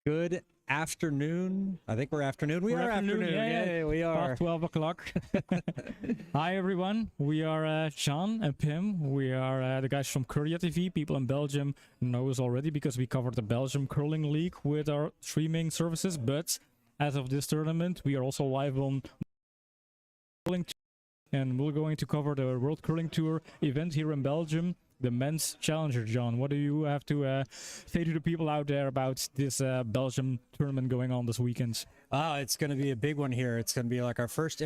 Good afternoon. I think we're afternoon. We are afternoon. Yeah, we are. Past 12 o'clock. Hi, everyone. We are Sean and Pim. We are the guys from Curria TV. People in Belgium know us already because we covered the Belgium Curling League with our streaming services. But as of this tournament, we are also live on Curling, and we're going to cover the World Curling Tour event here in Belgium. The men's challenger. John, what do you have to say to the people out there about this Belgium tournament going on this weekend? It's going to be a big one here. It's going to be like our first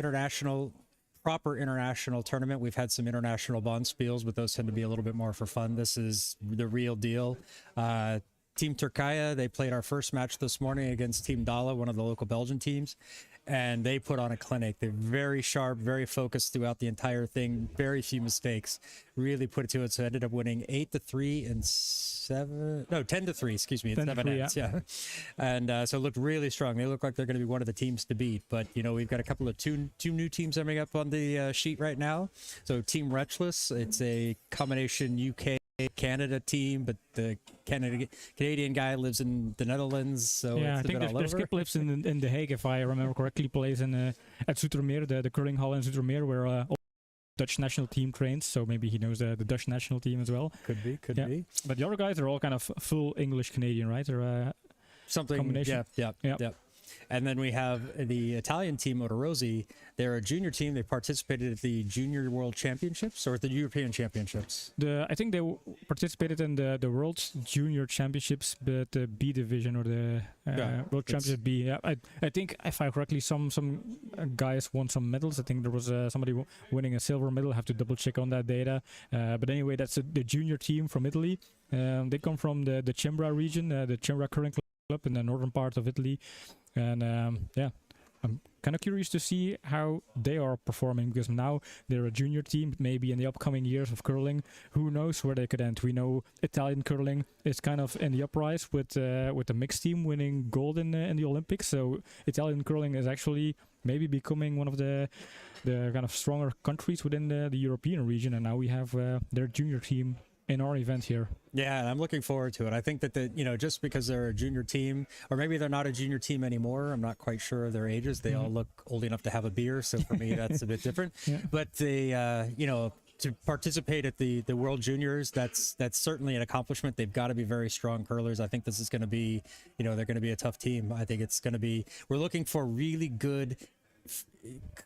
proper international tournament. We've had some international bonspiels, but those tend to be a little bit more for fun. This is the real deal. Team Turkaya, they played our first match this morning against Team Dala, one of the local Belgian teams, and they put on a clinic. They're very sharp, very focused throughout the entire thing, very few mistakes, really put it to it. So ended up winning 8-3 and 10-3, excuse me, in 7 ends. Yeah. And so it looked really strong. They look like they're going to be one of the teams to beat. But, you know, we've got a couple of two new teams coming up on the sheet right now. So Team Retchless, it's a combination UK Canada team, but the Canadian guy lives in the Netherlands, so yeah, it's I think their skip lives in The Hague, if I remember correctly. Plays in at Zoetermeer, the curling hall in Zoetermeer, where all Dutch national team trains. So maybe he knows the Dutch national team as well. Could be. But the other guys are all kind of full English Canadian, right? Or something. Combination. Yeah. And then we have the Italian team, Odorizzi. They're a junior team. They participated at the Junior World Championships or the European Championships. I think they participated in the World Junior Championships, but the B division or the World Championship B. Yeah, I think if I correctly, some guys won some medals. I think there was somebody winning a silver medal. I have to double check on that data. But anyway, that's the junior team from Italy. They come from the Cembra region, the Cembra Curling Club in the northern part of Italy. And I'm kind of curious to see how they are performing, because now they're a junior team. Maybe in the upcoming years of curling, who knows where they could end. We know Italian curling is kind of in the uprise with the mixed team winning gold in the Olympics. So Italian curling is actually maybe becoming one of the kind of stronger countries within the European region. And now we have their junior team in our event here. Yeah, and I'm looking forward to it. I think that just because they're a junior team, or maybe they're not a junior team anymore, I'm not quite sure of their ages. They all look old enough to have a beer, so for me that's a bit different. Yeah. But they to participate at the World Juniors, that's certainly an accomplishment. They've got to be very strong curlers. I think this is going to be, they're going to be a tough team. I think it's going to be, we're looking for really good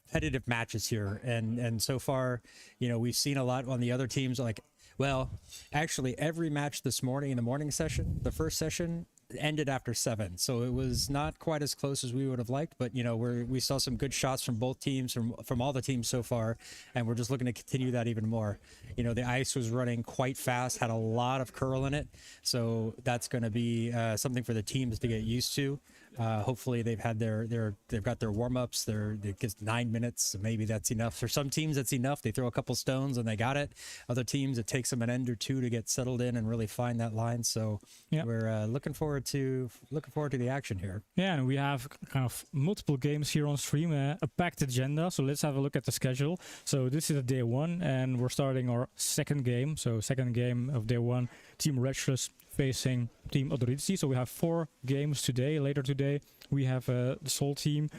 competitive matches here, and so far, you know, we've seen a lot on the other teams. Like, well, actually, every match this morning in the morning session, the first session ended after 7, so it was not quite as close as we would have liked, but you know, we saw some good shots from both teams, from all the teams so far, and we're just looking to continue that even more. You know, the ice was running quite fast, had a lot of curl in it, so that's going to be something for the teams to get used to. Hopefully they've got their warm-ups. It gets 9 minutes, so maybe that's enough. For some teams that's enough. They throw a couple stones and they got it. Other teams, it takes them an end or two to get settled in and really find that line. So we're looking forward to the action here. Yeah, and we have kind of multiple games here on stream, a packed agenda. So let's have a look at the schedule. So this is day 1, and we're starting our second game. So second game of day 1, Team Retchless facing Team Odorizzi. So we have 4 games today. Later today, we have the Seoul team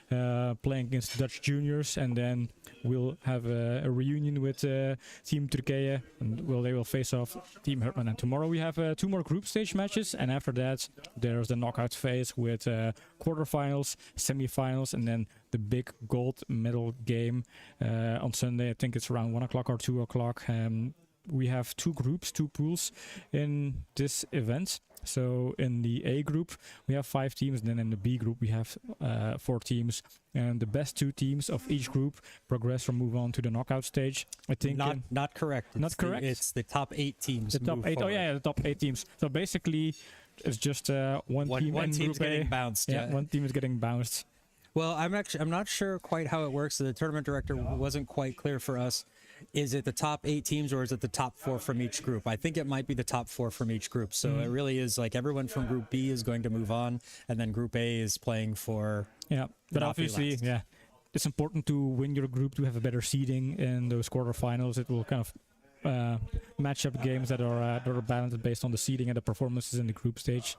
playing against Dutch juniors, and then we'll have a reunion with Team Turkey, and they will face off Team Hertman. And tomorrow we have 2 more group stage matches, and after that there's the knockout phase with quarterfinals, semifinals, and then the big gold medal game on Sunday. I think it's around 1 o'clock or 2 o'clock. We have 2 groups, 2 pools in this event. So in the A group we have 5 teams, and then in the B group we have 4 teams, and the best 2 teams of each group progress or move on to the knockout stage. I think not correct. Not correct. It's the top 8 teams. The top 8. Forward. Oh yeah, the top 8 teams. So basically, it's just one team in team's group getting A. bounced. Yeah, one team is getting bounced. Well, I'm not sure quite how it works. The tournament director wasn't quite clear for us. Is it the top 8 teams, or is it the top 4 from each group? I think it might be the top 4 from each group. So it really is like everyone from Group B is going to move on, and then Group A is playing for. Yeah, but obviously, yeah, it's important to win your group to have a better seeding in those quarterfinals. It will kind of match up games that are balanced based on the seeding and the performances in the group stage.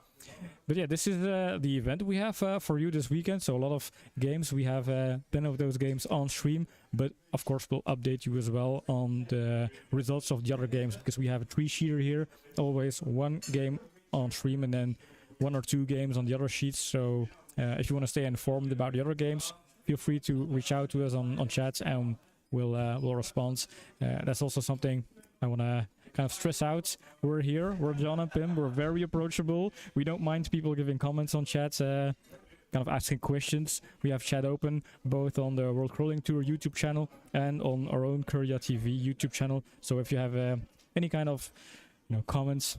But yeah, this is the event we have for you this weekend. So a lot of games. We have 10 of those games on stream, but of course we'll update you as well on the results of the other games, because we have a 3-sheeter here. Always 1 game on stream and then 1 or 2 games on the other sheets. So if you want to stay informed about the other games, feel free to reach out to us on chat, and we'll respond. That's also something I want to kind of stress out. We're here, we're John and Pim, we're very approachable. We don't mind people giving comments on chat, kind of asking questions. We have chat open both on the World Curling Tour YouTube channel and on our own Korea TV YouTube channel. So if you have any kind of comments,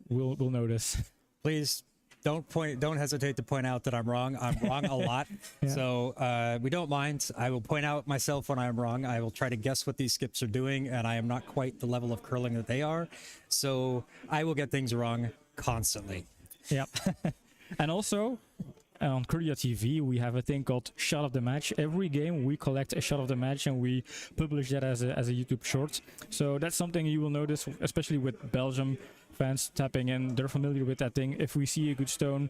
we'll notice. Please don't hesitate to point out that I'm wrong. I'm wrong a lot. Yeah. So we don't mind. I will point out myself when I'm wrong. I will try to guess what these skips are doing, and I am not quite the level of curling that they are. So I will get things wrong constantly. Yeah. And also, on Korea TV, we have a thing called Shot of the Match. Every game we collect a shot of the match and we publish that as a YouTube short. So that's something you will notice, especially with Belgium fans tapping in. They're familiar with that thing. If we see a good stone,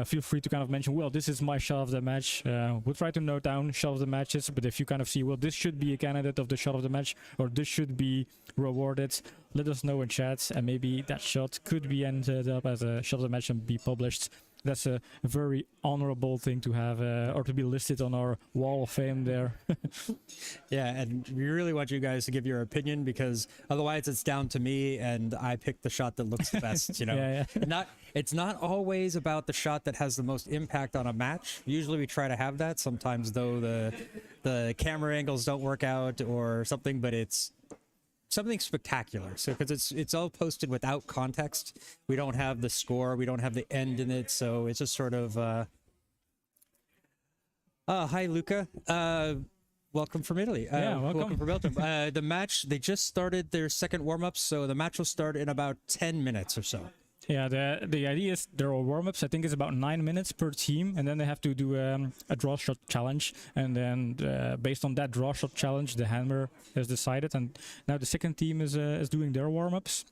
feel free to kind of mention, well, this is my shot of the match. We'll try to note down shot of the matches, but if you kind of see, well, this should be a candidate of the shot of the match, or this should be rewarded, let us know in chat, and maybe that shot could be ended up as a shot of the match and be published. That's a very honorable thing to have, or to be listed on our wall of fame there. Yeah, and we really want you guys to give your opinion, because otherwise it's down to me and I pick the shot that looks the best, you know. Yeah. It's not always about the shot that has the most impact on a match. Usually we try to have that. Sometimes though the camera angles don't work out or something, but it's something spectacular. So because it's all posted without context, we don't have the score, we don't have the end in it, so it's just sort of hi Luca, welcome from Italy. Welcome from Belgium. The match, they just started their second warm-up, so the match will start in about 10 minutes or so. Yeah, the idea is there are warm-ups. I think it's about 9 minutes per team, and then they have to do a draw shot challenge, and then based on that draw shot challenge, the hammer is decided. And now the second team is doing their warm-ups.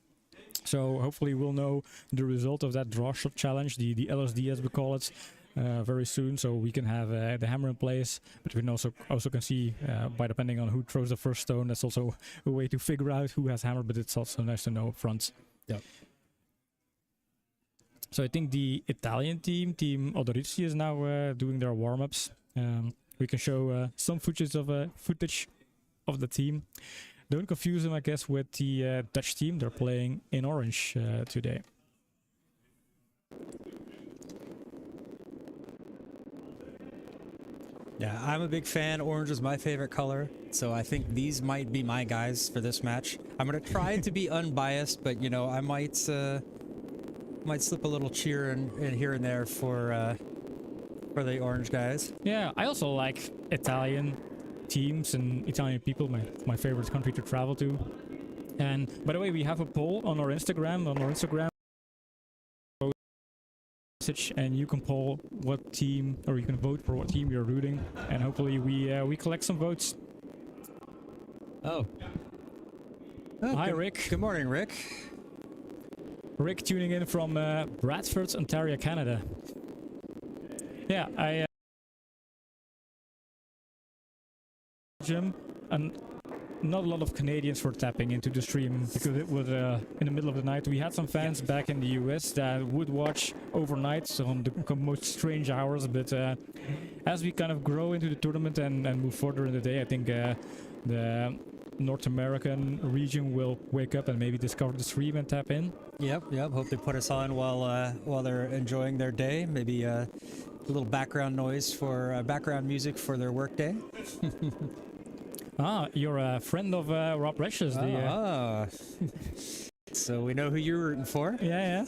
So hopefully we'll know the result of that draw shot challenge, the LSD as we call it, very soon, so we can have the hammer in place. But we can also can see by depending on who throws the first stone, that's also a way to figure out who has hammer. But it's also nice to know up front. Yeah. So I think the Italian team Odorizzi, is now doing their warm-ups. We we can show some footage of the team. Don't confuse them, I guess, with the Dutch team. They're playing in orange today. Yeah, I'm a big fan. Orange is my favorite color, so I think these might be my guys for this match. I'm gonna try to be unbiased, but you know, I might slip a little cheer in here and there for the orange guys. Yeah, I also like Italian teams and Italian people. My favorite country to travel to. And by the way, we have a poll on our Instagram. And you can poll what team, or you can vote for what team you're rooting, and hopefully we collect some votes. Oh, hi Rick. Good morning, Rick. Rick tuning in from Bradford, Ontario, Canada. Yeah, I Belgium, and not a lot of Canadians were tapping into the stream because it was in the middle of the night. We had some fans back in the US that would watch overnight, so on the most strange hours, but as we kind of grow into the tournament and move further in the day, I think the North American region will wake up and maybe discover the stream and tap in. Yep. Hope they put us on while they're enjoying their day. Maybe a little background noise for background music for their work day. Ah, you're a friend of Rob Retchless. So we know who you're rooting for. Yeah.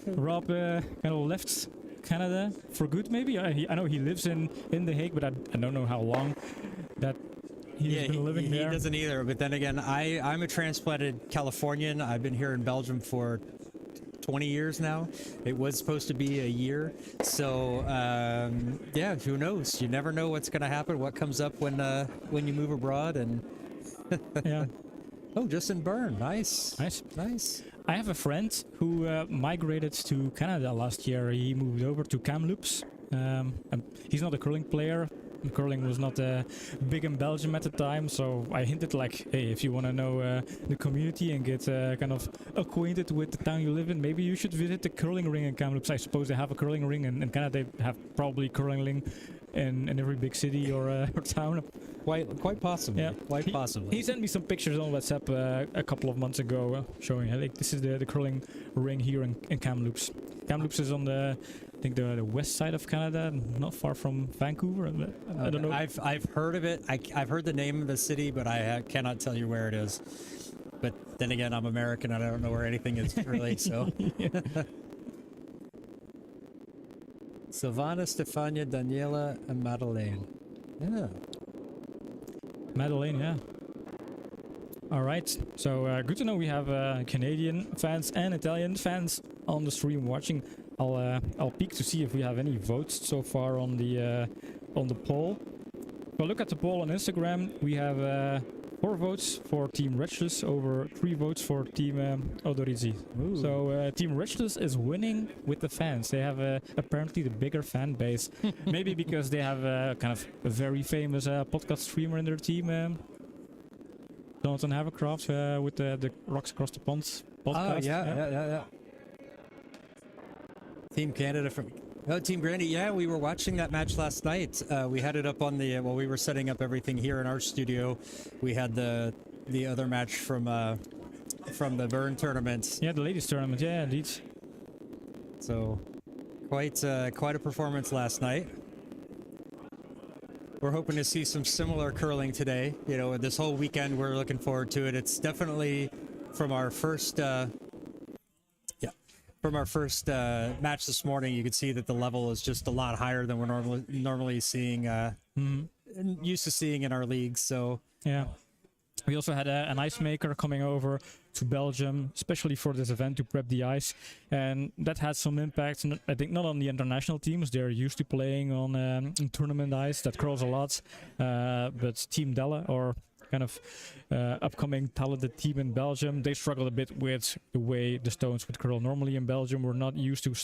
Rob kind of left Canada for good, maybe. I know he lives in The Hague, but I don't know how long that he's been living there. He doesn't either. But then again, I'm a transplanted Californian. I've been here in Belgium for 20 years now. It was supposed to be a year, so yeah, who knows? You never know what's going to happen, what comes up when you move abroad. And yeah. Oh, Justin Byrne, nice. I have a friend who migrated to Canada last year. He moved over to Kamloops. And he's not a curling player. Curling was not big in Belgium at the time, so I hinted like, hey, if you want to know the community and get kind of acquainted with the town you live in, maybe you should visit the curling ring in Kamloops. I suppose they have a curling ring, and in Canada they have probably curling ring in every big city or town. Quite possibly. Yeah. Quite possibly. He sent me some pictures on WhatsApp a couple of months ago showing like this is the curling ring here in Kamloops. Kamloops is on the the west side of Canada, not far from Vancouver. I don't know. I've heard of it. I've heard the name of the city, but I cannot tell you where it is. But then again, I'm American and I don't know where anything is really. So. Silvana, Stefania, Daniela, and Madeleine. Yeah. Madeleine, yeah. All right. So good to know we have Canadian fans and Italian fans on the stream watching. I'll peek to see if we have any votes so far on the poll. Well, look at the poll on Instagram. We have 4 votes for Team Retchless over 3 votes for Team Odorizzi. So Team Retchless is winning with the fans. They have apparently the bigger fan base. Maybe because they have kind of a very famous podcast streamer in their team. Jonathan Havercraft with the Rocks Across the Pond podcast. Oh, yeah. Team Canada Team Grandy. Yeah, we were watching that match last night. We had it up on the while we were setting up everything here in our studio. We had the other match from the Byrne tournament. Yeah, the ladies tournament. Yeah, indeed. So quite a performance last night. We're hoping to see some similar curling today. You know, this whole weekend we're looking forward to it. It's definitely from our first match this morning. You could see that the level is just a lot higher than we're normally seeing, used to seeing in our leagues. So yeah, we also had an ice maker coming over to Belgium, especially for this event to prep the ice, and that had some impact. I think not on the international teams; they're used to playing on tournament ice that curls a lot, but Team Della or kind of upcoming talented team in Belgium, they struggled a bit with the way the stones would curl. Normally in Belgium, we're not used to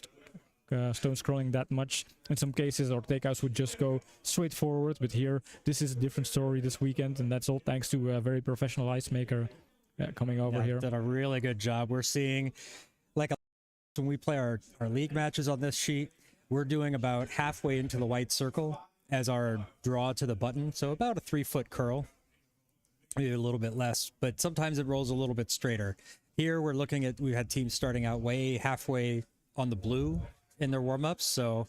stones curling that much. In some cases, our takeouts would just go straight forward, but here, this is a different story this weekend, and that's all thanks to a very professional ice maker coming over here. Did a really good job. We're seeing, like, when we play our league matches on this sheet, we're doing about halfway into the white circle. as our draw to the button. So about a 3-foot curl, maybe a little bit less, but sometimes it rolls a little bit straighter. Here we're looking at, we had teams starting out way halfway on the blue in their warm-ups. So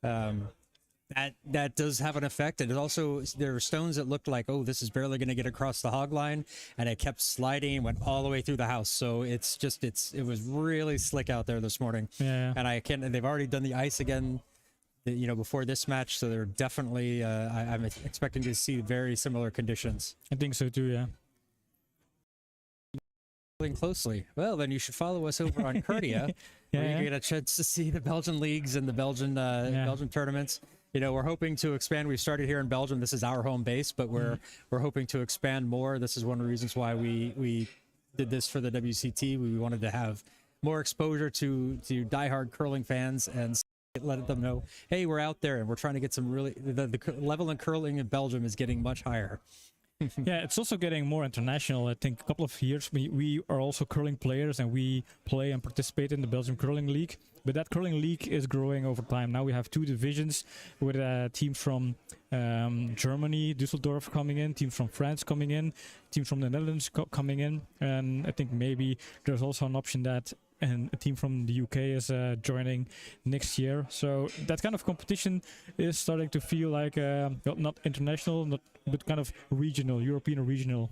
that does have an effect. And it also, there were stones that looked like, oh, this is barely going to get across the hog line, and it kept sliding and went all the way through the house. So it's just, it was really slick out there this morning. Yeah. And they've already done the ice again, you know, before this match. So they're definitely, I'm expecting to see very similar conditions. I think so too, yeah. Closely. Well, then you should follow us over on Kurdia, where you get a chance to see the Belgian leagues and the Belgian Belgian tournaments. You know, we're hoping to expand. We started here in Belgium. This is our home base, but we're hoping to expand more. This is one of the reasons why we did this for the WCT. We wanted to have more exposure to diehard curling fans and let them know, hey, we're out there and we're trying to get some really, the level in curling in Belgium is getting much higher. Yeah, it's also getting more international. I think a couple of years we are also curling players, and we play and participate in the Belgium Curling League. But that curling league is growing over time. Now we have 2 divisions with teams from Germany, Düsseldorf coming in, teams from France coming in, teams from the Netherlands coming in. And I think maybe there's also an option that a team from the UK is joining next year. So that kind of competition is starting to feel like not international, but kind of regional, European regional.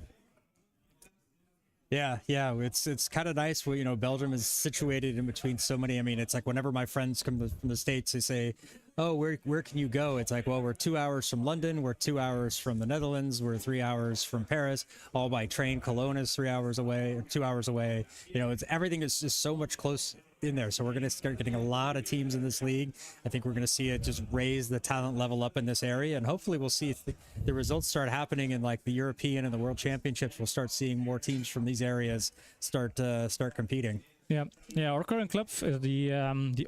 Yeah, it's kind of nice. You know, Belgium is situated in between so many. I mean, it's like whenever my friends come from the States, they say, oh, where can you go? It's like, well, we're 2 hours from London, we're 2 hours from the Netherlands, we're 3 hours from Paris, all by train. Cologne is 3 hours away, or 2 hours away. You know, everything is just so much close in there. So we're going to start getting a lot of teams in this league. I think we're going to see it just raise the talent level up in this area, and hopefully we'll see if the results start happening in like the European and the World Championships. We'll start seeing more teams from these areas start competing. Yeah. Our curling club is the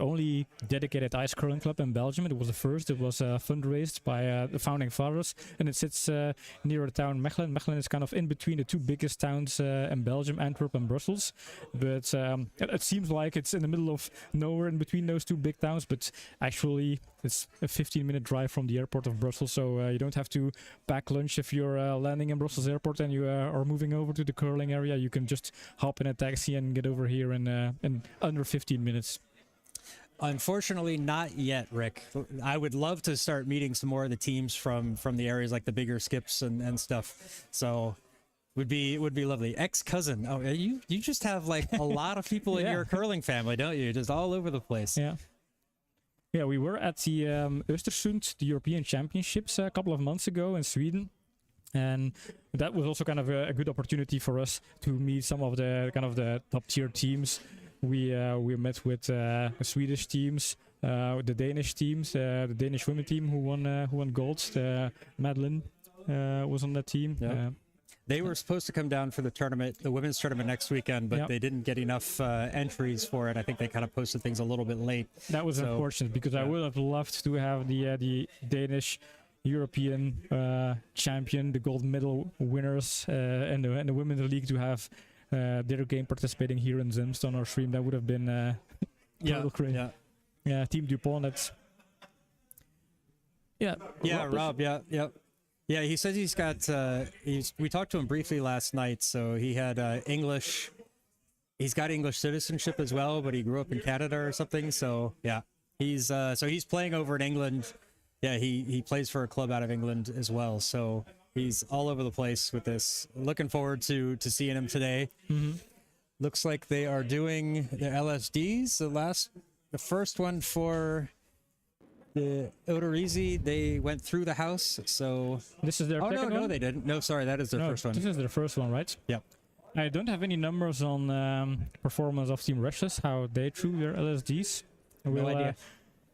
only dedicated ice curling club in Belgium. It was the first. It was fundraised by the founding fathers, and it sits near the town Mechelen. Mechelen is kind of in between the 2 biggest towns in Belgium, Antwerp and Brussels. But it seems like it's in the middle of nowhere in between those 2 big towns. But actually, it's a 15-minute drive from the airport of Brussels, so you don't have to pack lunch if you're landing in Brussels airport and you are moving over to the curling area. You can just hop in a taxi and get over here in under 15 minutes. Unfortunately, not yet, Rick. I would love to start meeting some more of the teams from the areas like the bigger skips and stuff. So would be lovely. Ex-cousin. Oh, you just have like a lot of people in your curling family, don't you? Just all over the place. Yeah, we were at the Östersund, the European Championships, a couple of months ago in Sweden. And that was also kind of a good opportunity for us to meet some of the kind of the top tier teams. We met with the Swedish teams, the Danish teams, the Danish women team who won gold. Madeline was on that team. Yeah. They were supposed to come down for the tournament, the women's tournament next weekend, but they didn't get enough entries for it. I think they kind of posted things a little bit late. That was unfortunate, because I would have loved to have the Danish European champion, the gold medal winners, and the women's league to have their game participating here in Zemst on our stream. That would have been total crazy. Yeah, Team Dupont. That's Rob. Yeah. He says he's got. We talked to him briefly last night. So he had English. He's got English citizenship as well, but he grew up in Canada or something. So yeah, he's playing over in England. Yeah, he plays for a club out of England as well. So he's all over the place with this. Looking forward to seeing him today. Looks like they are doing the LSDs. The first one for the Odorizzi, they went through the house. So this is their second one? No, they didn't. No, sorry, that is their first one. This is their first one, right? Yep. I don't have any numbers on performance of Team Retchless, how they threw their LSDs. No idea.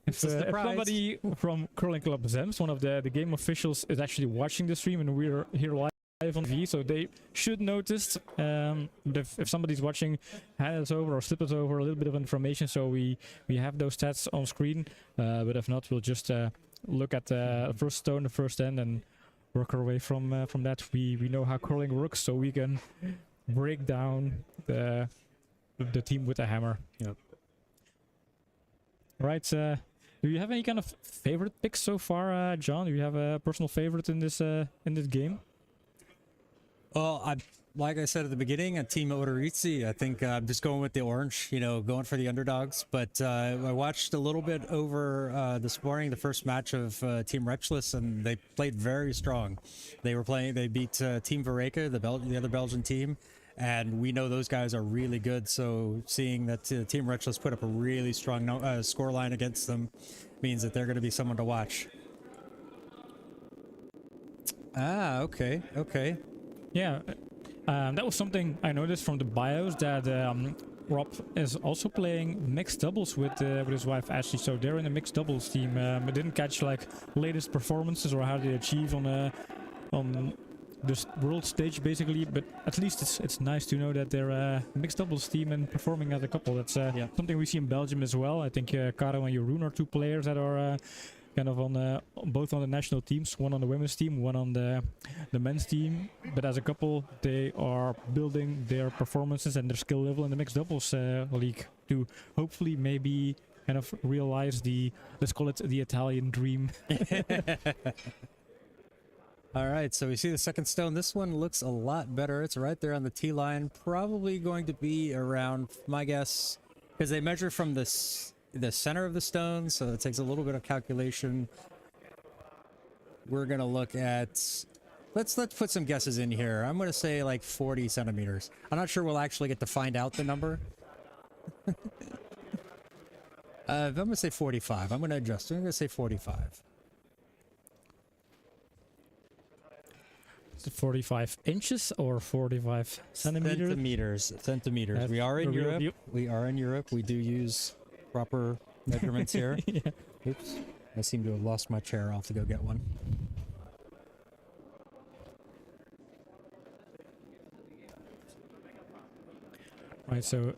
If somebody from Curling Club Zemst, one of the game officials, is actually watching the stream and we're here live on TV, so they should notice. If somebody's watching, hand us over or slip us over a little bit of information so we have those stats on screen. But if not, we'll just look at the first stone, the first end, and work our way from that. We know how curling works, so we can break down the team with a hammer. Yep. Right. Do you have any kind of favorite picks so far, John? Do you have a personal favorite in this game? Well, like I said at the beginning, a team Odorizzi. I think I'm just going with the orange, going for the underdogs. But I watched a little bit over this morning, the first match of Team Retchless, and they played very strong. They beat Team Vareka, the other Belgian team, and we know those guys are really good. So seeing that Team Retchless put up a really strong scoreline against them means that they're going to be someone to watch. Ah, okay. Yeah, that was something I noticed from the bios, that Rob is also playing mixed doubles with his wife Ashley. So they're in a mixed doubles team. I didn't catch like latest performances or how they achieve on this world stage basically, but at least it's nice to know that they're a mixed doubles team and performing as a couple. That's something we see in Belgium as well. I think Caro and Jeroen are two players that are kind of on both on the national teams, one on the women's team, one on the men's team. But as a couple, they are building their performances and their skill level in the mixed doubles league to hopefully maybe kind of realize let's call it the Italian dream. All right, so we see the second stone. This one looks a lot better. It's right there on the T line. Probably going to be around, my guess, because they measure from the center of the stone, so it takes a little bit of calculation. We're gonna look at, let's put some guesses in here. I'm gonna say like 40 centimeters. I'm not sure we'll actually get to find out the number. I'm gonna say 45. I'm gonna adjust. I'm gonna say 45. Is it 45 inches or 45 centimeters? Centimeters. We are in Europe. We do use proper measurements here. Yeah. Oops. I seem to have lost my chair. I'll have to go get one. Right, so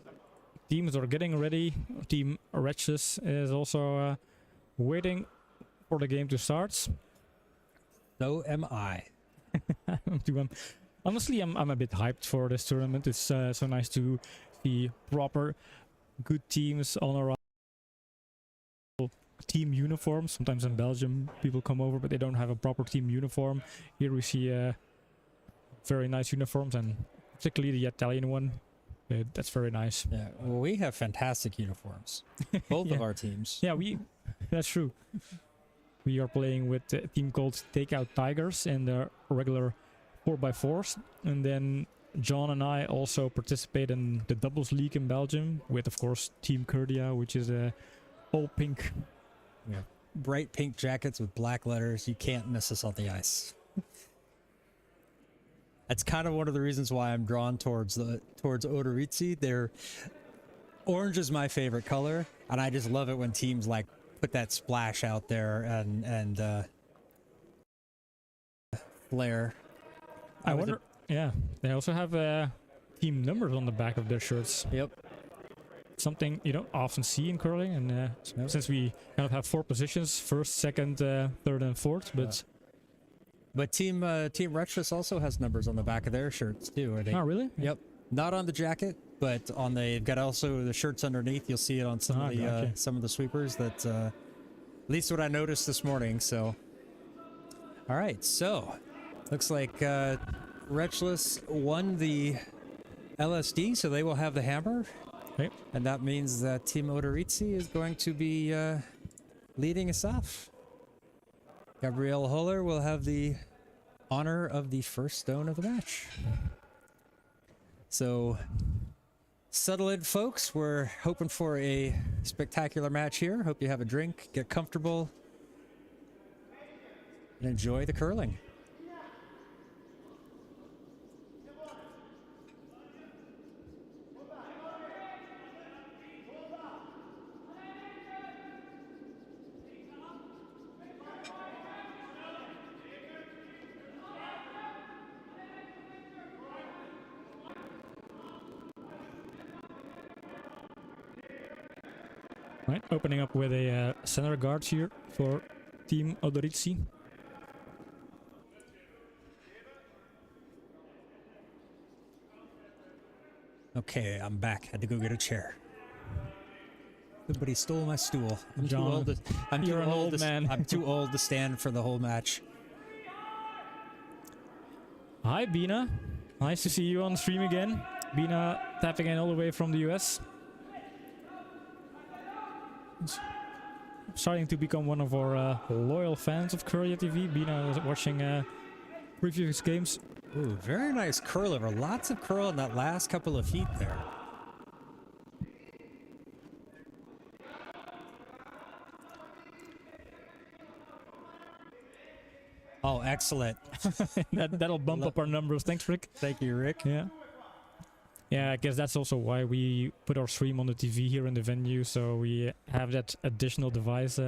teams are getting ready. Team Retchless is also waiting for the game to start. So am I. Honestly, I'm a bit hyped for this tournament. It's so nice to see proper good teams on our team uniforms. Sometimes in Belgium people come over but they don't have a proper team uniform. Here we see very nice uniforms, and particularly the Italian one. That's very nice. Yeah, well, we have fantastic uniforms. Both of our teams. Yeah, that's true. We are playing with a team called Takeout Tigers in the regular 4x4s. And then John and I also participate in the doubles league in Belgium with, of course, Team Kurdia, which is all pink. Yeah. Bright pink jackets with black letters. You can't miss us on the ice. That's kind of one of the reasons why I'm drawn towards Odorizzi. Orange is my favorite color, and I just love it when teams like put that splash out there and flare. I wonder. Yeah, they also have team numbers on the back of their shirts. Yep. Something you don't often see in curling, and since we kind of have 4 positions: first, second, third, and fourth. But Team Retchless also has numbers on the back of their shirts too. I think. Oh, really? Yep. Not on the jacket, but they've got also the shirts underneath. You'll see it on some of the sweepers. That at least what I noticed this morning. So, all right. So, looks like Retchless won the LSD, so they will have the hammer. Okay. And that means that Team Odorizzi is going to be leading us off. Gabrielle Holler will have the honor of the first stone of the match. So, settle in, folks. We're hoping for a spectacular match here. Hope you have a drink, get comfortable, and enjoy the curling. Right, opening up with a center guard here for Team Odorizzi. Okay, I'm back. Had to go get a chair. But he stole my stool. I'm John, too old. you're an old man. I'm too old to stand for the whole match. Hi, Bina. Nice to see you on stream again. Bina tapping in all the way from the US. Starting to become one of our loyal fans of Courier TV. Bina was watching previous games. Ooh, very nice curl over. Lots of curl in that last couple of feet there. Oh, excellent. That'll bump up our numbers. Thanks, Rick. Thank you, Rick. Yeah. Yeah, I guess that's also why we put our stream on the TV here in the venue, so we have that additional device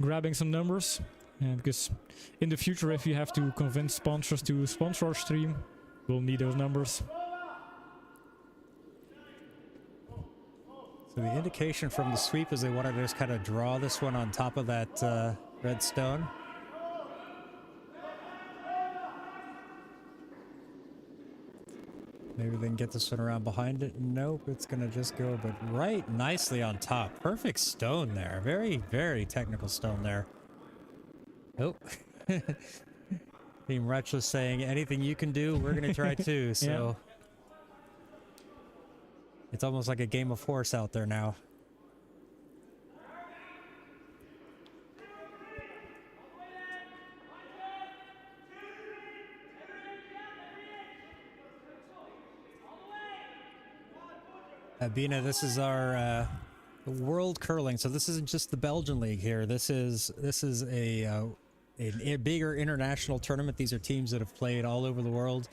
grabbing some numbers. Because in the future, if you have to convince sponsors to sponsor our stream, we'll need those numbers. So the indication from the sweep is they wanted to just kind of draw this one on top of that red stone. Maybe they can get this one around behind it. Nope, it's going to just go, but right nicely on top. Perfect stone there. Very, very technical stone there. Oh. Team Retchless saying, anything you can do, we're going to try too. So yeah. It's almost like a game of horse out there now. Bina, this is our world curling. So this isn't just the Belgian league here. This is a bigger international tournament. These are teams that have played all over the world.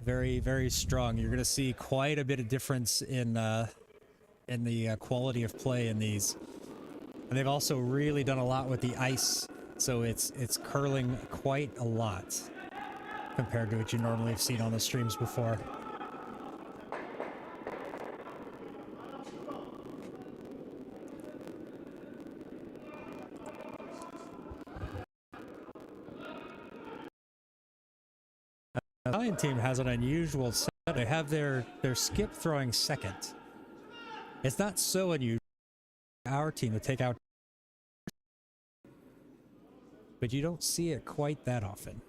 Very, very strong. You're going to see quite a bit of difference in the quality of play in these. And they've also really done a lot with the ice. So it's curling quite a lot compared to what you normally have seen on the streams before. The Italian team has an unusual set. They have their skip throwing second. It's not so unusual for our team to take out, but you don't see it quite that often.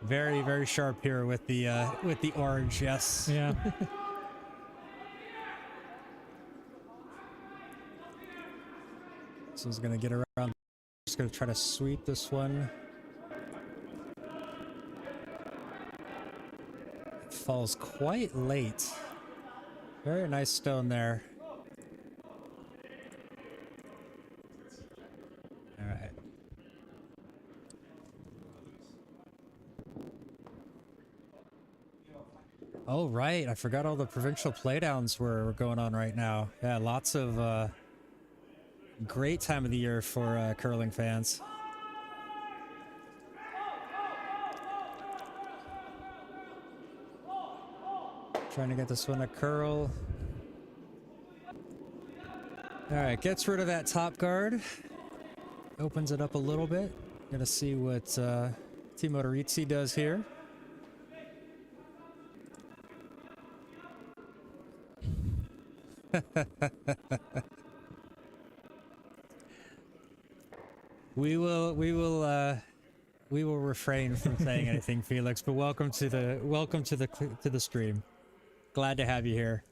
Very, very sharp here with the orange. Yes. Yeah. This is going to get around. Just going to try to sweep this one. It falls quite late. Very nice stone there. All right. Oh, right. I forgot all the provincial playdowns were going on right now. Yeah, lots of great time of the year for curling fans. Trying to get this one to curl. All right, gets rid of that top guard. Opens it up a little bit. Gonna see what Team Odorizzi does here. We will refrain from saying anything, Felix. But welcome to the stream. Glad to have you here.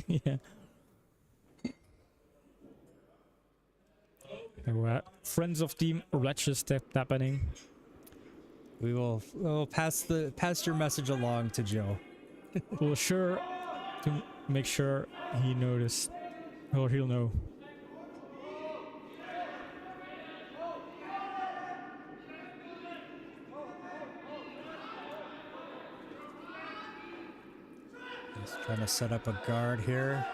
Yeah. Friends of Team Retchless happening. We'll pass your message along to Joe. We'll sure to make sure he noticed, or he'll know. Just trying to set up a guard here.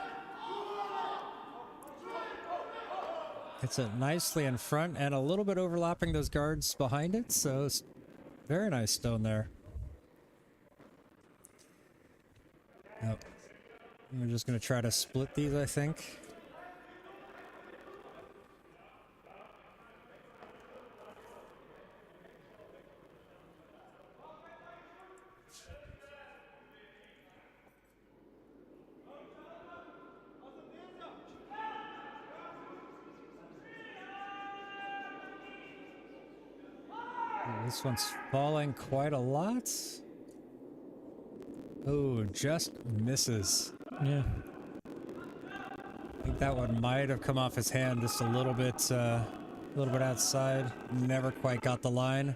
Gets it nicely in front and a little bit overlapping those guards behind it, so it's very nice stone there. Yep. We're just going to try to split these, I think. This one's falling quite a lot. Oh, just misses. Yeah. I think that one might have come off his hand just a little bit outside. Never quite got the line.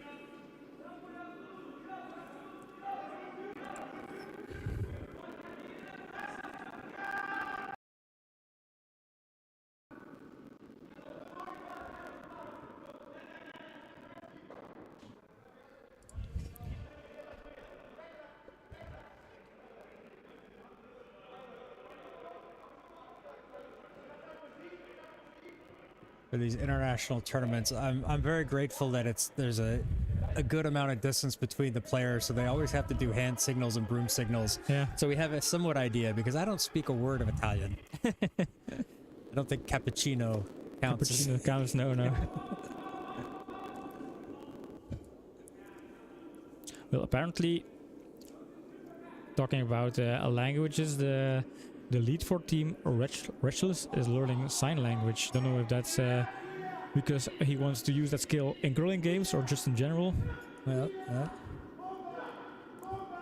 For these international tournaments, I'm very grateful that there's a good amount of distance between the players, so they always have to do hand signals and broom signals. Yeah. So we have a somewhat idea, because I don't speak a word of Italian. I don't think cappuccino counts. Cappuccino counts, no. Well, apparently, talking about languages, the lead for team Retchless is learning sign language. Don't know if that's because he wants to use that skill in curling games or just in general. Well,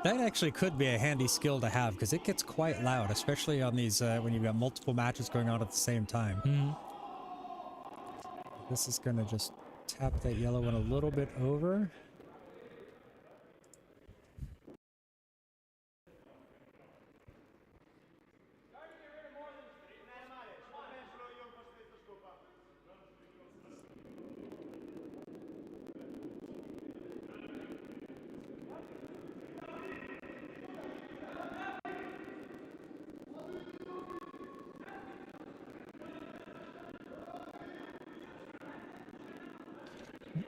that actually could be a handy skill to have, because it gets quite loud, especially on these when you've got multiple matches going on at the same time. Mm-hmm. This is gonna just tap that yellow one a little bit over.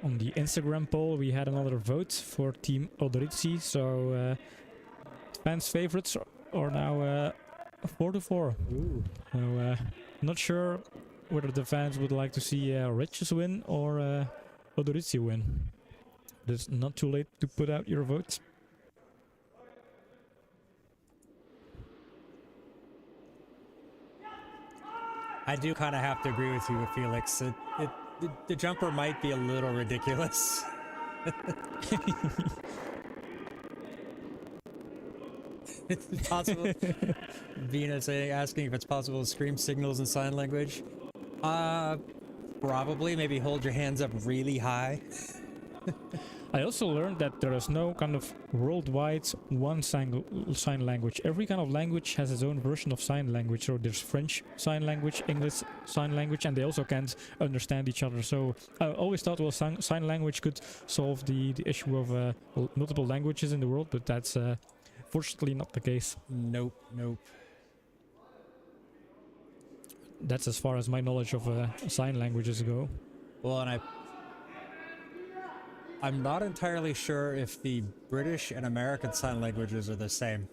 On the Instagram poll, we had another vote for Team Odorizzi, so fans' favorites are now 4-4. Ooh. So, not sure whether the fans would like to see Retchless win or Odorizzi win. It's not too late to put out your votes. I do kind of have to agree with you, Felix. The jumper might be a little ridiculous. It's possible. Venus asking if it's possible to scream signals in sign language. Probably. Maybe hold your hands up really high. I also learned that there is no kind of worldwide one sign language. Every kind of language has its own version of sign language. So there's French sign language, English sign language, and they also can't understand each other. So I always thought, well, sign language could solve the issue of multiple languages in the world, but that's fortunately not the case. Nope. That's as far as my knowledge of sign languages go. Well, and I'm not entirely sure if the British and American sign languages are the same,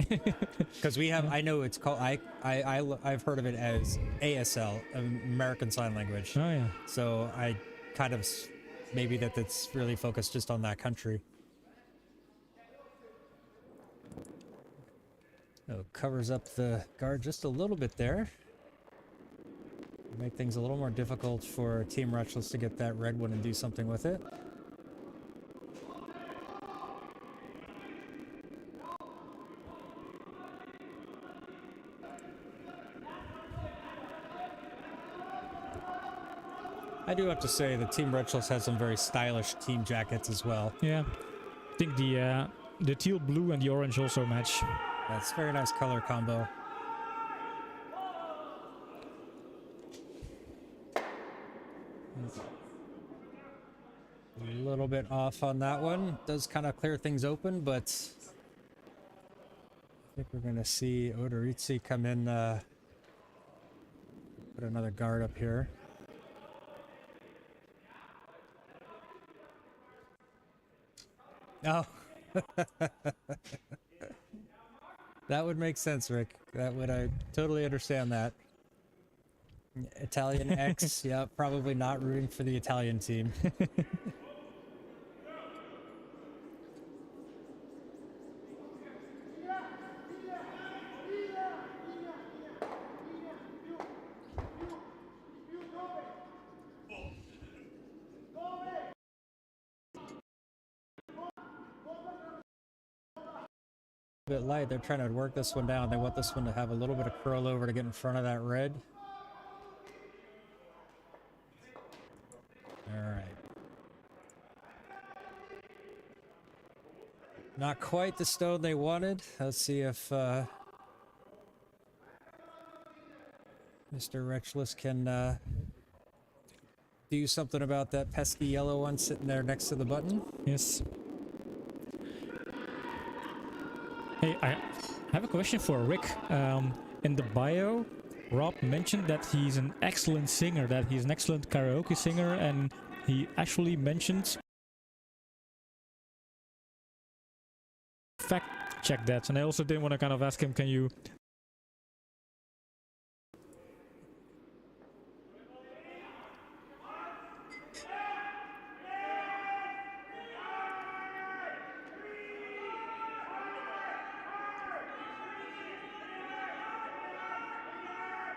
because we have. I know it's called. I've heard of it as ASL, American Sign Language. Oh yeah. So I kind of maybe that's really focused just on that country. Oh, covers up the guard just a little bit there. Make things a little more difficult for Team Retchless to get that red one and do something with it. I do have to say that Team Retchless has some very stylish team jackets as well. Yeah, I think the teal blue and the orange also match. That's a very nice color combo. A little bit off on that one. Does kind of clear things open, but I think we're going to see Odorizzi come in, put another guard up here. Oh. That would make sense, Rick. I totally understand that. Italian X, yeah, probably not rooting for the Italian team. bit light. They're trying to work this one down. They want this one to have a little bit of curl over to get in front of that red. All right. Not quite the stone they wanted. Let's see if Mr. Retchless can do something about that pesky yellow one sitting there next to the button. Yes. Hey, I have a question for Rick. In the bio, Rob mentioned that he's an excellent singer, that he's an excellent karaoke singer, and he actually mentioned... Fact check that, and I also didn't want to kind of ask him, can you...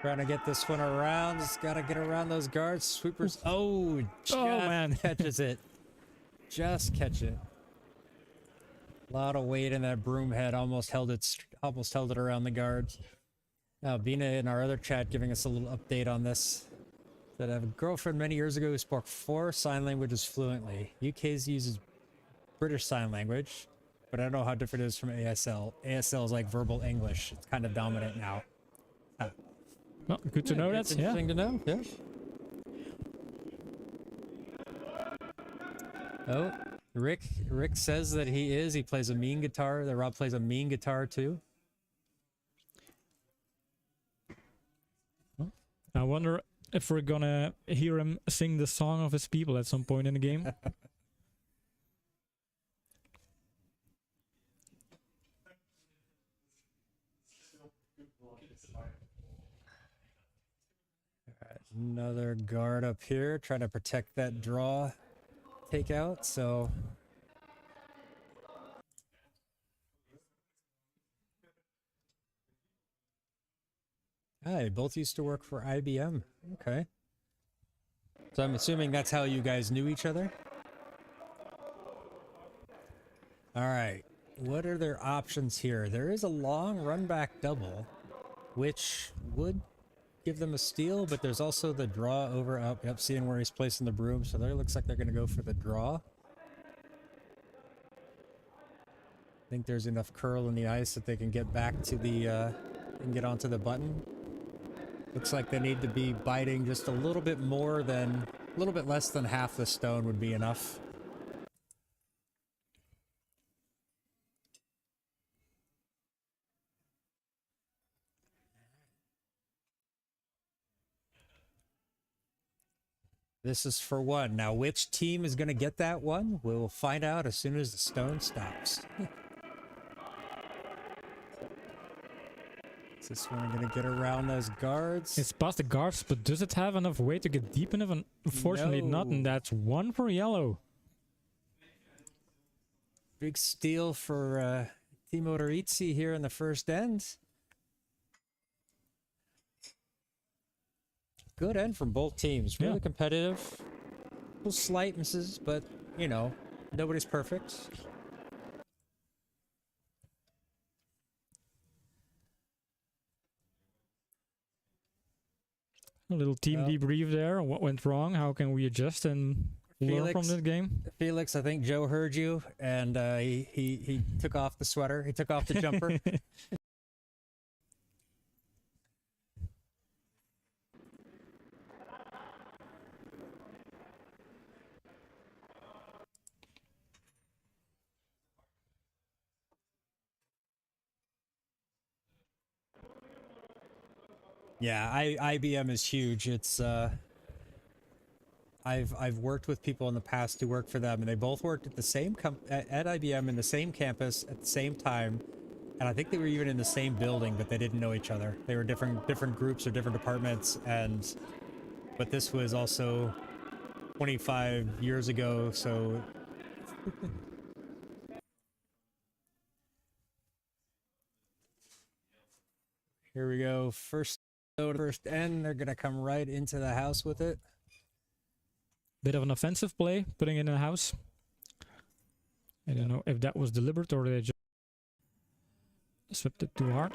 Trying to get this one around. Just got to get around those guards. Sweepers. Oh, just man. catches it. Just catch it. A lot of weight in that broom head. Almost held it around the guards. Now, Bina in our other chat giving us a little update on this. That I have a girlfriend many years ago who spoke 4 sign languages fluently. UK's uses British Sign Language, but I don't know how different it is from ASL. ASL is like verbal English. It's kind of dominant now. Well, good to know that. Interesting to know. Yeah. Oh, Rick says that he plays a mean guitar. That Rob plays a mean guitar too. I wonder if we're gonna hear him sing the song of his people at some point in the game. Another guard up here trying to protect that draw takeout, so they both used to work for IBM. Okay. So I'm assuming that's how you guys knew each other? Alright. What are their options here? There is a long run back double, which would give them a steal, but there's also the draw over up. Yep, seeing where he's placing the broom, so there looks like they're going to go for the draw. I think there's enough curl in the ice that they can get back to the and get onto the button. Looks like they need to be biting just a little bit more than, a little bit less than half the stone would be enough. This is for 1. Now, which team is going to get that one? We'll find out as soon as the stone stops. Is this one going to get around those guards? It's past the guards, but does it have enough weight to get deep enough? Unfortunately not, and that's 1 for yellow. Big steal for Team Odorizzi here in the first end. Good end from both teams. Really competitive. Little slight misses, but, you know, nobody's perfect. A little team debrief there. What went wrong? How can we adjust and learn from this game? Felix, I think Joe heard you, and he took off the sweater. He took off the jumper. Yeah, IBM is huge. It's I've worked with people in the past who worked for them, and they both worked at the same at IBM in the same campus at the same time, and I think they were even in the same building, but they didn't know each other. They were different groups or different departments, but this was also 25 years ago, so. Here we go. First end, they're gonna come right into the house with it. Bit of an offensive play, putting it in the house. I don't know if that was deliberate or they just... swept it too hard.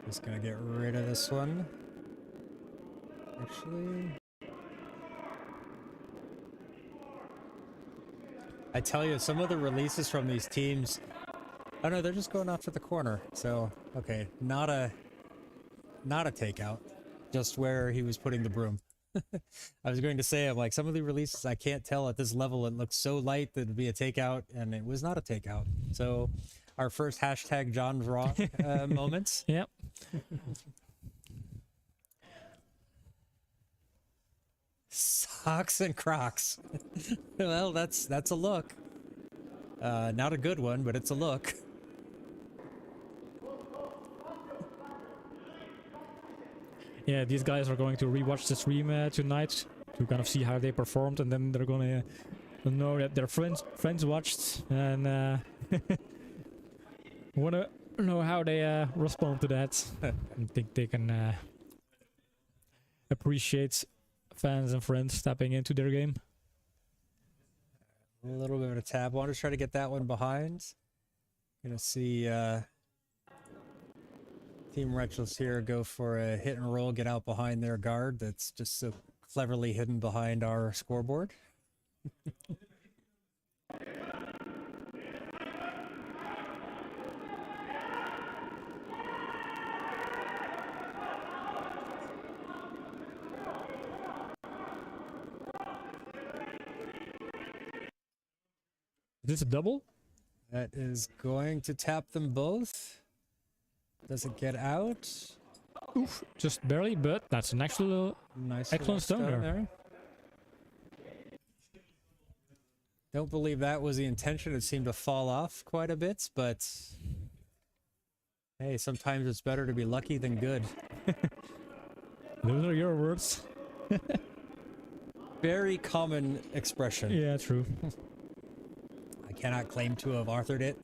Just gonna get rid of this one. Actually, I tell you, some of the releases from these teams, oh no, they're just going off to the corner. So, okay, not a takeout, just where he was putting the broom. I was going to say, I'm like, some of the releases, I can't tell at this level, it looks so light that it'd be a takeout, and it was not a takeout. So, our first hashtag John's Wrong moments. Yep. Socks and Crocs. Well, that's a look. Not a good one, but it's a look. Yeah, these guys are going to rewatch the stream tonight to kind of see how they performed, and then they're gonna know that their friends watched, and wanna know how they respond to that. I think they can appreciate fans and friends tapping into their game. A little bit of a tap. I want to try to get that one behind. Gonna see Team Retchless here go for a hit and roll, get out behind their guard that's just so cleverly hidden behind our scoreboard. Is this a double? That is going to tap them both. Does it get out? Oof, just barely, but that's an actual Nice excellent stone there. Don't believe that was the intention. It seemed to fall off quite a bit, but hey, sometimes it's better to be lucky than good. Those are your words. Very common expression. Yeah, true. I cannot claim to have authored it.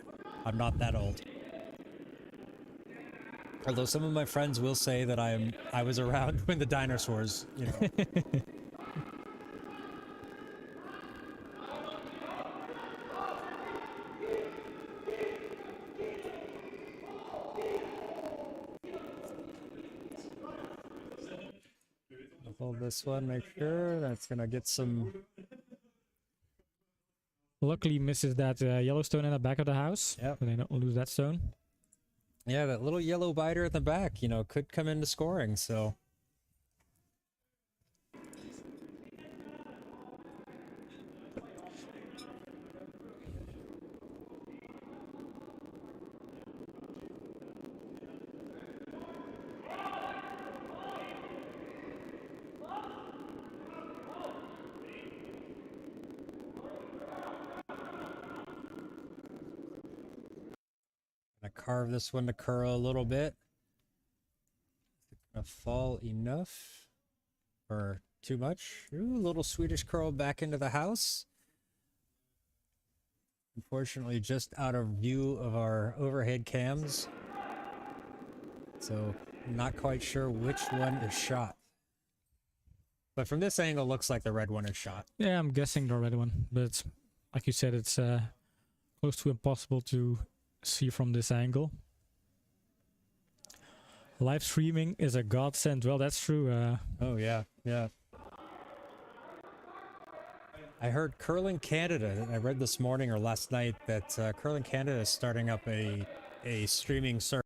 I'm not that old. Although some of my friends will say that I was around when the dinosaurs, you know. Hold this one, make sure that's gonna get some. Luckily misses that yellow stone in the back of the house. Yep. So they don't lose that stone. Yeah, that little yellow biter at the back, you know, could come into scoring, so. Gonna carve this one to curl a little bit. Is it gonna fall enough? Or too much? Ooh, little Swedish curl back into the house. Unfortunately, just out of view of our overhead cams. So, I'm not quite sure which one is shot. But from this angle, looks like the red one is shot. Yeah, I'm guessing the red one, but like you said, it's close to impossible to see from this angle. Live streaming is a godsend. Well, that's true. Oh yeah, yeah. I heard Curling Canada. I read this morning or last night that Curling Canada is starting up a streaming service,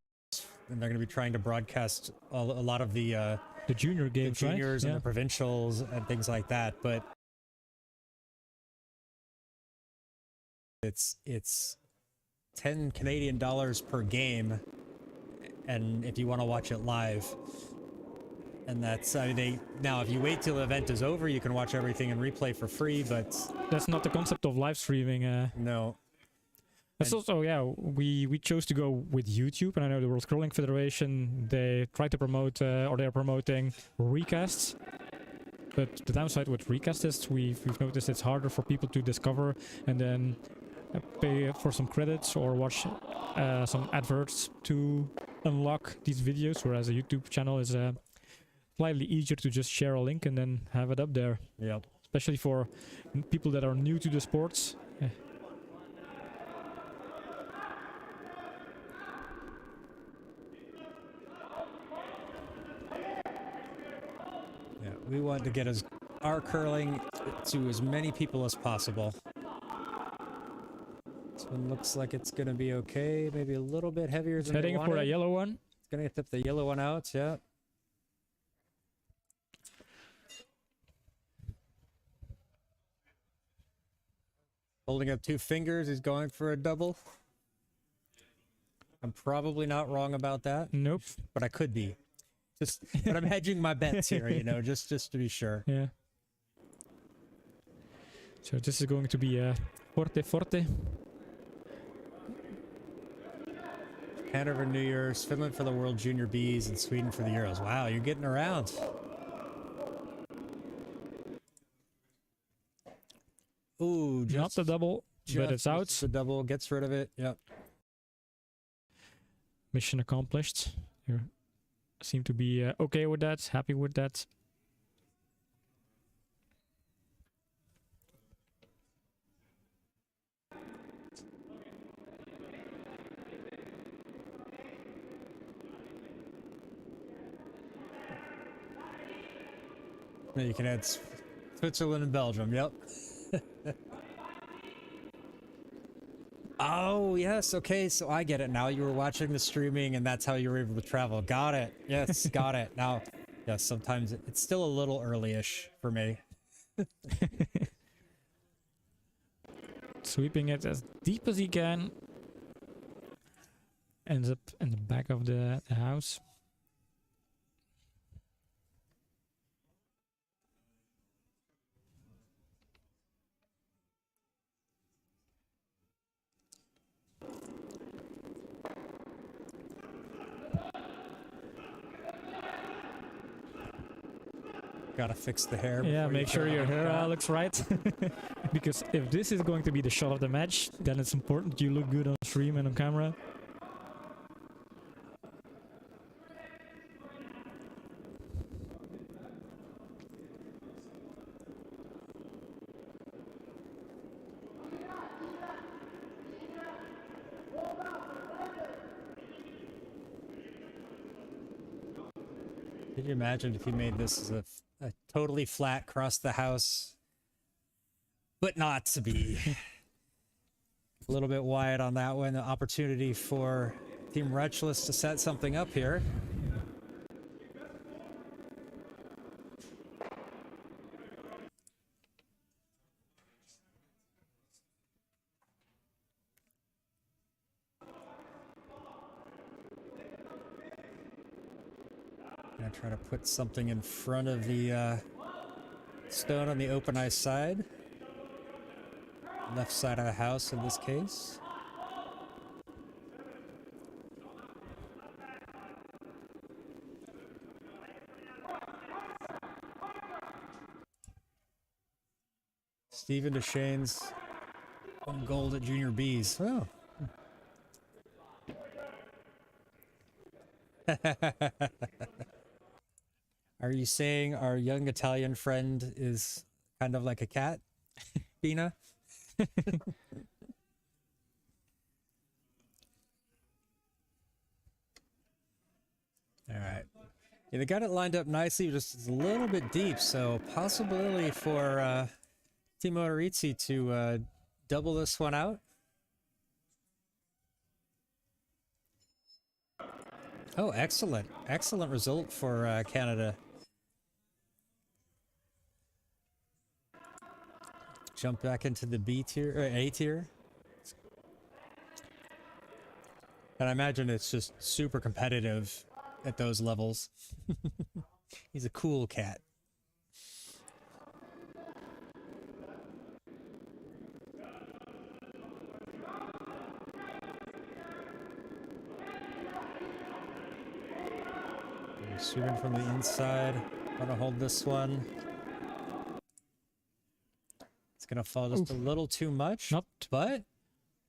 and they're going to be trying to broadcast a lot of the junior games, the juniors right? and the provincials and things like that. But it's 10 Canadian dollars per game, and if you want to watch it live. And that's, I mean, now if you wait till the event is over, you can watch everything in replay for free, but that's not the concept of live streaming. No. That's also, yeah, we chose to go with YouTube, and I know the World Curling Federation, they try to promote, or they're promoting recasts. But the downside with recasts is we've noticed it's harder for people to discover and then pay for some credits or watch some adverts to unlock these videos, whereas a YouTube channel is slightly easier to just share a link and then have it up there. Yep. especially for people that are new to the sports. Yeah, we want to get our curling to as many people as possible. This one looks like it's going to be okay. Maybe a little bit heavier than Heading for a yellow one. It's going to tip the yellow one out, yeah. Holding up 2 fingers, he's going for a double. I'm probably not wrong about that. Nope. But I could be. But I'm hedging my bets here, you know, just to be sure. Yeah. So this is going to be a forte. Canada for New Year's, Finland for the World Junior Bs, and Sweden for the Euros. Wow, you're getting around. Ooh, not the double, but it's out. The double gets rid of it. Yep. Mission accomplished. You seem to be okay with that, happy with that. Now you can add Switzerland and Belgium. Yep. Oh, yes. Okay, so I get it now. You were watching the streaming and that's how you were able to travel. Got it. Yes, got it. Now, yes, sometimes it's still a little early-ish for me. Sweeping it as deep as he can. Ends up in the back of the house. Gotta fix the hair. Yeah, make sure your hair looks right. Because if this is going to be the shot of the match, then it's important you look good on stream and on camera. Can you imagine if you made this as a totally flat across the house, but not to be a little bit wide on that one? The opportunity for Team Retchless to set something up here. Gonna try to put something in front of the stone on the open ice side. Left side of the house in this case. Stephen Deschaines won gold at Junior Bs. Oh. Are you saying our young Italian friend is kind of like a cat, Bina? All right. Yeah, they got it lined up nicely, just a little bit deep, so possibility for Team Odorizzi to double this one out. Oh, excellent. Excellent result for Canada. Jump back into the B tier, or A tier. And I imagine it's just super competitive at those levels. He's a cool cat. Shooting from the inside. Gonna hold this one. It's gonna fall just a little too much. But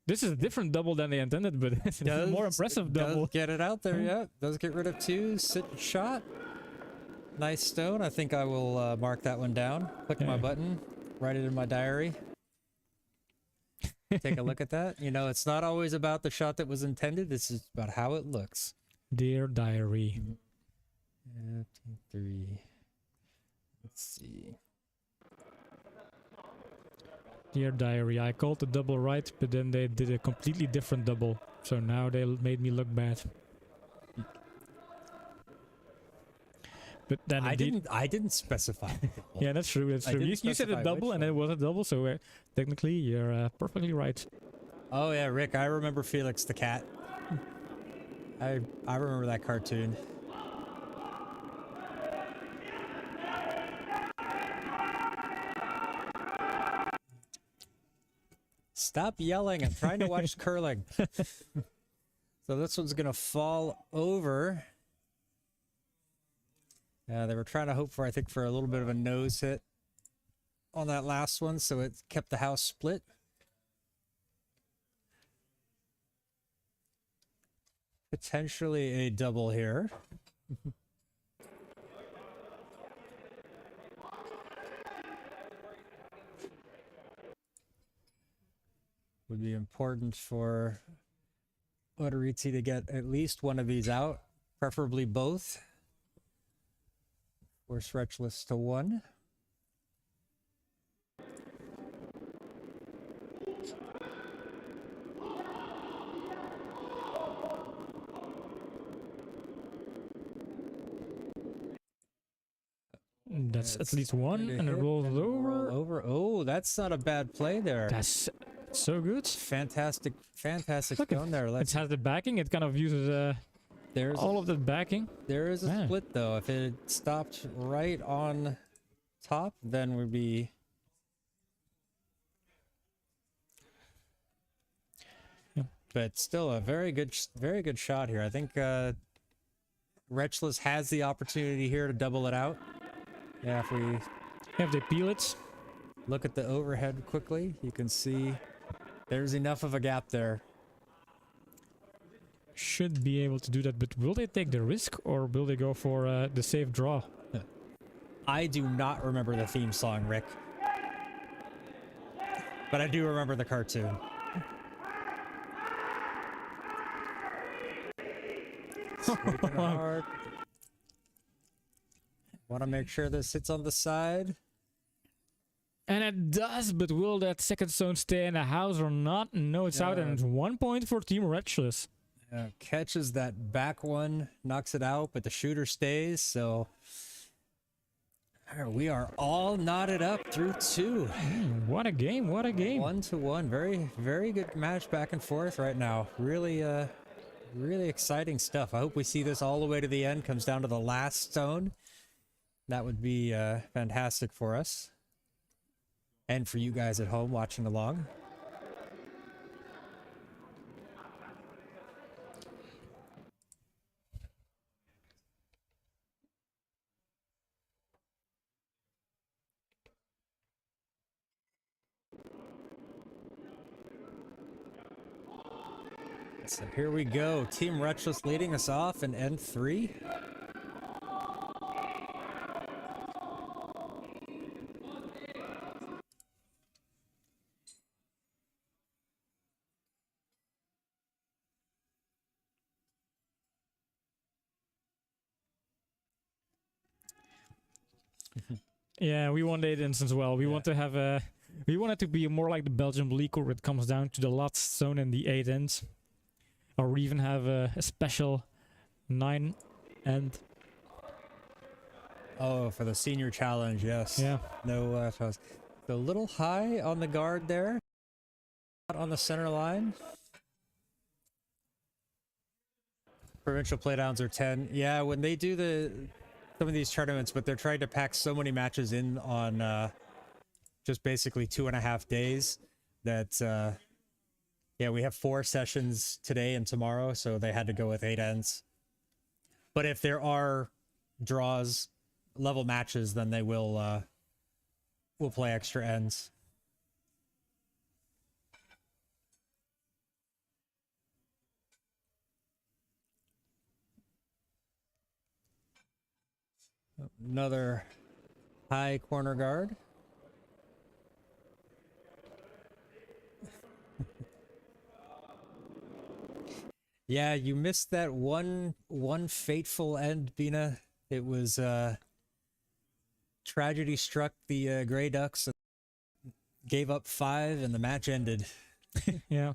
this is a different double than they intended, but it's a more impressive double. Does get it out there, yeah. Does get rid of 2. Sit shot. Nice stone. I think I will mark that one down. Click my button. Write it in my diary. Take a look at that. You know, it's not always about the shot that was intended. It's just about how it looks. Dear diary. 3. Let's see. Dear diary, I called the double right, but then they did a completely different double. So now they made me look bad. But then I didn't specify. Yeah, that's true. That's true. You said a double, and it was a double, so technically you're perfectly right. Oh yeah, Rick, I remember Felix the cat. I remember that cartoon. Stop yelling! I'm trying to watch curling. So this one's gonna fall over. They were trying to hope for, I think, for a little bit of a nose hit on that last one, so it kept the house split. Potentially a double here. Would be important for Odorizzi to get at least one of these out, preferably both. Force Retchless to 1. That's at least one, and it rolls over. Oh, that's not a bad play there. That's so good. Fantastic Look, stone there. It has the backing. It kind of uses there's all of the backing. There is a split though. If it stopped right on top, then we'd be. Yeah. But still a very good shot here. I think Retchless has the opportunity here to double it out. Yeah, if we If they peel it. Look at the overhead quickly, you can see there's enough of a gap there. Should be able to do that, but will they take the risk or will they go for the safe draw? I do not remember the theme song, Rick. But I do remember the cartoon. Sweeping hard. Want to make sure this hits on the side. And it does, but will that second stone stay in the house or not? No, it's out, and it's 1 point for Team Retchless. Catches that back one, knocks it out, but the shooter stays, so we are all knotted up through 2. What a game, what a game. 1-1. Very, very good match back and forth right now. Really, really exciting stuff. I hope we see this all the way to the end. Comes down to the last stone. That would be fantastic for us. And for you guys at home watching along. So here we go. Team Retchless leading us off in N3. Yeah, we want 8 ends as well. We want to have a. We want it to be more like the Belgium League, where it comes down to the last zone and the 8 ends, or we even have a special 9 end. Oh, for the senior challenge, yes. Yeah. No, a little high on the guard there. Not on the center line. Provincial playdowns are 10. Yeah, when they do some of these tournaments, but they're trying to pack so many matches in on just basically 2.5 days that yeah, we have 4 sessions today and tomorrow, so they had to go with 8 ends. But if there are draws, level matches, then they will play extra ends. Another high corner guard. Yeah, you missed that one fateful end, Bina. It was tragedy struck the Grey Ducks and gave up 5 and the match ended. Yeah.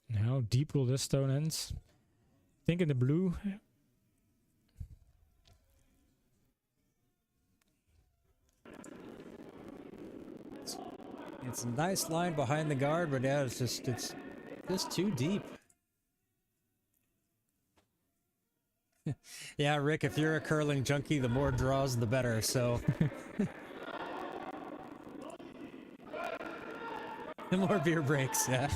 Now deep will this stone ends. I think in the blue. It's a nice line behind the guard, but yeah, it's just too deep. Yeah, Rick, if you're a curling junkie, the more draws, the better, so. The more beer breaks, yeah.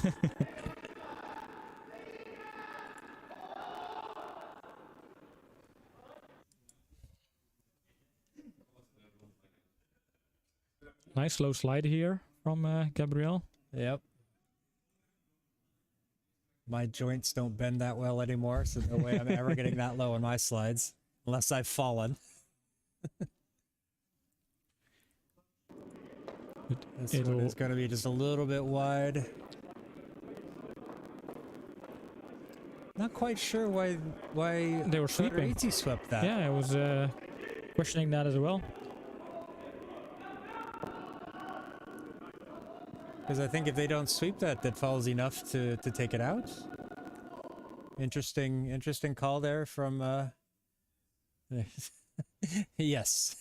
Nice slow slide here from Gabriel. Yep. My joints don't bend that well anymore, so no way I'm ever getting that low on my slides, unless I've fallen. This one is going to be just a little bit wide. Not quite sure why They were sweeping. Odorizzi swept that. Yeah, I was questioning that as well. Because I think if they don't sweep that, that falls enough to take it out. Interesting call there from yes.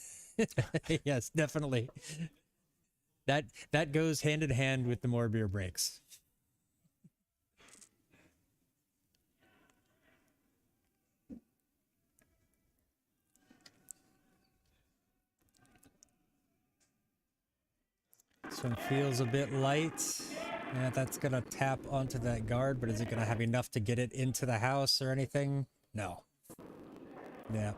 Yes, definitely. That goes hand in hand with the more beer breaks. This one feels a bit light. Yeah, that's gonna tap onto that guard, but is it gonna have enough to get it into the house or anything? No. Yeah.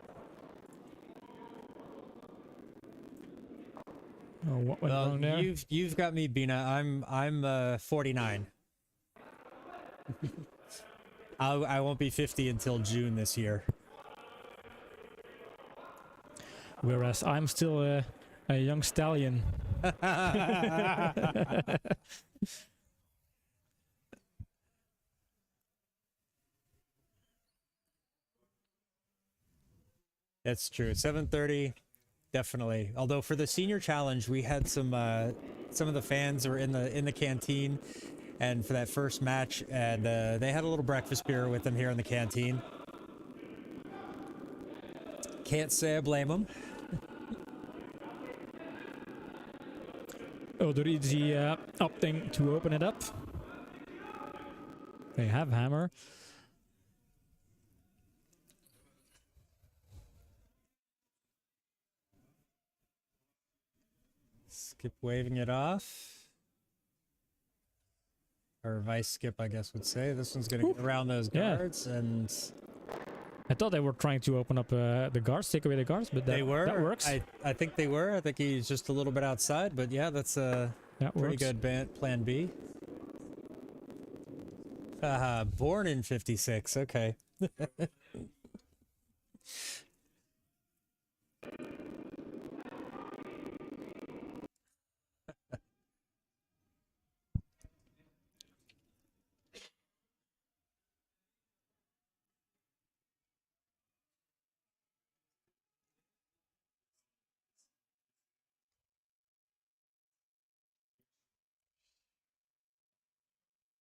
Oh, what went wrong there? You've got me, Bina. I'm 49. I won't be 50 until June this year. Whereas I'm still a young stallion. That's true. 7:30, definitely. Although for the senior challenge, we had some of the fans were in the canteen, and for that first match, and they had a little breakfast beer with them here in the canteen. Can't say I blame them. Odorizzi opting to open it up. They have hammer. Skip waving it off. Or vice skip, I guess would say. This one's going to get around those guards, and... I thought they were trying to open up the guards, take away the guards, but that works. I think they were. I think he's just a little bit outside, but yeah, that's a pretty good plan B. Born in 56, okay.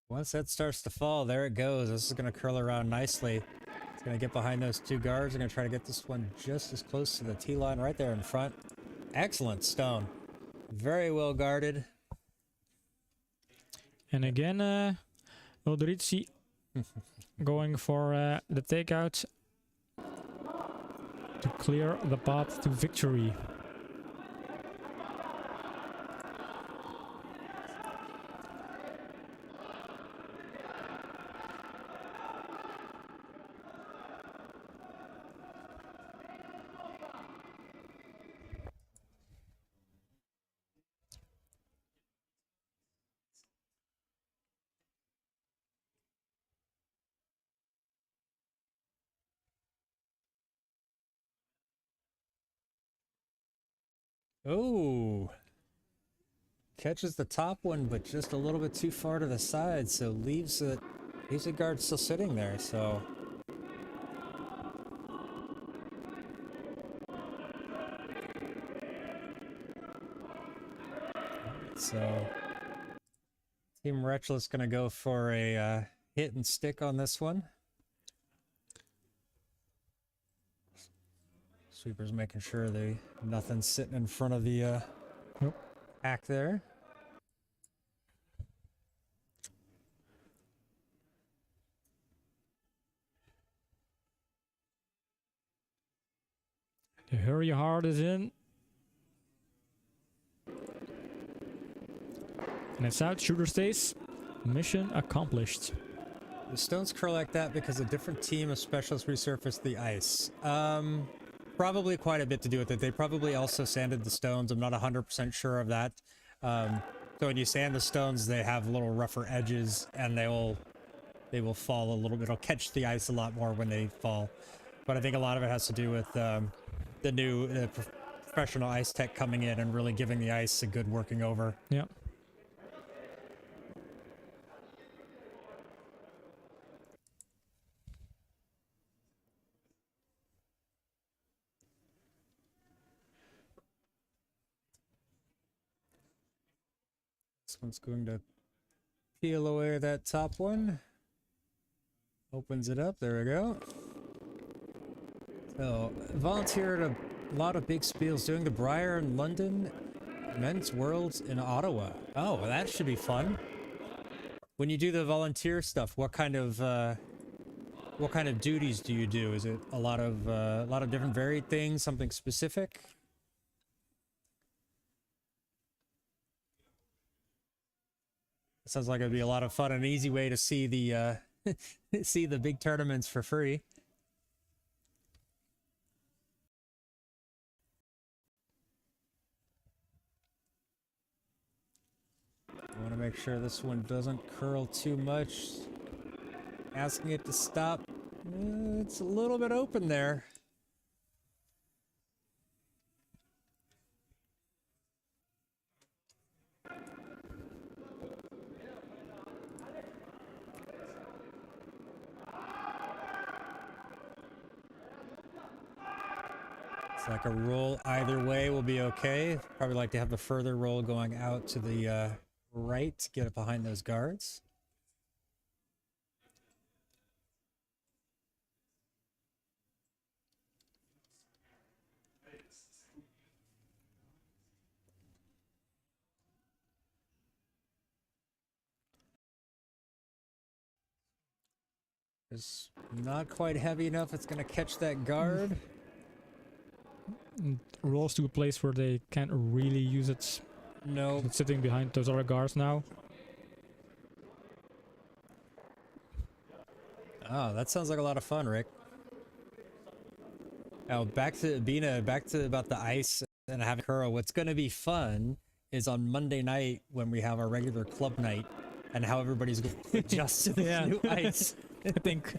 Once that starts to fall, there it goes. This is going to curl around nicely. It's going to get behind those two guards. I'm going to try to get this one just as close to the T-line right there in front. Excellent stone. Very well guarded. And again, Odorizzi going for the takeout to clear the path to victory. Oh, Catches the top one, but just a little bit too far to the side, so leaves a guard still sitting there, so... So... Team Retchless gonna go for a hit and stick on this one. Sweeper's making sure nothing's sitting in front of the pack there. The hurry hard is in. And it's out, shooter stays. Mission accomplished. The stones curl like that because a different team of specialists resurfaced the ice. Probably quite a bit to do with it. They probably also sanded the stones. I'm not 100% sure of that. So when you sand the stones, they have little rougher edges, and they will fall a little bit. It'll catch the ice a lot more when they fall. But I think a lot of it has to do with the new professional ice tech coming in and really giving the ice a good working over. Yeah. This one's going to peel away that top one. Opens it up. There we go. So, volunteered a lot of big spiels doing the Briar in London, Men's Worlds in Ottawa. Oh, well, that should be fun. When you do the volunteer stuff, what kind of duties do you do? Is it a lot of different varied things, something specific? It sounds like it'd be a lot of fun, an easy way to see the see the big tournaments for free. I want to make sure this one doesn't curl too much. Asking it to stop. It's a little bit open there. It's like a roll either way will be okay. Probably like to have the further roll going out to the right to get it behind those guards. It's not quite heavy enough. It's going to catch that guard. Rolls to a place where they can't really use it. No. It's sitting behind those other guards now. Oh, that sounds like a lot of fun, Rick. Now, back to Bina, back to about the ice and having curl. What's going to be fun is on Monday night when we have our regular club night and how everybody's going to adjust to this new ice. I think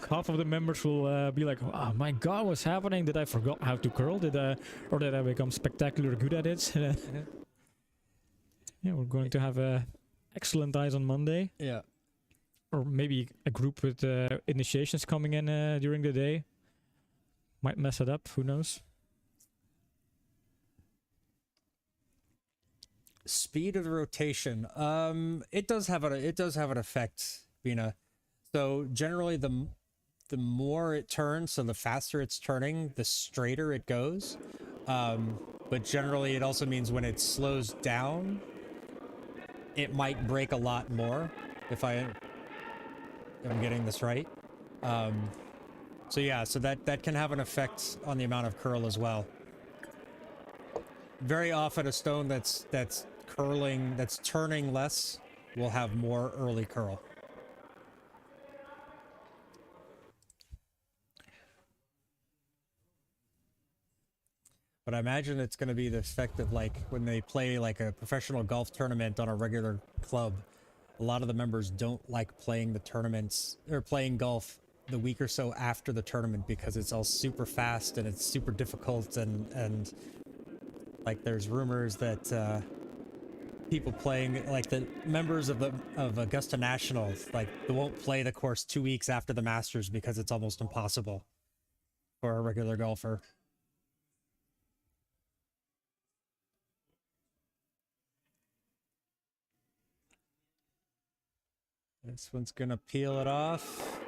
half of the members will be like, "Oh my God, what's happening? Did I forgot how to curl? Did I become spectacular good at it?" Yeah, we're going to have excellent ice on Monday. Yeah. Or maybe a group with initiations coming in during the day. Might mess it up. Who knows? Speed of the rotation. It does have an effect, Bina. So generally, the more it turns, so the faster it's turning, the straighter it goes. But generally, it also means when it slows down, it might break a lot more. If I'm getting this right. So yeah, so that can have an effect on the amount of curl as well. Very often, a stone that's curling, that's turning less, will have more early curl. But I imagine it's going to be the effect of like when they play like a professional golf tournament on a regular club. A lot of the members don't like playing the tournaments or playing golf the week or so after the tournament because it's all super fast and it's super difficult and like there's rumors that people playing, like the members of Augusta National, like they won't play the course 2 weeks after the Masters because it's almost impossible for a regular golfer. This one's gonna peel it off.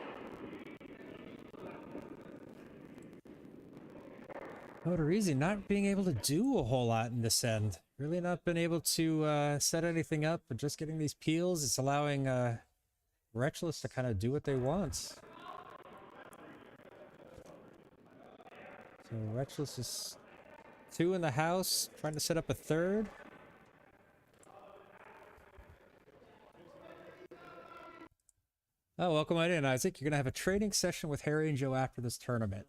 Odorizzi not being able to do a whole lot in this end. Really not been able to set anything up, but just getting these peels. It's allowing Retchless to kind of do what they want. So Retchless is 2 in the house, trying to set up a 3rd. Oh, welcome right in, Isaac. You're going to have a training session with Harry and Joe after this tournament.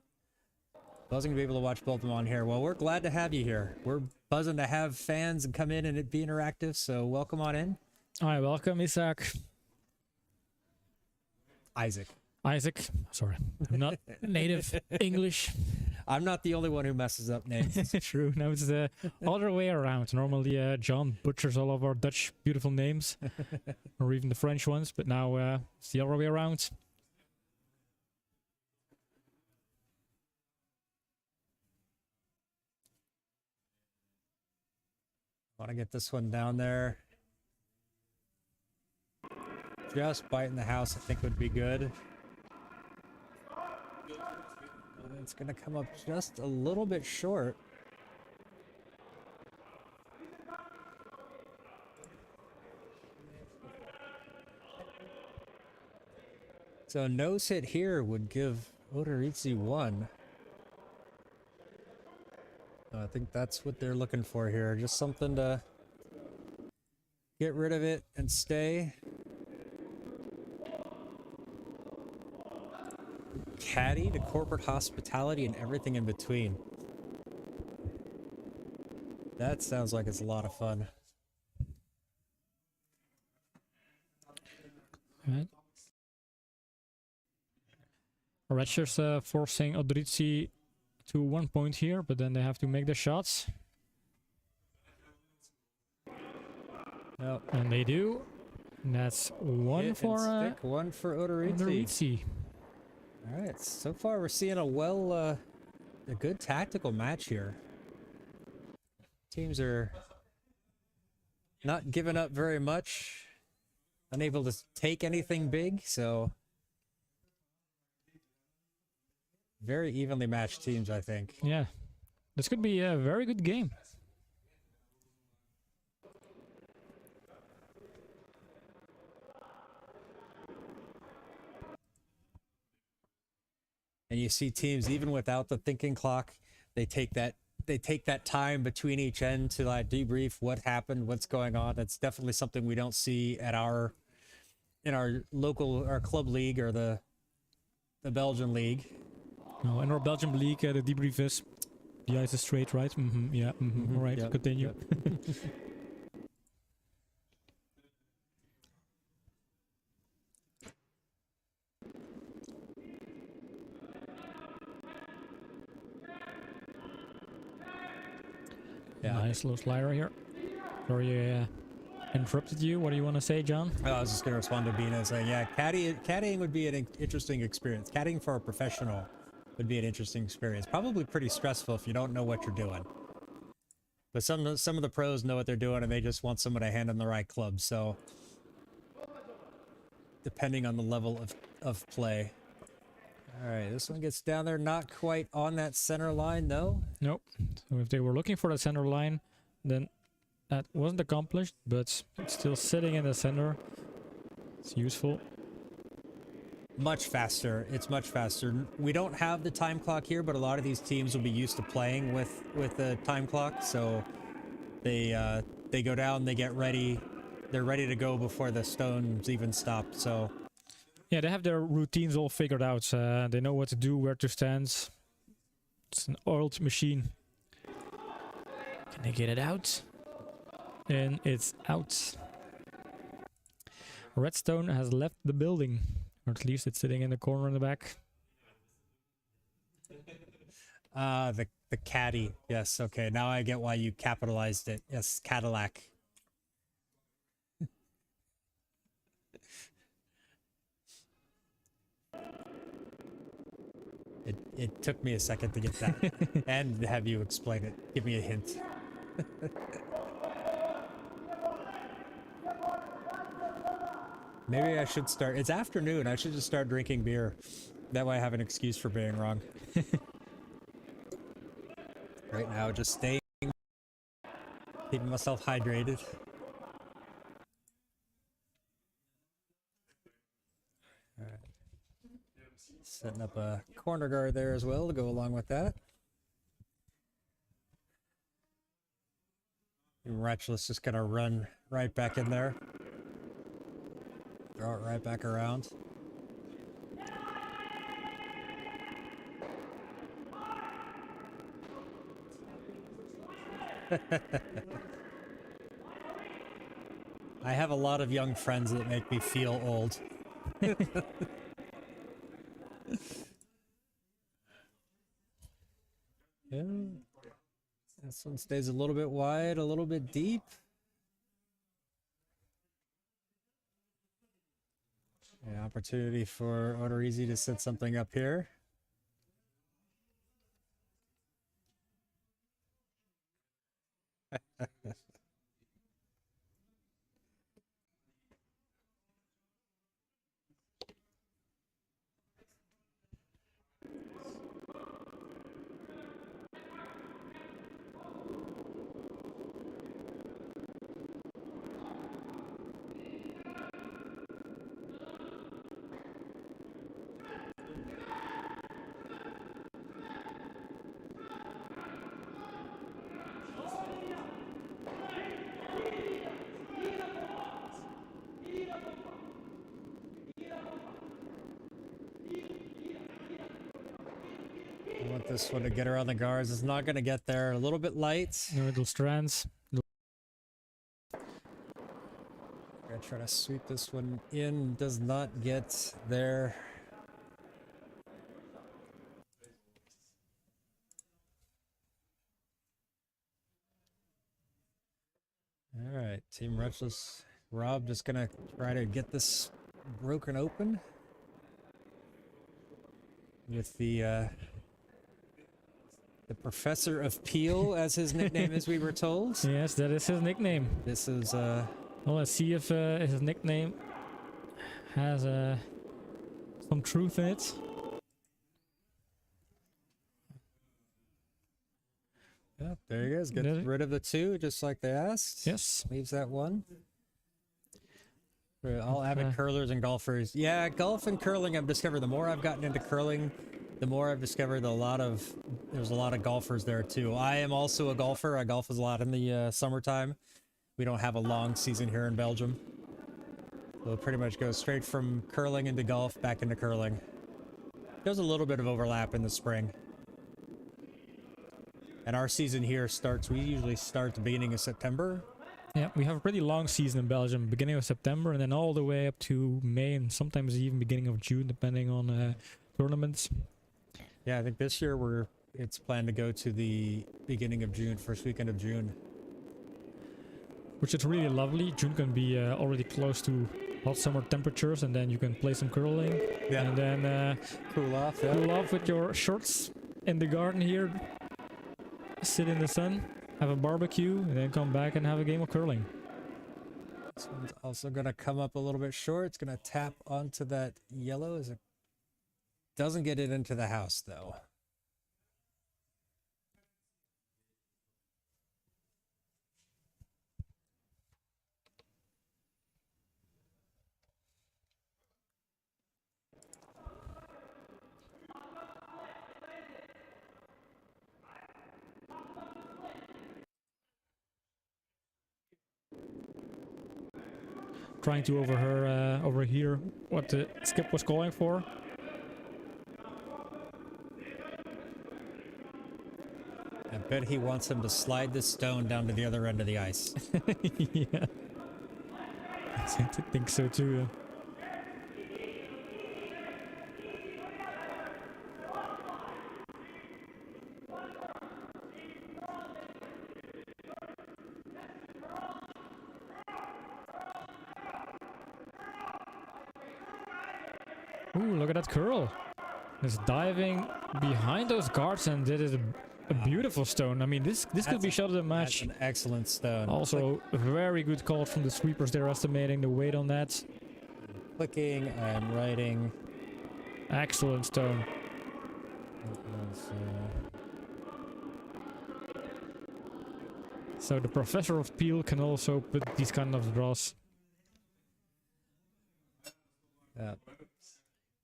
Buzzing to be able to watch both of them on here. Well, we're glad to have you here. We're buzzing to have fans and come in and it be interactive, so welcome on in. Hi, welcome, Isaac. Isaac. Isaac. Sorry. I'm not native English. I'm not the only one who messes up names. True. Now it's the other way around. Normally, John butchers all of our Dutch beautiful names, or even the French ones, but now it's the other way around. Want to get this one down there. Just biting the house, I think, would be good. It's going to come up just a little bit short. So a nose hit here would give Odorizzi 1. I think that's what they're looking for here. Just something to get rid of it and stay. Caddy to corporate hospitality and everything in between. That sounds like it's a lot of fun. Right. Retchless forcing Odorizzi to 1 point here, but then they have to make the shots. Yep. And they do. And that's one for Odorizzi. Odorizzi. All right, so far we're seeing a good tactical match here. Teams are not giving up very much, unable to take anything big, so very evenly matched teams, I think. Yeah, this could be a very good game. And you see teams, even without the thinking clock, they take that time between each end to like debrief what happened, what's going on. That's definitely something we don't see at our club league or the Belgian league. No, in our Belgian league, the debrief is the ice is straight, right? Yeah. All right, yep, continue. Yep. Yeah. Nice little slider here. Sorry, interrupted you. What do you want to say, John? I was just going to respond to Bina saying, yeah, caddying would be an interesting experience. Caddying for a professional would be an interesting experience. Probably pretty stressful if you don't know what you're doing. But some of the pros know what they're doing and they just want someone to hand them the right club. So depending on the level of play. All right, this one gets down there, not quite on that center line, though. Nope. So if they were looking for the center line, then that wasn't accomplished, but it's still sitting in the center. It's useful. Much faster. It's much faster. We don't have the time clock here, but a lot of these teams will be used to playing with the time clock. So they go down, they get ready. They're ready to go before the stones even stop. So yeah, they have their routines all figured out. They know what to do, where to stand. It's an oiled machine. Can they get it out? And it's out. Redstone has left the building. Or at least it's sitting in the corner in the back. The caddy. Yes, okay. Now I get why you capitalized it. Yes, Cadillac. It took me a second to get that and have you explain it. Give me a hint. Maybe I should start. It's afternoon. I should just start drinking beer. That way I have an excuse for being wrong. Right now, just staying, keeping myself hydrated. All right. Setting up a corner guard there as well to go along with that. Retchless just gonna run right back in there. Throw it right back around. I have a lot of young friends that make me feel old. Yeah. This one stays a little bit wide, a little bit deep. Yeah, opportunity for Odorizzi to set something up here. I want this one to get around the guards. It's not going to get there. A little bit light. No little strands. Gonna try to sweep this one in. Does not get there. All right, Team Retchless. Rob just gonna try to get this broken open with the Professor of Peel, as his nickname is, we were told. Yes, that is his nickname. This is Well, let's see if his nickname has some truth in it. yeah, there he goes. Get rid of the two, just like they asked. Yes. Leaves that one. For all avid curlers and golfers. Yeah, golf and curling, I've discovered the more I've gotten into curling, the more I've discovered there's a lot of golfers there too. I am also a golfer. I golf a lot in the summertime. We don't have a long season here in Belgium. So it pretty much goes straight from curling into golf, back into curling. There's a little bit of overlap in the spring. And our season here starts, we usually start the beginning of September. Yeah, we have a pretty long season in Belgium, beginning of September and then all the way up to May and sometimes even beginning of June, depending on tournaments. Yeah, I think this year it's planned to go to the beginning of June, first weekend of June. Which is really lovely. June can be already close to hot summer temperatures, and then you can play some curling. Yeah. And then Cool off, yeah. cool off with your shorts in the garden here. Sit in the sun, have a barbecue, and then come back and have a game of curling. This one's also going to come up a little bit short. It's going to tap onto that yellow as it doesn't get it into the house, though. Trying to overhear what the skip was calling for. I bet he wants him to slide this stone down to the other end of the ice. Yeah. I think so too. Ooh, look at that curl. Just diving behind those guards, and that is a beautiful stone. I mean, this could be shot of the match. That's an excellent stone. Also, very good call from the sweepers. They're estimating the weight on that. Clicking, I'm writing. Excellent stone. So the Professor of Peel can also put these kind of draws. Yeah.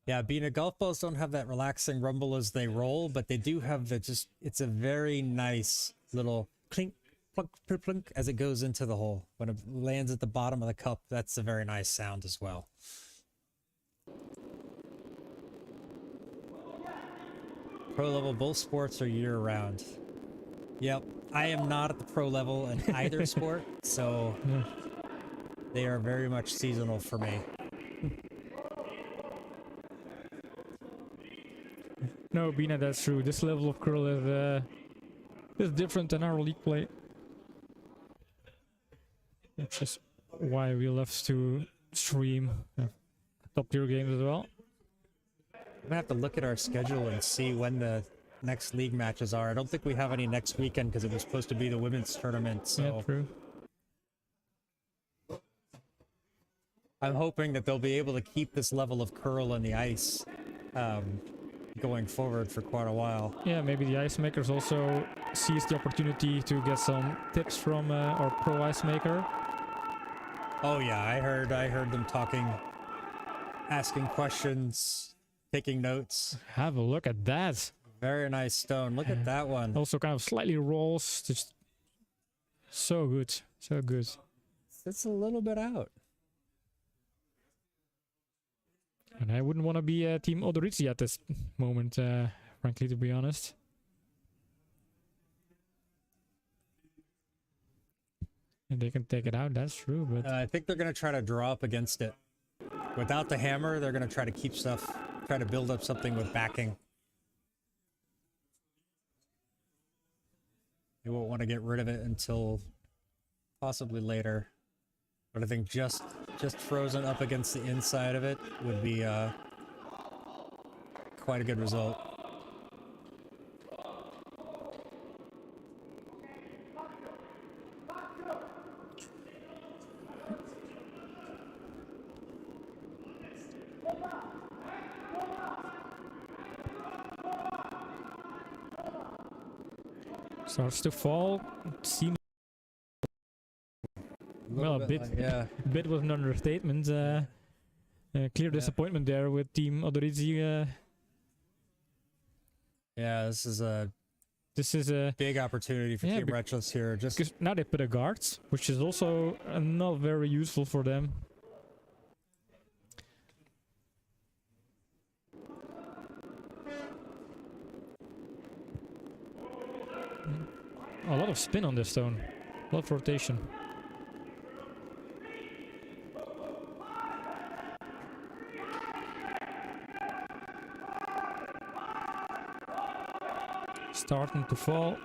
Yeah, being golf balls don't have that relaxing rumble as they roll, but they do have the it's a very nice little clink, plunk, plunk, plunk as it goes into the hole. When it lands at the bottom of the cup, that's a very nice sound as well. Pro level, both sports are year round. Yep, I am not at the pro level in either sport, so they are very much seasonal for me. No, Bina, that's true. This level of curl is different than our league play. Which is why we love to stream top tier games as well. I'm gonna have to look at our schedule and see when the next league matches are. I don't think we have any next weekend because it was supposed to be the women's tournament. So yeah, true. I'm hoping that they'll be able to keep this level of curl in the ice going forward for quite a while. Yeah, maybe the ice makers also seize the opportunity to get some tips from our pro ice maker. Oh yeah, I heard them talking, asking questions, taking notes. Have a look at that. Very nice stone. Look at that one. Also kind of slightly rolls. Just so good. So good. It's a little bit out. And I wouldn't want to be Team Odorizzi at this moment, frankly, to be honest. And they can take it out, that's true, but... I think they're going to try to draw up against it. Without the hammer, they're going to try to keep stuff, try to build up something with backing. They won't want to get rid of it until possibly later. But I think just frozen up against the inside of it would be quite a good result. Starts to fall. Seems well, a bit. Yeah. A bit was an understatement. Clear disappointment there with Team Odorizzi. Yeah, this is a big opportunity for Team Retchless here. Just because now they put a guard, which is also not very useful for them. A lot of spin on this stone. A lot of rotation. Starting to fall.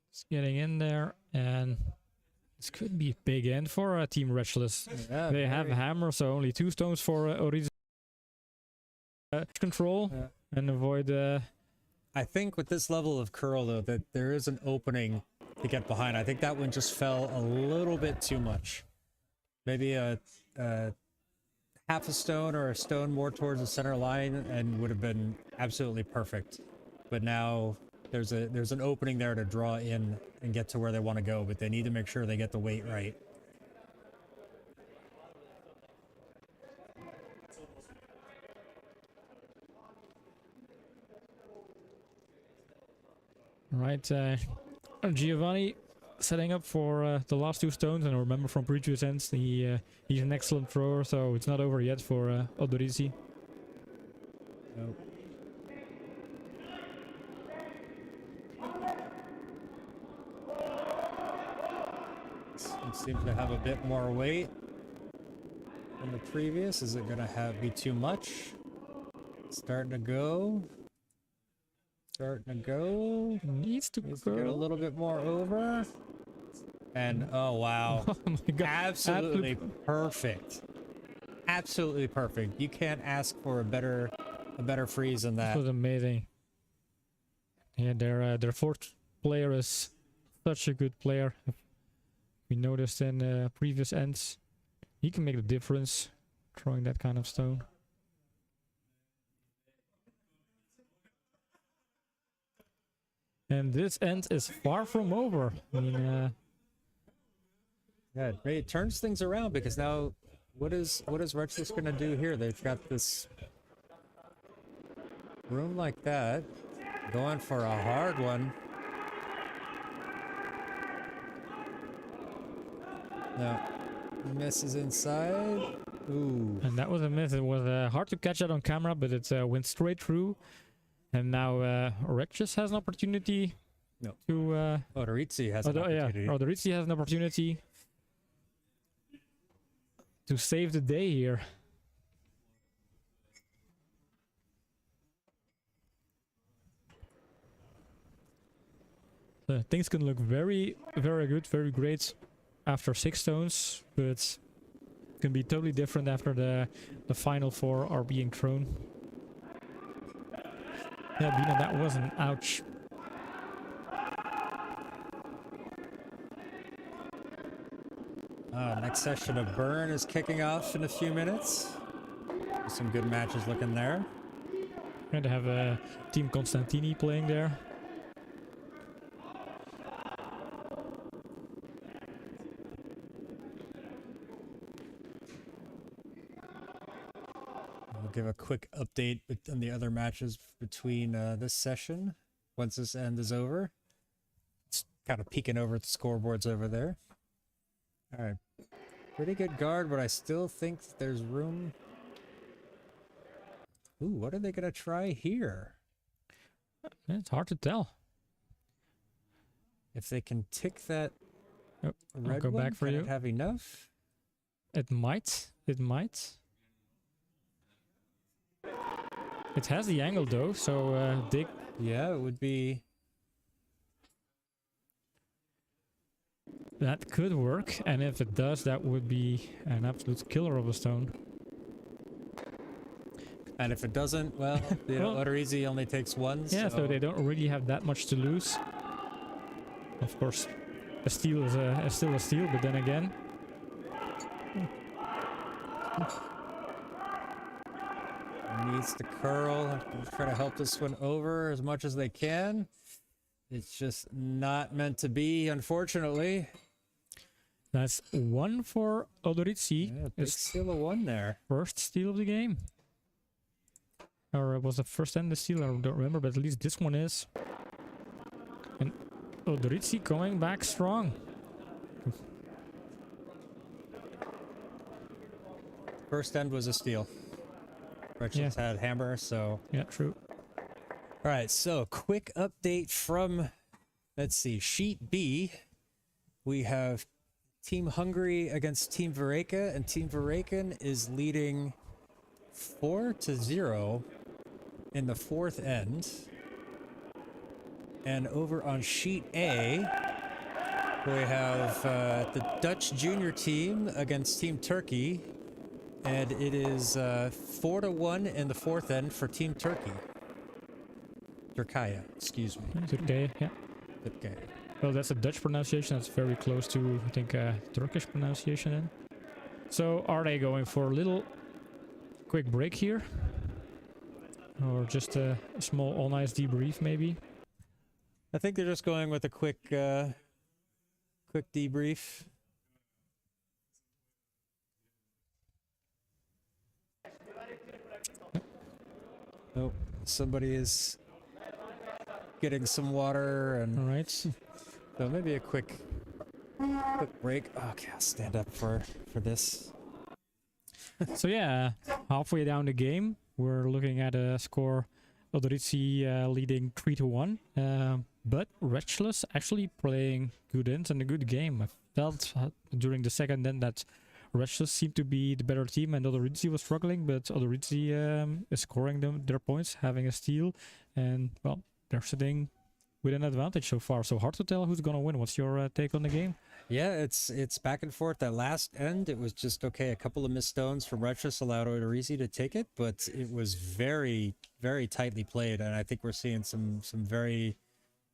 It's getting in there, and this could be a big end for Team Retchless. yeah, they have a hammer, so only 2 stones for Odorizzi control and avoid. I think with this level of curl, though, that there is an opening to get behind. I think that one just fell a little bit too much. Maybe a half a stone or a stone more towards the center line and would have been absolutely perfect. But now there's an opening there to draw in and get to where they want to go, but they need to make sure they get the weight right. Right, Giovanni setting up for the last 2 stones, and I remember from previous ends he's an excellent thrower, so it's not over yet for Odorizzi. Nope. It seems to have a bit more weight than the previous. Is it gonna be too much? Starting to go. Needs to get a little bit more over. And oh wow. Oh my God. Absolutely perfect. absolutely perfect. You can't ask for a better freeze than that. This was amazing. Yeah, their fourth player is such a good player. We noticed in previous ends, he can make the difference throwing that kind of stone. And this end is far from over. I mean, yeah, it turns things around because now, what is Retchless gonna do here? They've got this room like that, going for a hard one. No, misses inside. Ooh. and that was a miss. It was hard to catch that on camera, but it went straight through. And now Retchless has an opportunity to... Odorizzi has an opportunity. Yeah, Odorizzi has an opportunity to save the day here. Things can look very, very good, very great after 6 stones, but can be totally different after the final 4 are being thrown. Yeah, Bina, that was an ouch. Next session of Burn is kicking off in a few minutes. Some good matches looking there. And to have Team Constantini playing there. I'll give a quick update on the other matches between this session once this end is over. It's kind of peeking over at the scoreboards over there. All right. Pretty good guard, but I still think there's room. Ooh, what are they going to try here? It's hard to tell. If they can tick that red I'll go one, back for can you. it have enough? It might. It might. It has the angle though, so dig. Yeah, it would be. That could work, and if it does, that would be an absolute killer of a stone. And if it doesn't, well, you know, Odorizzi only takes 1. Yeah, so they don't really have that much to lose. Of course, a steal is still a steal, but then again... Needs to curl, try to help this one over as much as they can. It's just not meant to be, unfortunately. That's 1 for Odorizzi. Yeah, big steal of 1 there. First steal of the game. Or was the first and the steal? I don't remember, but at least this one is. And Odorizzi going back strong. First end was a steal. Retchless had hammer, so... Yeah, true. All right, so quick update from, let's see, Sheet B. We have Team Hungary against Team Vareka, and Team Varekan is leading 4-0 in the 4th end. And over on Sheet A, we have the Dutch junior team against Team Turkey, and it is 4-1 in the 4th end for Team Turkey. Turkaya, excuse me. Turkey, yeah. Okay. Well, that's a Dutch pronunciation. That's very close to, I think, Turkish pronunciation then. So, are they going for a little quick break here? Or just a small all-nice debrief, maybe? I think they're just going with a quick debrief. Oh, somebody is getting some water, and All right. so maybe a quick break. Okay, I'll stand up for this. So yeah, halfway down the game, we're looking at a score Odorizzi leading 3-1. But Retchless actually playing good ends and a good game. I felt during the second end that Retchless seemed to be the better team and Odorizzi was struggling, but Odorizzi is scoring their points, having a steal, and well, they're sitting with an advantage so far. So hard to tell who's gonna win. What's your take on the game? Yeah, it's back and forth. That last end, it was just okay. A couple of missed stones from Retchless allowed Odorizzi to take it, but it was very, very tightly played, and I think we're seeing some very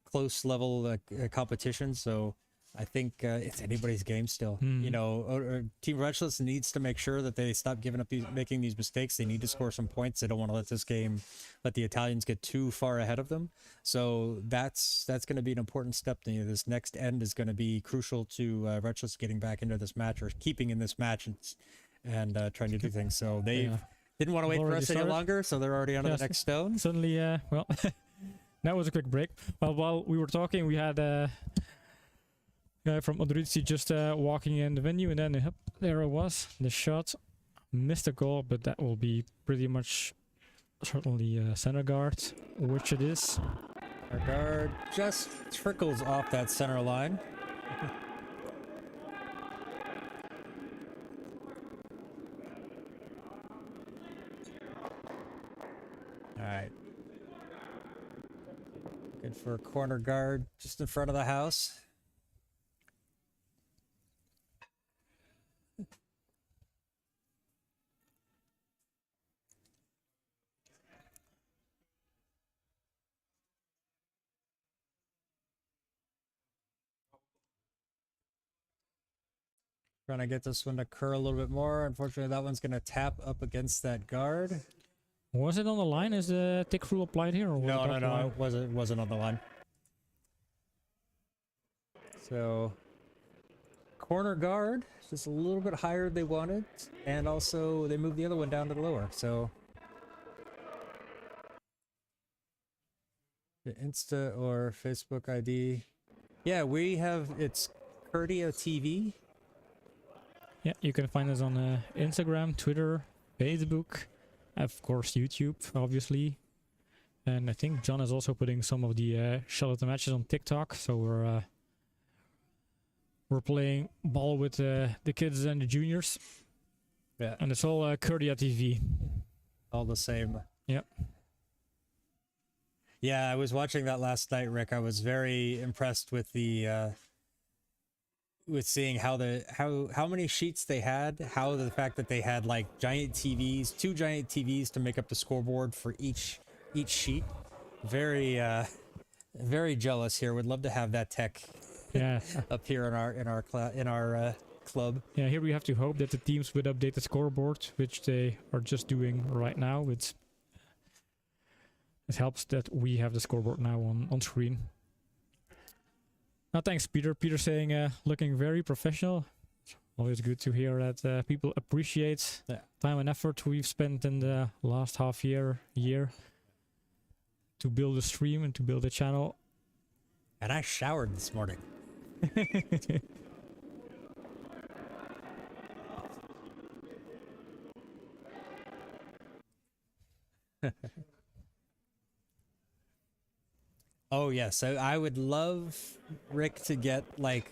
close level competition. So I think it's anybody's game still. You know, Team Retchless needs to make sure that they stop giving up making these mistakes. They need to score some points. They don't want to let the Italians get too far ahead of them. So that's going to be an important step. You know, this next end is going to be crucial to Retchless getting back into this match or keeping in this match and trying to do things. So they didn't want to wait for us any longer, so they're already on the next stone. Suddenly, well, that was a quick break. Well, while we were talking, we had guy from Odorizzi just walking in the venue, and then there it was, the shot. Missed a goal, but that will be pretty much certainly center guard, which it is. Our guard just trickles off that center line. All right. Good for a corner guard just in front of the house. Trying to get this one to curl a little bit more. Unfortunately, that one's going to tap up against that guard. Was it on the line? Is the tick rule applied here? Or No, it wasn't on the line. So, corner guard, just a little bit higher than they wanted, and also they moved the other one down to the lower. So, the Insta or Facebook ID. Yeah, we have, it's Curdia TV. Yeah, you can find us on Instagram, Twitter, Facebook, of course YouTube, obviously. And I think John is also putting some of the Charlotte matches on TikTok, so we're playing ball with the kids and the juniors. Yeah. And it's all Curdia TV. All the same. Yep. Yeah, I was watching that last night, Rick. I was very impressed with the with seeing how many sheets they had, how the fact that they had like giant TVs, 2 giant TVs to make up the scoreboard for each sheet. Very very jealous here. Would love to have that tech. Yeah. Up here in our club. Yeah, here we have to hope that the teams would update the scoreboard, which they are just doing right now. It helps that we have the scoreboard now on screen. Thanks, Peter. Peter saying, looking very professional. Always good to hear that people appreciate time and effort we've spent in the last year to build a stream and to build a channel. And I showered this morning. Oh yes, I would love Rick to get like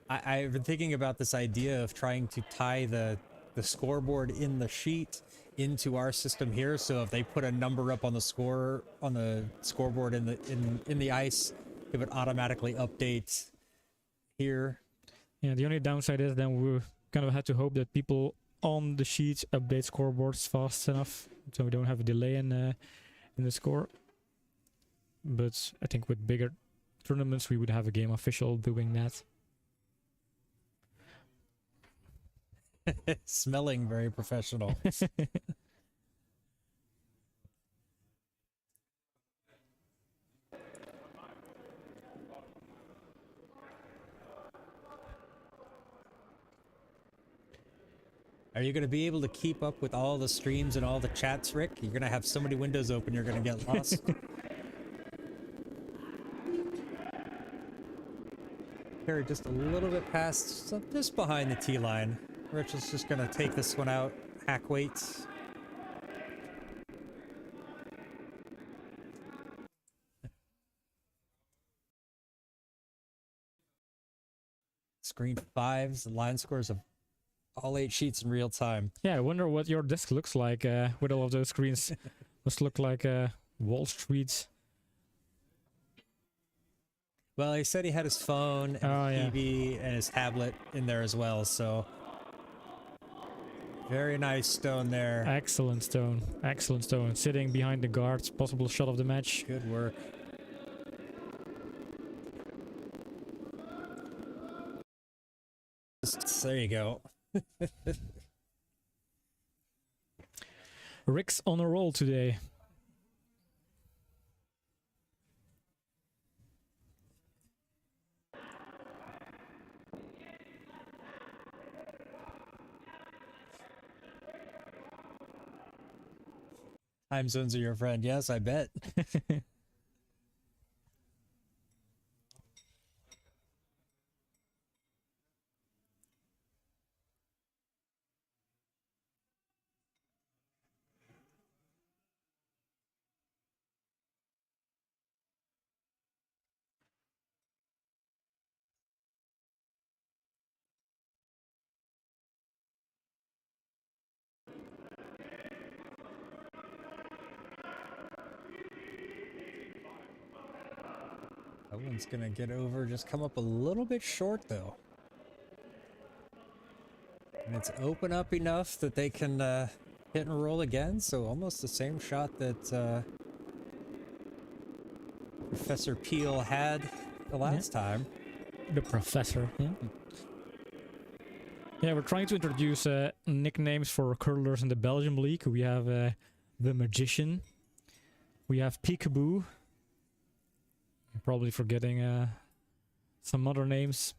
I've been thinking about this idea of trying to tie the scoreboard in the sheet into our system here, so if they put a number up on the scoreboard in the ice, it would automatically update here. Yeah, the only downside is then we kind of had to hope that people on the sheets update scoreboards fast enough, so we don't have a delay in the score. But I think with bigger tournaments, we would have a game official doing that. Smelling very professional. Are you going to be able to keep up with all the streams and all the chats, Rick? You're going to have so many windows open, you're going to get lost. Carry just a little bit past, just behind the T line. Rich is just going to take this one out, hack weights. Screen 5s, the line scores of all 8 sheets in real time. Yeah, I wonder what your desk looks like with all of those screens. Must look like Wall Street. Well, he said he had his phone and Oh, his yeah. TV and his tablet in there as well, so very nice stone there. Excellent stone. Excellent stone. Sitting behind the guards. Possible shot of the match. Good work. There you go. Rick's on a roll today. Time zones are your friend. Yes, I bet. That one's gonna get over, just come up a little bit short though. And it's open up enough that they can hit and roll again, so almost the same shot that Professor Peel had the last time. The professor. Yeah. Yeah, we're trying to introduce nicknames for curlers in the Belgium League. We have the Magician. We have Peekaboo. I'm probably forgetting some other names.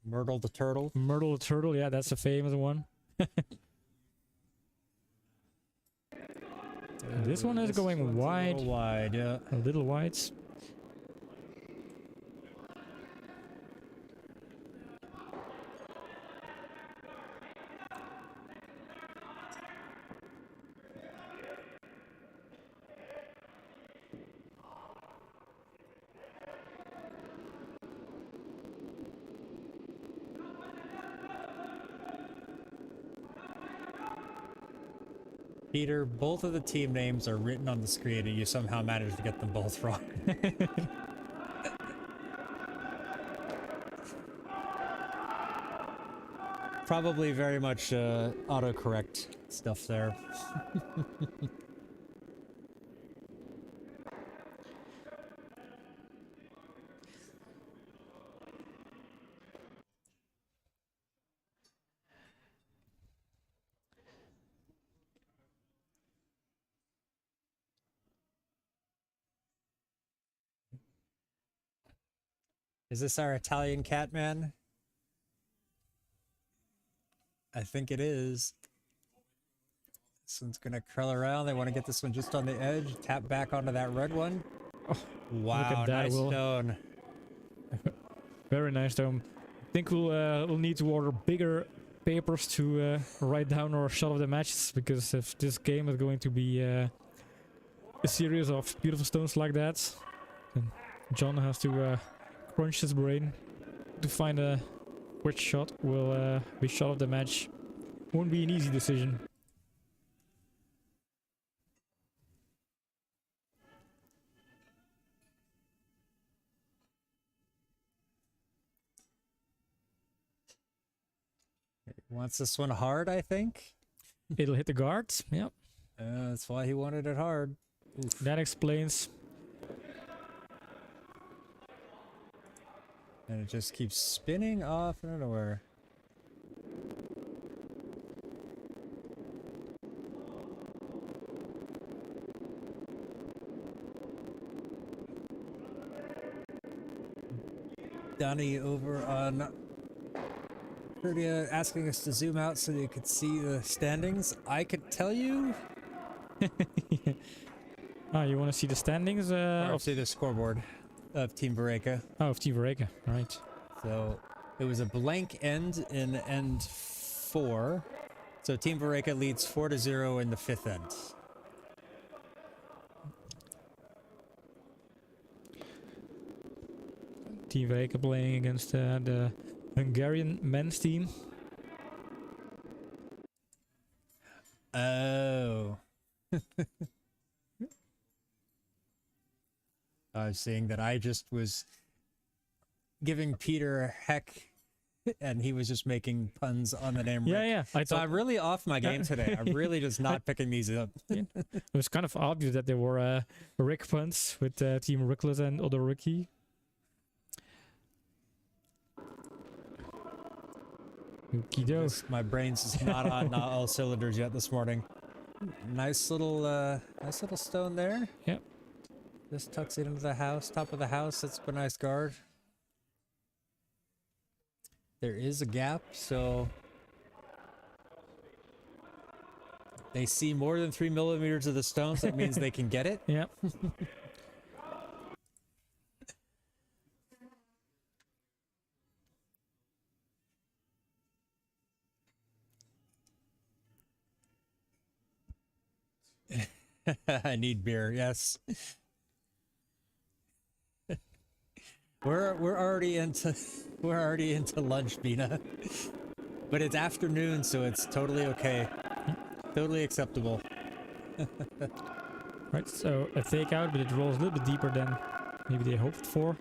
Myrtle the Turtle. Myrtle the Turtle, yeah, that's a famous one. This one is going wide. A little wide, yeah. A little wide. Peter, both of the team names are written on the screen and you somehow managed to get them both wrong. Probably very much autocorrect stuff there. Is this our Italian Catman? I think it is. This one's gonna curl around. They want to get this one just on the edge. Tap back onto that red one. Oh, wow, that, nice Will. stone. Very nice stone. I think we'll need to order bigger papers to write down our shot of the matches, because if this game is going to be a series of beautiful stones like that, then John has to crunch his brain to find which shot will be shot of the match. Won't be an easy decision. He wants this one hard, I think. It'll hit the guards. Yep. That's why he wanted it hard. Oof. That explains. And it just keeps spinning off and nowhere. Donnie over on Kurdia asking us to zoom out so you could see the standings. I could tell you. Ah, you want to see the standings? Or see the scoreboard of Team Vareka. Oh, of Team Vareka, right. So it was a blank end in end 4. So Team Vareka leads 4-0 in the 5th end. Team Vareka playing against the Hungarian men's team. Oh. I was saying that I just was giving Peter a heck, and he was just making puns on the name Rick. Yeah. So I'm really off my game today. I'm really just not picking these up. It was kind of obvious that there were Rick puns with Team Retchless and Odorizzi. Okie My brain's just not on not all cylinders yet this morning. Nice little stone there. Yep. Just tucks it into the house, top of the house. That's a nice guard. There is a gap, so they see more than 3 millimeters of the stones. That means they can get it. Yep. I need beer. Yes. We're already into lunch, Bina. But it's afternoon, so it's totally okay. Totally acceptable. Right, so a fake out, but it rolls a little bit deeper than maybe they hoped for.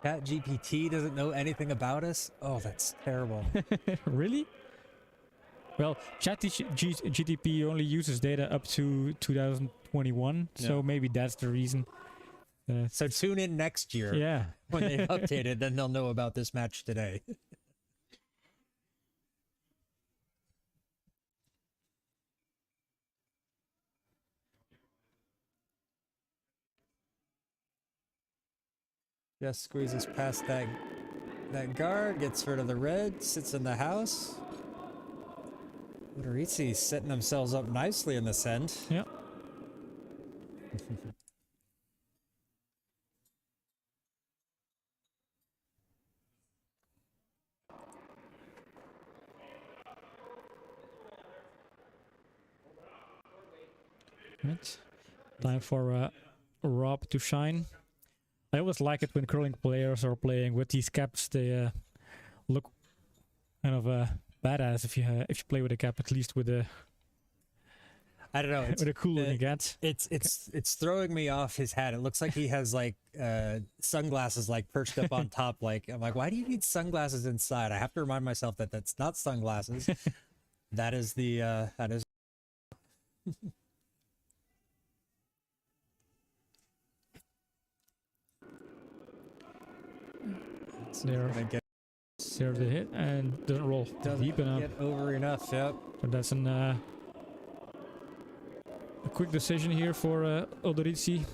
ChatGPT doesn't know anything about us? Oh, that's terrible. Really? Well, ChatGPT only uses data up to 2021, so maybe that's the reason. So tune in next year. Yeah. When they've updated, then they'll know about this match today. Just squeezes past that guard, gets rid of the red, sits in the house. Odorizzi setting themselves up nicely in this end. Yep. Right. Time for Rob to shine. I always like it when curling players are playing with these caps. They look kind of badass if you play with a cap, at least with a. I don't know. With a cool looking hat. It's throwing me off his hat. It looks like he has like sunglasses like perched up on top. Like I'm like, why do you need sunglasses inside? I have to remind myself that that's not sunglasses. That is the that is. There's the hit and doesn't roll deep enough. Get over enough. Yep. So that's a quick decision here for Odorizzi.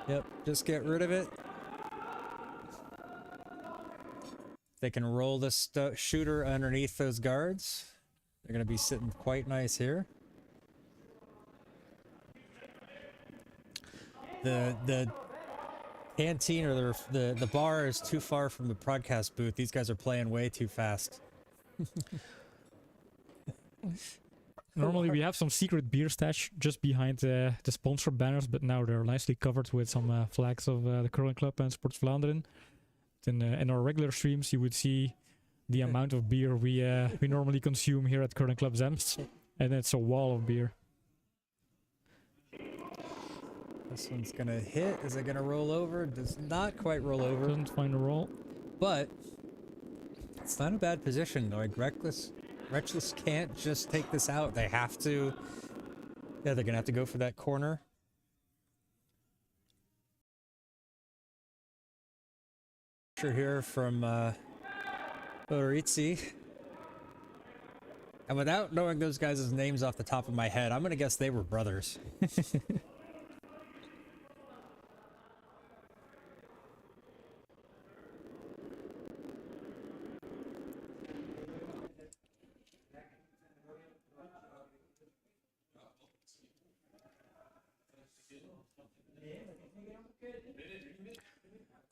Yep. Just get rid of it. They can roll this shooter underneath those guards. They're going to be sitting quite nice here. The canteen or the bar is too far from the broadcast booth. These guys are playing way too fast. Normally we have some secret beer stash just behind the sponsor banners, but now they're nicely covered with some flags of the Curling Club and Sports Vlaanderen. In our regular streams you would see the amount of beer we normally consume here at Curling Club Zemst, and it's a wall of beer. This one's gonna hit. Is it gonna roll over? Does not quite roll over. Doesn't find a roll. But it's not a bad position. Like Retchless can't just take this out. They have to. Yeah, they're gonna have to go for that corner. Here from Odorizzi. And without knowing those guys' names off the top of my head, I'm gonna guess they were brothers.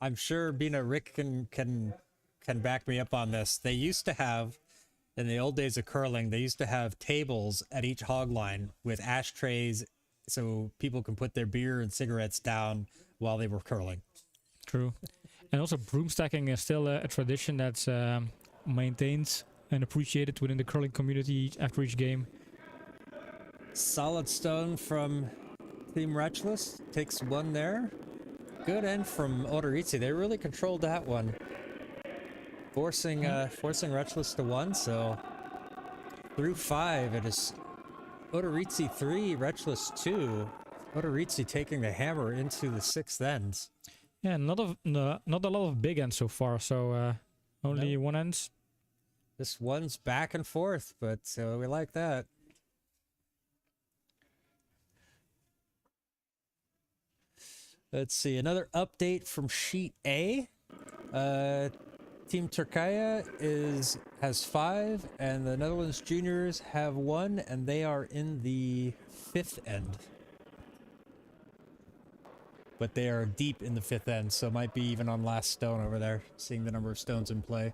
I'm sure Bina Rick can back me up on this. They used to have, in the old days of curling, they used to have tables at each hog line with ashtrays so people can put their beer and cigarettes down while they were curling. True. And also broom stacking is still a tradition that's maintained and appreciated within the curling community after each game. Solid stone from Team Retchless. Takes one there. Good end from Odorizzi. They really controlled that one. Forcing Retchless to 1, so through 5 it is Odorizzi 3, Retchless 2. Odorizzi taking the hammer into the 6th end. Yeah, not a lot of big ends so far, so only one end. This one's back and forth, but we like that. Let's see, another update from Sheet A. Team Turkaya has 5, and the Netherlands juniors have 1, and they are in the 5th end. But they are deep in the 5th end, so might be even on last stone over there, seeing the number of stones in play.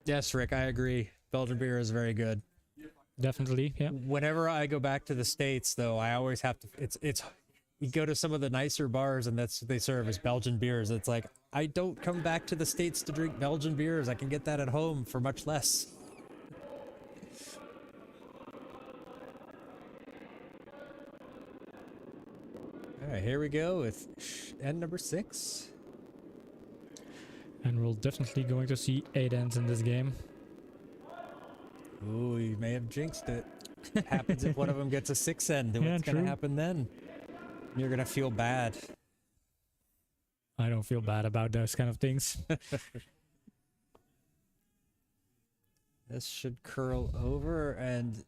Yes, Rick, I agree. Belgian beer is very good. Definitely, yeah. Whenever I go back to the States, though, I always have to... It's you go to some of the nicer bars, and that's what they serve is Belgian beers. It's like, I don't come back to the States to drink Belgian beers. I can get that at home for much less. All right, here we go with end number 6. And we're definitely going to see 8 ends in this game. Ooh, you may have jinxed it. Happens if one of them gets a 6 end. What's going to happen then? You're going to feel bad. I don't feel bad about those kind of things. This should curl over and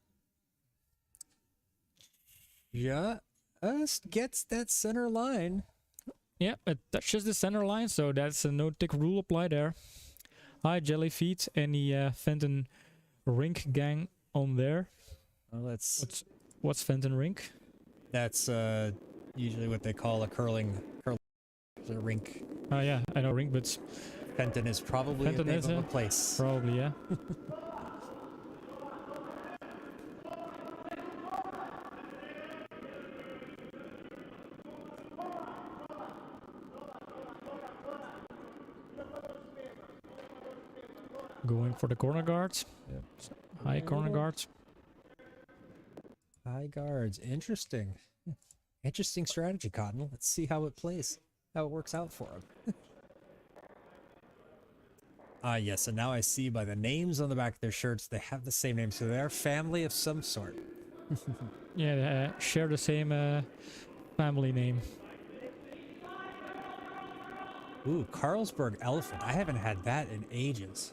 just gets that center line. Yeah, it touches the center line, so that's a no tick rule applied there. Hi, Jellyfeet, any Fenton Rink gang on there? Well, what's Fenton Rink? That's usually what they call a curling rink. Oh yeah, I know rink, but Fenton is probably the name of a place. Probably, yeah. Going for the corner guards. Yep. High corner guards. High guards. Interesting. Interesting strategy, Cotton. Let's see how it plays. How it works out for him. Yes, and now I see by the names on the back of their shirts, they have the same name, so they're family of some sort. Yeah, they share the same family name. Ooh, Carlsberg Elephant. I haven't had that in ages.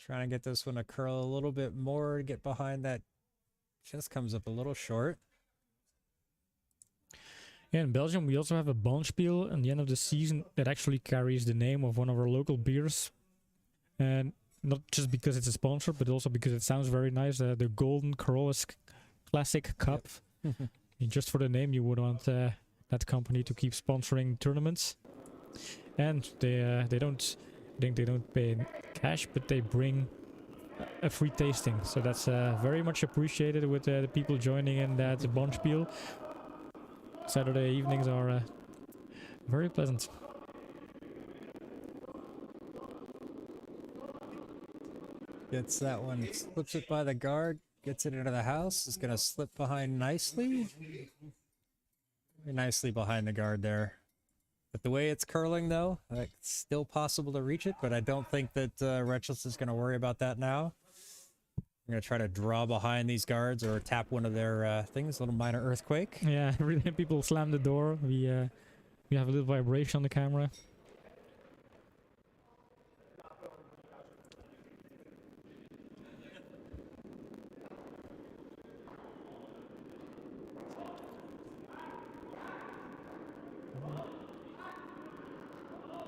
Trying to get this one to curl a little bit more to get behind that. Just comes up a little short. Yeah, in Belgium we also have a Bonspiel at the end of the season that actually carries the name of one of our local beers. And not just because it's a sponsor, but also because it sounds very nice. The Golden Carolus Classic Cup. Yep. Just for the name you would want that company to keep sponsoring tournaments. And they don't... I think they don't pay in cash, but they bring a free tasting. So that's very much appreciated with the people joining in that Bonspiel. Saturday evenings are very pleasant. Gets that one, slips it by the guard, gets it into the house. It's going to slip behind nicely. Very nicely behind the guard there. But the way it's curling, though, it's still possible to reach it, but I don't think that Retchless is going to worry about that now. I'm going to try to draw behind these guards or tap one of their things, a little minor earthquake. Yeah, really, people slam the door. We have a little vibration on the camera.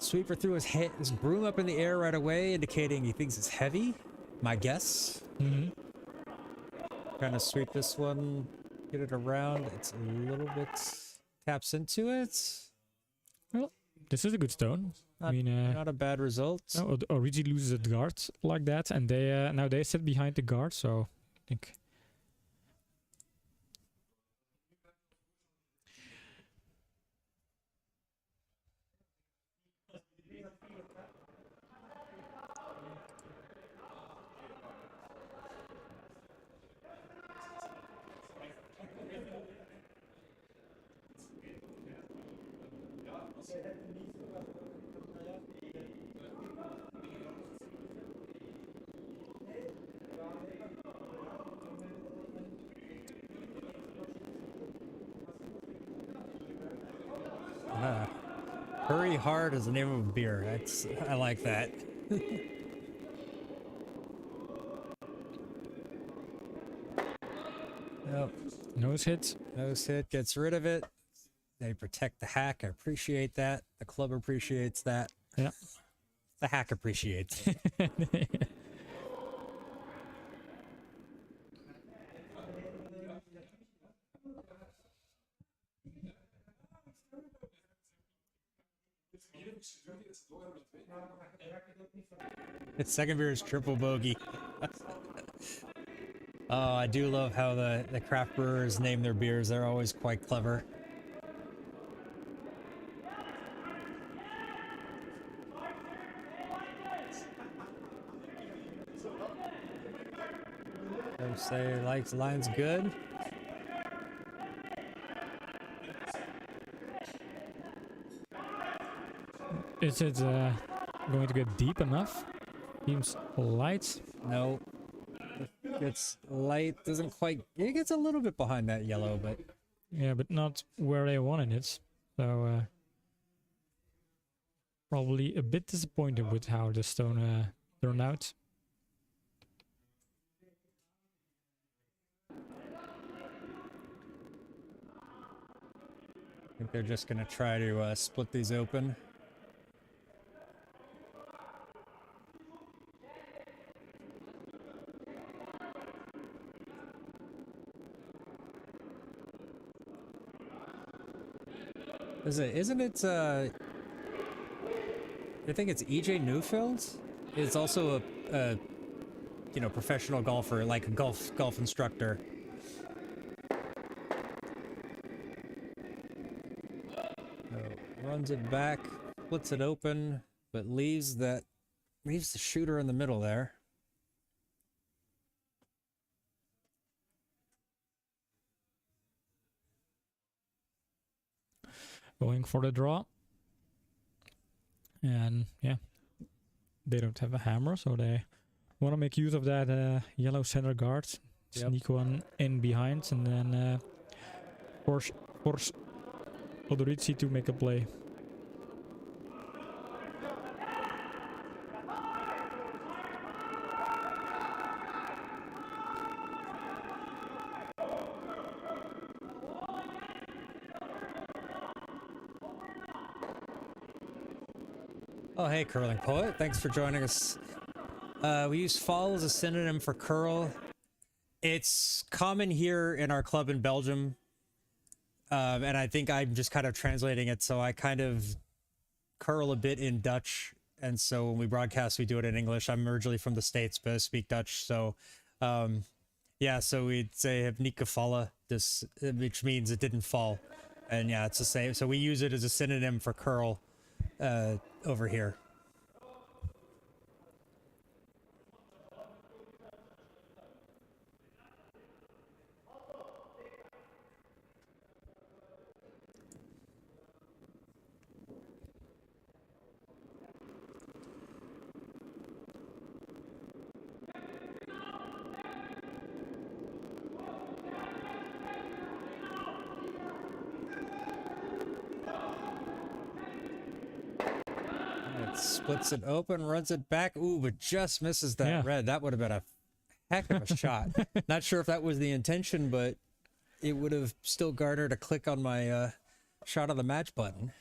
Sweeper threw his broom up in the air right away, indicating he thinks it's heavy. My guess. Mm-hmm. Trying to sweep this one, get it around. It's a little bit taps into it. Well, this is a good stone. I mean, not a bad result. no, Odorizzi loses a guard like that, and they now they sit behind the guard. So I think. Hurry Hard is the name of a beer. I like that. Yep. Nose hit. Nose hit gets rid of it. They protect the hack. I appreciate that. The club appreciates that. Yeah. The hack appreciates it. Its second beer is triple bogey. Oh, I do love how the craft brewers name their beers. They're always quite clever. So say likes line's good. Is it going to get deep enough? Seems light. No. It's light, doesn't quite, it gets a little bit behind that yellow, but Yeah, but not where they wanted it. So probably a bit disappointed with how the stone turned out. I think they're just gonna try to split these open. Isn't it, I think it's EJ Neufeld? It's also a you know, professional golfer, like a golf instructor. Runs it back, splits it open, but leaves the shooter in the middle there. Going for the draw. And yeah, they don't have a hammer, so they want to make use of that yellow center guard. Sneak one in behind, and then force Odorizzi to make a play. Oh, hey, Curling Poet. Thanks for joining us. We use fall as a synonym for curl. It's common here in our club in Belgium. And I think I'm just kind of translating it. So I kind of curl a bit in Dutch. And so when we broadcast, we do it in English. I'm originally from the States, but I speak Dutch. So, yeah, so we'd say heb niet gevallen, this, which means it didn't fall. And yeah, it's the same. So we use it as a synonym for curl. Over here. Splits it open, runs it back. Ooh, but just misses that red. That would have been a heck of a shot. Not sure if that was the intention, but it would have still garnered a click on my shot of the match button.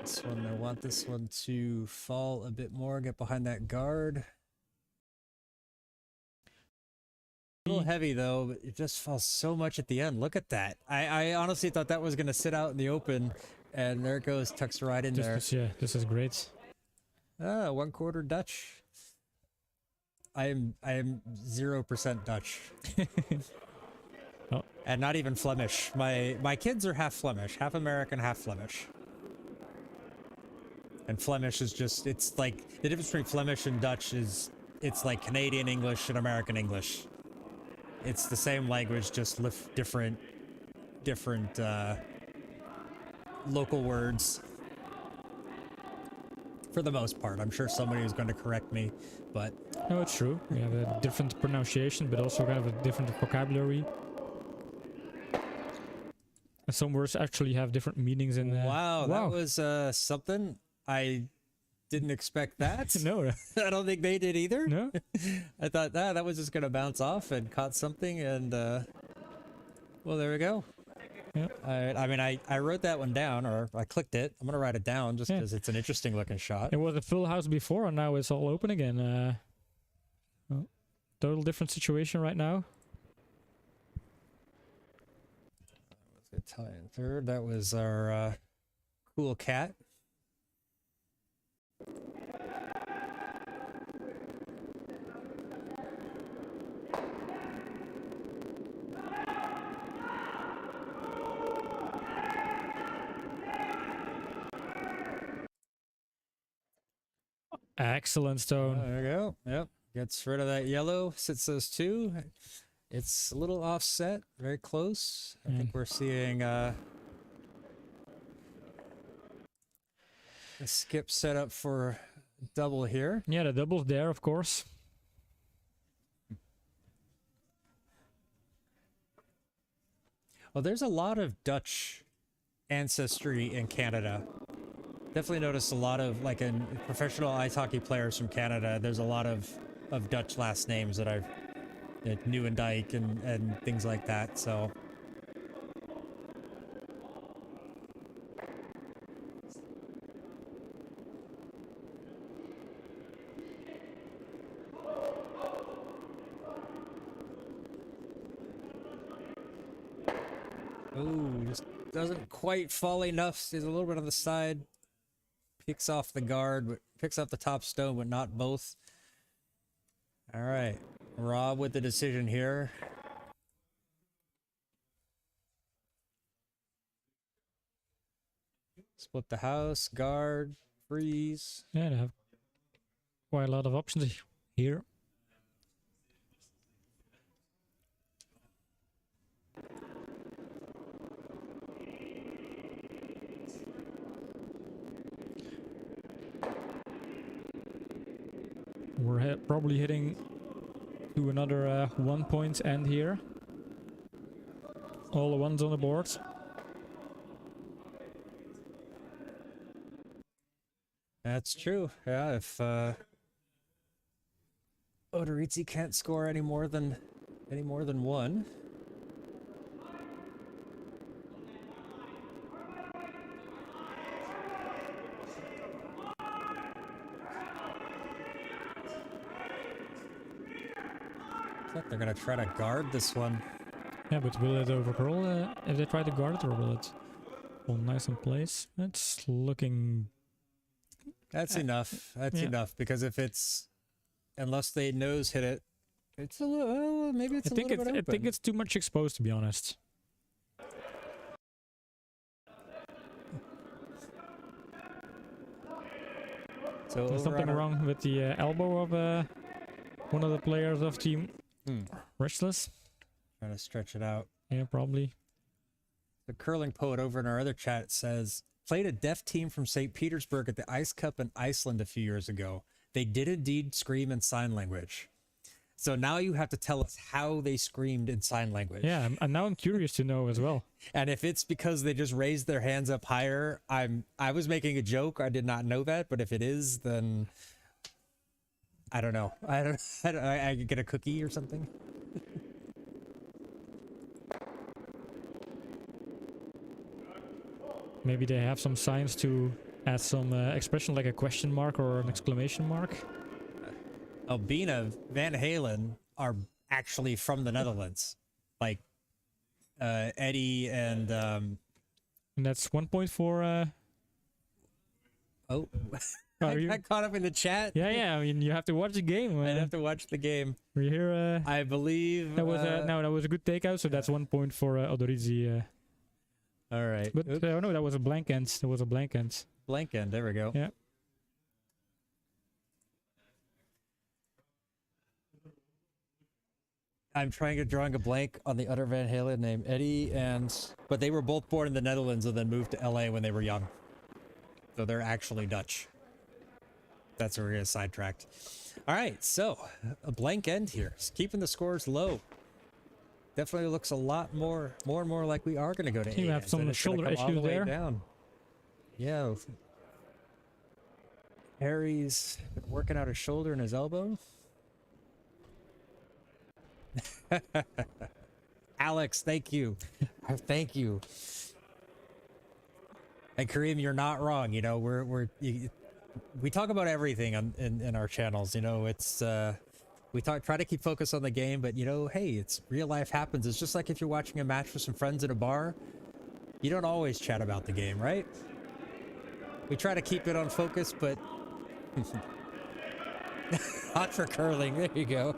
This one, I want this one to fall a bit more, get behind that guard. A little heavy though, but it just falls so much at the end. Look at that. I honestly thought that was going to sit out in the open, and there it goes, tucks right in there. Yeah, this is great. Ah, 1/4 Dutch. I am 0% Dutch. Oh. And not even Flemish. My kids are half Flemish, half American, half Flemish. And Flemish is just, it's like, the difference between Flemish and Dutch is, it's like Canadian English and American English. It's the same language, just different local words. For the most part. I'm sure somebody is going to correct me, but... No, it's true. We have a different pronunciation, but also kind of a different vocabulary. And some words actually have different meanings in... Wow, that was something. I didn't expect that. No. I don't think they did either. No? I thought that was just going to bounce off and caught something, and well, there we go. Yep. I mean, I wrote that one down, or I clicked it. I'm going to write it down just because it's an interesting looking shot. It was a full house before, and now it's all open again. Well, total different situation right now. Italian third. That was our cool cat. Excellent stone. There we go. Yep. Gets rid of that yellow. Sits those two. It's a little offset. Very close. I think we're seeing a skip set up for double here. Yeah, the double's there, of course. Well, there's a lot of Dutch ancestry in Canada. Definitely noticed a lot of, like, in professional ice hockey players from Canada, there's a lot of Dutch last names that I've, like Nieuwendyk and things like that, so. Ooh, just doesn't quite fall enough. There's a little bit on the side. Picks off the guard, but picks off the top stone, but not both. All right, Rob with the decision here. Split the house, guard, freeze. Yeah, they have quite a lot of options here. We're probably hitting to another 1 point end here. All the ones on the board. That's true. Yeah, if Odorizzi can't score any more than one. They're gonna try to guard this one. Yeah, but will it overcurl if they try to guard it, or will it hold nice in place? It's looking... That's enough. That's enough, because if it's... Unless they nose hit it, it's a little... maybe it's a little bit open. I think it's too much exposed, to be honest. So there's something wrong with the elbow of one of the players of team Retchless. Trying to stretch it out. Yeah, probably. The curling poet over in our other chat says, played a deaf team from St. Petersburg at the Ice Cup in Iceland a few years ago. They did indeed scream in sign language. So now you have to tell us how they screamed in sign language. Yeah, and now I'm curious to know as well. And if it's because they just raised their hands up higher, I was making a joke. I did not know that, but if it is, then I don't know. I could get a cookie or something. Maybe they have some signs to add some expression like a question mark or an exclamation mark. Albina Van Halen are actually from the Netherlands. Like Eddie and And that's 1 point for. oh, Are I you? got caught up in the chat. Yeah. I mean, you have to watch the game. I'd have to watch the game. We hear. I believe That was no, that was a good takeout. So that's 1 point for Odorizzi. All right. But oh no, that was a blank end. That was a blank end. Blank end. There we go. Yeah. I'm drawing a blank on the other Van Halen name, Eddie, but they were both born in the Netherlands and then moved to LA when they were young. So they're actually Dutch. That's where we're gonna sidetracked. All right, so a blank end here, just keeping the scores low. Definitely looks a lot more and more like we are gonna go to 8. You have some shoulder issues there. Down. Yeah. Harry's working out his shoulder and his elbow. Alex, thank you. Thank you. And Kareem, you're not wrong. You know, we talk about everything in our channels. You know, it's we try to keep focus on the game, but you know, hey, it's real life happens. It's just like if you're watching a match with some friends at a bar, you don't always chat about the game, right? We try to keep it on focus, but hot for curling. There you go.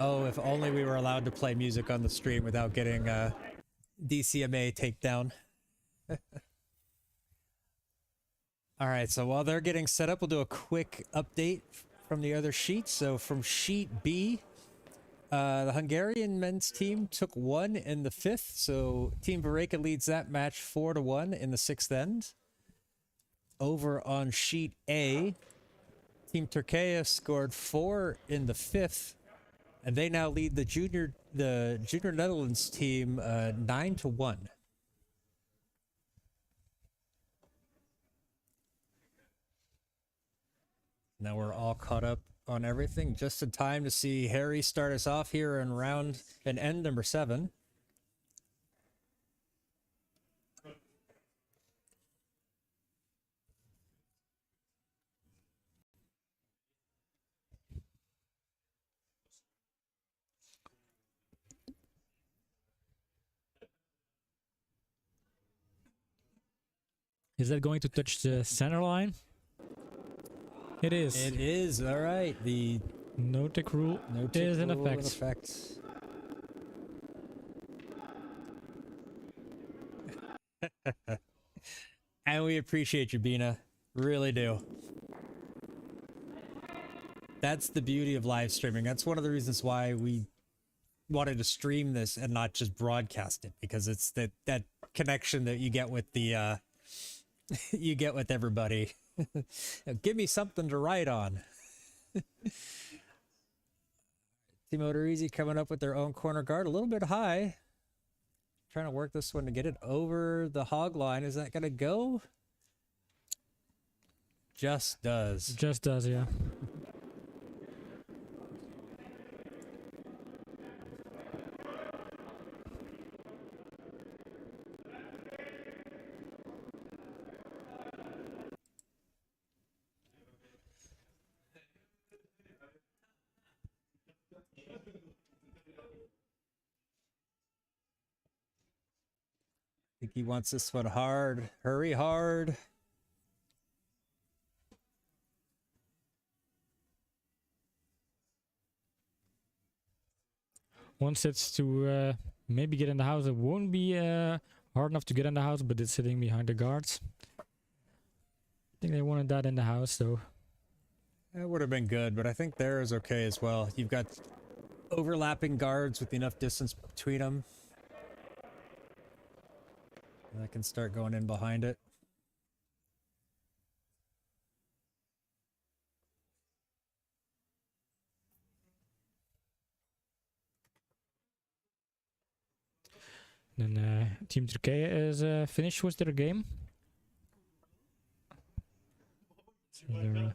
Oh, if only we were allowed to play music on the stream without getting DCMA takedown. All right, so while they're getting set up, we'll do a quick update from the other sheet. So from sheet B, the Hungarian men's team took 1 in the 5th. So Team Vareka leads that match 4-1 in the 6th end. Over on sheet A, Team Turkey scored 4 in the 5th. And they now lead the junior Netherlands team 9-1. Now we're all caught up on everything, just in time to see Harry start us off here in end number 7. Is that going to touch the center line? It is. It is. All right. The no-tick rule is in effect. And we appreciate you, Bina. Really do. That's the beauty of live streaming. That's one of the reasons why we wanted to stream this and not just broadcast it, because it's that connection that you get with the you get with everybody. Give me something to write on. Team Odorizzi coming up with their own corner guard, a little bit high. Trying to work this one to get it over the hog line. Is that gonna go? Just does. Just does, yeah. I think he wants this one hard. Hurry hard. Once it's to maybe get in the house, it won't be hard enough to get in the house, but it's sitting behind the guards. I think they wanted that in the house, though. That would have been good, but I think there is okay as well. You've got overlapping guards with enough distance between them. I can start going in behind it. Then Team Turkey is finished with their game. So they're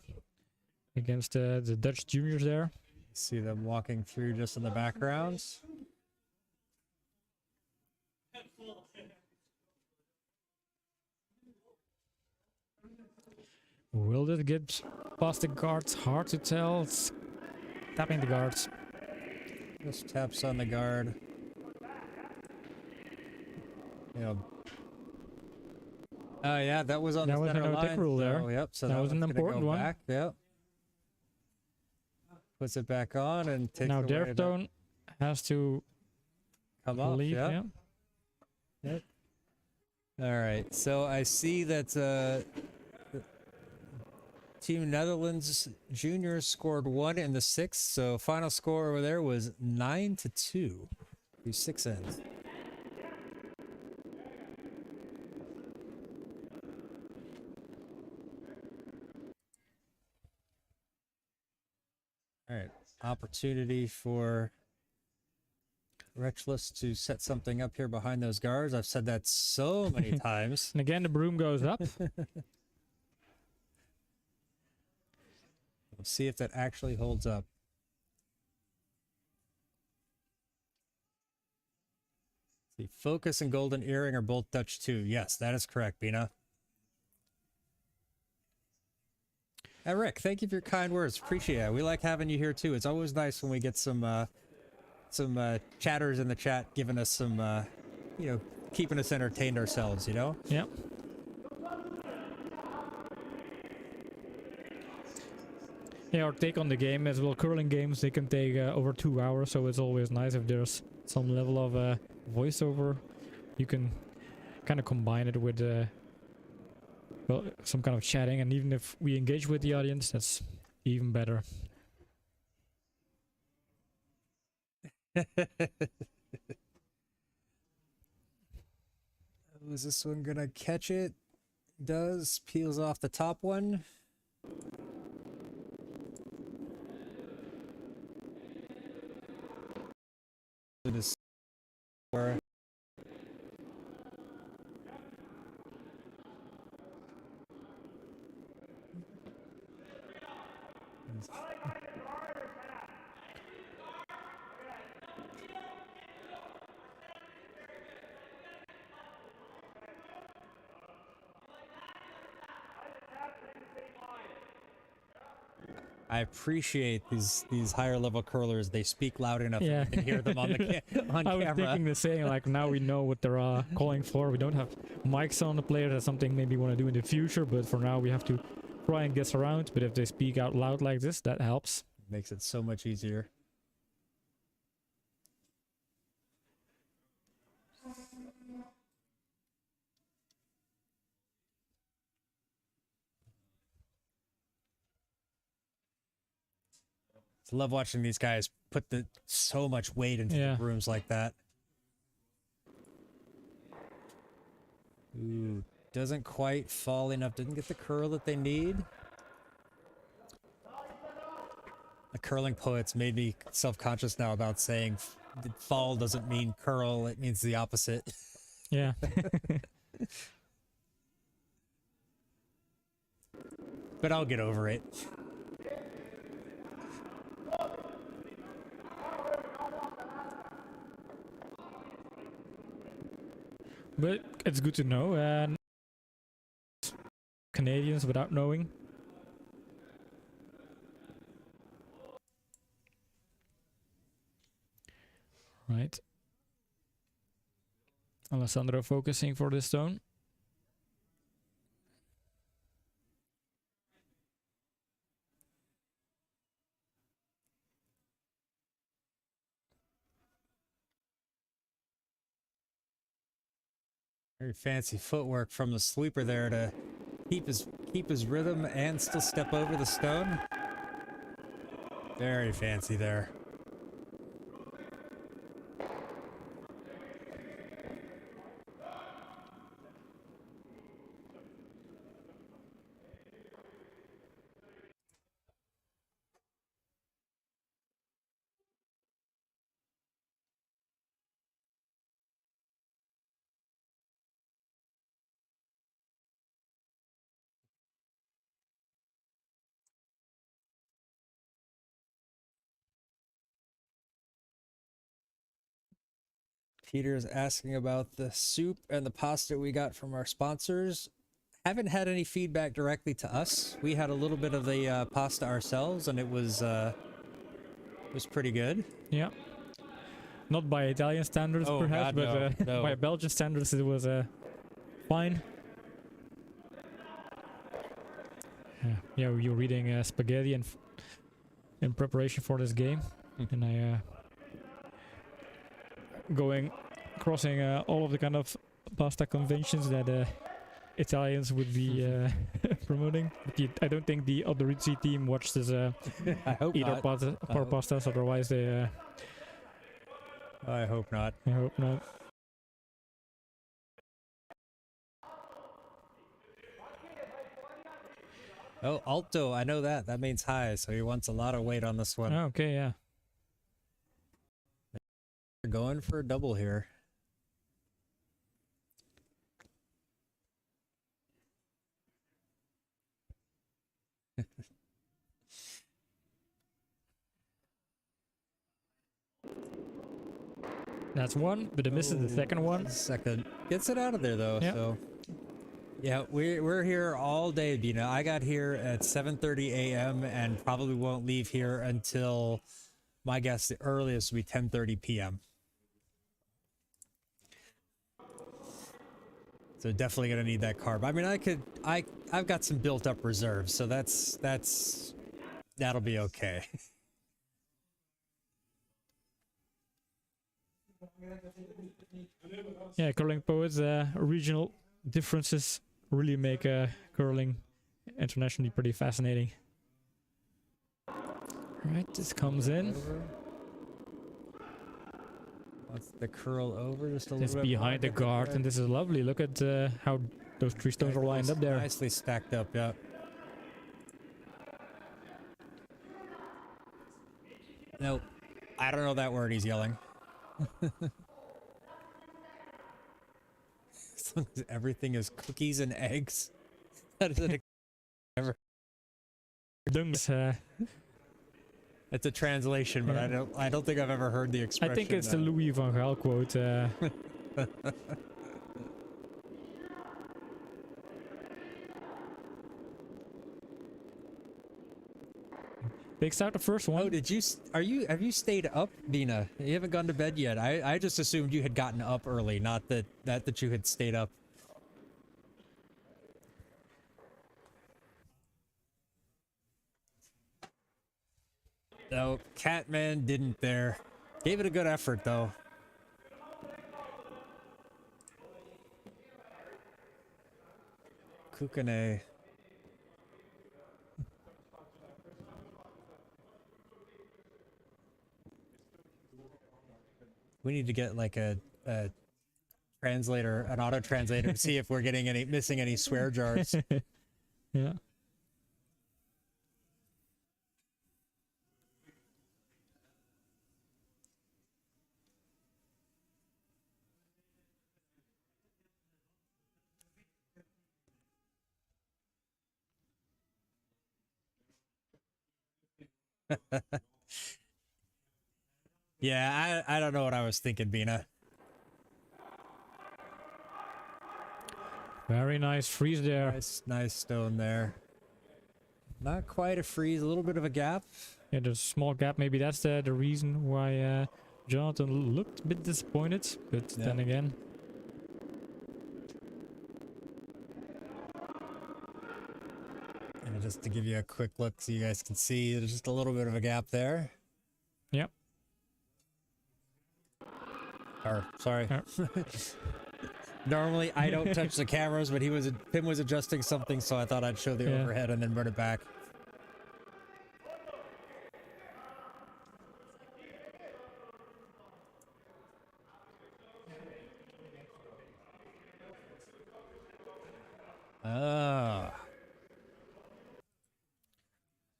against the Dutch juniors there. See them walking through just in the background. Will it get past the guards? Hard to tell. It's tapping the guards. Just taps on the guard. You know. Oh yeah, that was on That the was a center no-take line. rule there. So, yep. So That that was an one's gonna important go one. back. Yep. Puts it back on and takes Now away the Derftone has to come off. leave. Yeah. Yeah. Yep. All right. So I see that Team Netherlands juniors scored 1 in the 6th. So final score over there was 9-2 through 6 ends. All right, opportunity for Retchless to set something up here behind those guards. I've said that so many times. And again, the broom goes up. We'll see if that actually holds up. The Focus and Golden Earring are both Dutch too. Yes, that is correct, Bina. Rick, thank you for your kind words. Appreciate it. We like having you here too. It's always nice when we get some chatters in the chat giving us some, you know, keeping us entertained ourselves, you know? Yeah. Yeah, our take on the game as well. Curling games, they can take over 2 hours, so it's always nice if there's some level of voiceover. You can kind of combine it with well, some kind of chatting, and even if we engage with the audience, that's even better. Is this one gonna catch it? Does. Peels off the top one. It is where I appreciate these higher level curlers. They speak loud enough Yeah. that we can hear them on the on I was camera. thinking the same, like now we know what they're calling for. We don't have mics on the player. That's something maybe we want to do in the future, but for now we have to try and guess around. But if they speak out loud like this, that helps. Makes it so much easier. I love watching these guys put so much weight into the brooms like that. Ooh, doesn't quite fall enough. Didn't get the curl that they need. The curling poets made me self-conscious now about saying fall doesn't mean curl. It means the opposite. Yeah. But I'll get over it. But it's good to know, and Canadians without knowing. Right. Alessandro focusing for this stone. Very fancy footwork from the sweeper there to keep his rhythm and still step over the stone. Very fancy there. Peter's asking about the soup and the pasta we got from our sponsors. Haven't had any feedback directly to us. We had a little bit of the pasta ourselves, and it was pretty good. Yeah. Not by Italian standards, perhaps, God, but no. by Belgian standards, it was fine. Yeah, you're reading spaghetti and in preparation for this game, and I crossing all of the kind of pasta conventions that Italians would be promoting. But I don't think the Odorizzi team watched this I hope either not. pastas, otherwise they. I hope not. I hope not. Oh, Alto, I know that. That means high, so he wants a lot of weight on this one. Oh, okay, yeah. We're going for a double here. That's one, but it misses the second one. Second. Gets it out of there, though, Yeah. so... Yeah, we're here all day, Bina. I got here at 7:30 a.m. and probably won't leave here until, my guess, the earliest will be 10:30 p.m. So definitely gonna need that carb. I mean, I've got some built-up reserves, so that'll be okay. Yeah, curling poets, regional differences really make curling internationally pretty fascinating. Alright, this comes in. Wants the curl over just a It's little bit behind the more. guard, and this is lovely. Look at how those three stones are lined up there. Nicely stacked up, yeah. Nope. I don't know that word he's yelling. As long as everything is cookies and eggs. That is an ever. Dunks, It's a translation, but Yeah. I don't think I've ever heard the I expression. think it's the Louis van Gaal quote. Takes out the first one. Oh, have you stayed up, Bina? You haven't gone to bed yet. I just assumed you had gotten up early, not that you had stayed up. No, Catman didn't there. Gave it a good effort though. Kukane. We need to get like a translator, an auto translator, to see if we're missing any swear jars. Yeah. Yeah, I don't know what I was thinking, Bina. Very nice freeze there. Nice stone there. Not quite a freeze, a little bit of a gap. Yeah, there's a small gap. Maybe that's the reason why Jonathan looked a bit disappointed. But then again, And just to give you a quick look so you guys can see, there's just a little bit of a gap there. yep. Or, sorry. Yeah. Normally I don't touch the cameras, but Pim was adjusting something, so I thought I'd show the overhead and then run it back. Ah.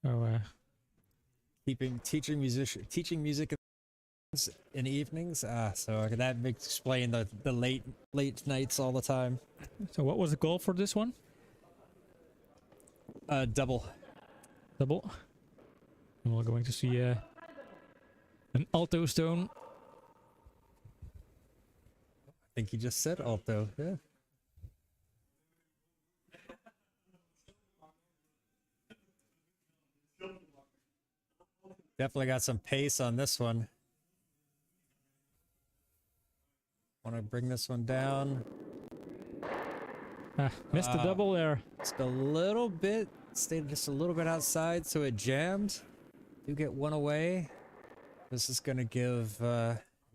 So Teaching music in evenings. So that makes explain the late nights all the time. so what was the goal for this one? Double. Double. And we're going to see an alto stone. think he just said Alto. Yeah. Definitely got some pace on this one. Want to bring this one down. Missed the double there. Just a little bit. Stayed just a little bit outside, so it jammed. Do get one away. This is going to give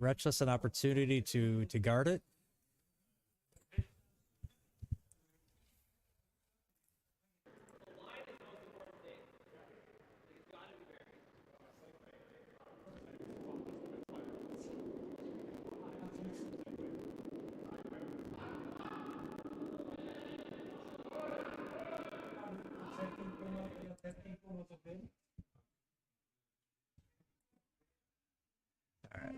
Retchless an opportunity to guard it. Alright.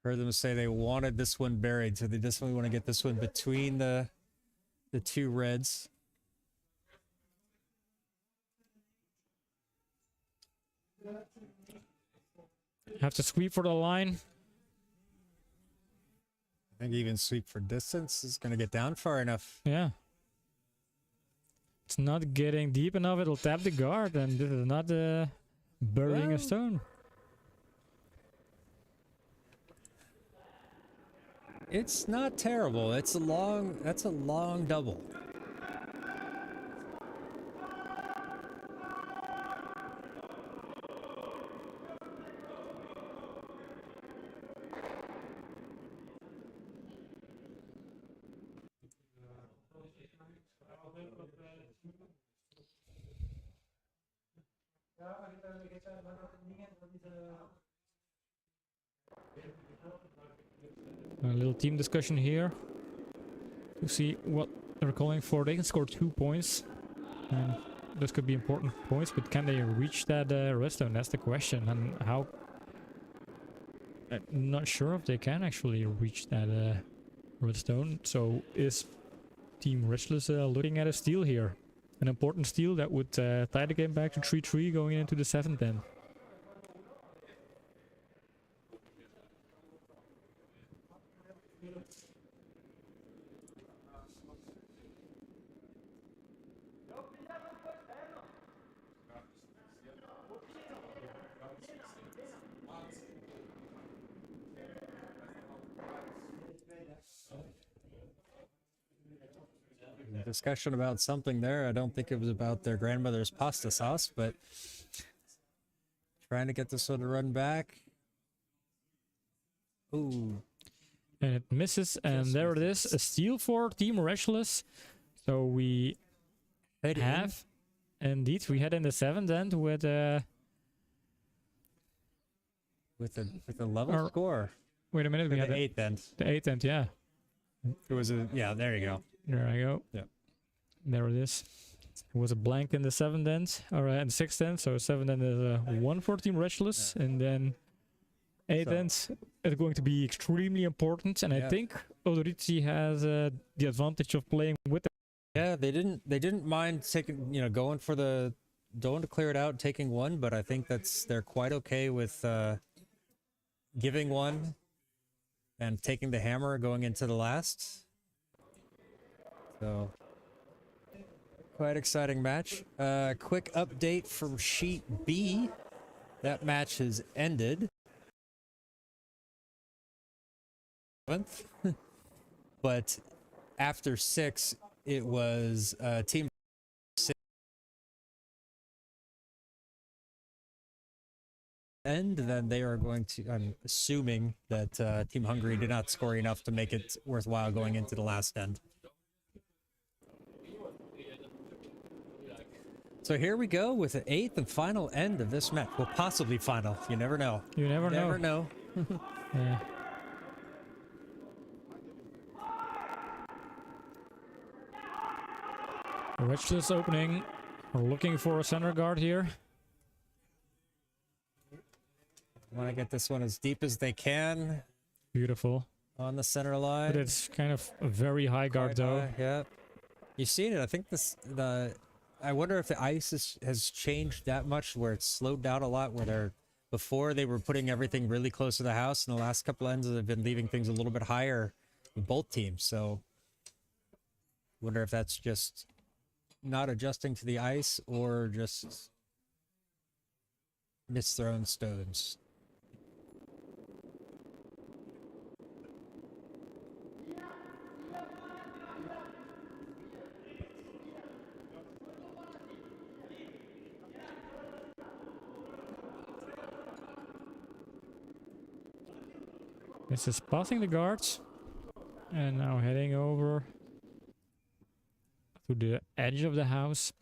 Heard them say they wanted this one buried, so they definitely want to get this one between the two reds. Have to sweep for the line. I think even sweep for distance is going to get down far enough. Yeah. It's not getting deep enough. It'll tap the guard, and this is not burying a stone. It's not terrible. That's a long double. A little team discussion here to see what they're calling for. They can score 2 points, and this could be important points, but can they reach that redstone? That's the question. And how? I'm not sure if they can actually reach that redstone. So is Team Retchless looking at a steal here? An important steal that would tie the game back to 3-3 going into the 7th end. Discussion about something there. I don't think it was about their grandmother's pasta sauce, but trying to get this one to run back. Ooh. And it misses, and there it is, a steal for Team Retchless. So we have, indeed, we had in the 7th end with a level score. Wait a minute, we had the 8th end. The 8th end, yeah. It was a, yeah, there you go. There I go. Yeah. There it is. It was a blank in the 7th end, or in the 6th end, so 7th end is a 1 for Team Retchless, and then 8th end is going to be extremely important, and I think Odorizzi has the advantage of playing with them. Yeah, they didn't mind taking, going to clear it out, taking one, but I think they're quite okay with giving one and taking the hammer going into the last. So, quite exciting match. Quick update from Sheet B. That match has ended. But after 6, it was Team and then they are going to, I'm assuming that Team Hungary did not score enough to make it worthwhile going into the last end. So here we go with the 8th and final end of this match. Well, possibly final. You never know. You never know. Yeah. Retchless opening. We're looking for a center guard here. Want to get this one as deep as they can. Beautiful. On the center line. But it's kind of a very high guard though. Yeah. You've seen it. I think I wonder if the ice has changed that much where it's slowed down a lot, where before they were putting everything really close to the house, and the last couple ends they've been leaving things a little bit higher with both teams. So wonder if that's just not adjusting to the ice or just misthrown stones. This is passing the guards and now heading over to the edge of the house.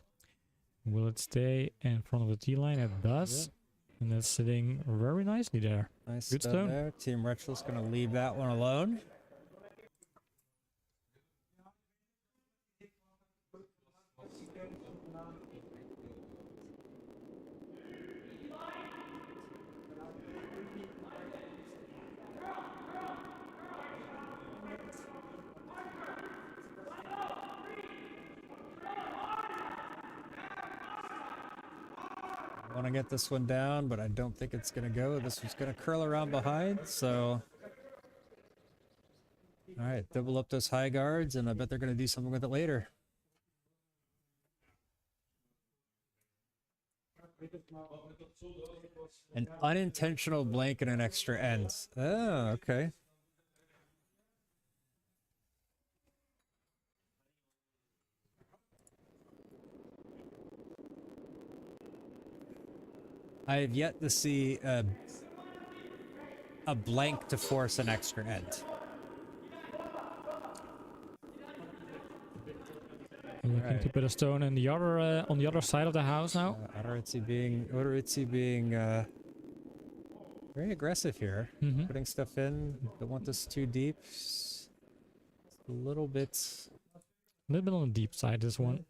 Will it stay in front of the T-line? It does. Yeah. And that's sitting very nicely there. Nice Good stone stone. there. Team Retchless going to leave that one alone. I want to get this one down, but I don't think it's going to go. This one's going to curl around behind, so... Alright, double up those high guards, and I bet they're going to do something with it later. An unintentional blank and an extra end. Oh, okay. I have yet to see a blank to force an extra end. Looking to put a stone in the other on the other side of the house now. Odorizzi being very aggressive here, putting stuff in. Don't want this too deep. It's a little bit on the deep side. This one.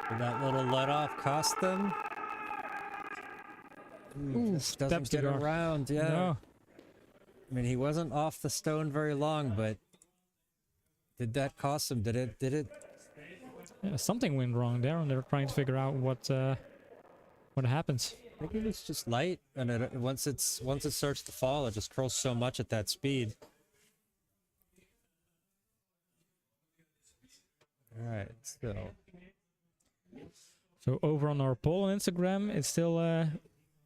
Did that little let off cost them? Ooh, doesn't get around, yeah. No. I mean, he wasn't off the stone very long, but did that cost him? Did it? Yeah, something went wrong there, and they're trying to figure out what happens. I think it was just light, and once it starts to fall, it just curls so much at that speed. All right, still. So over on our poll on Instagram, it's still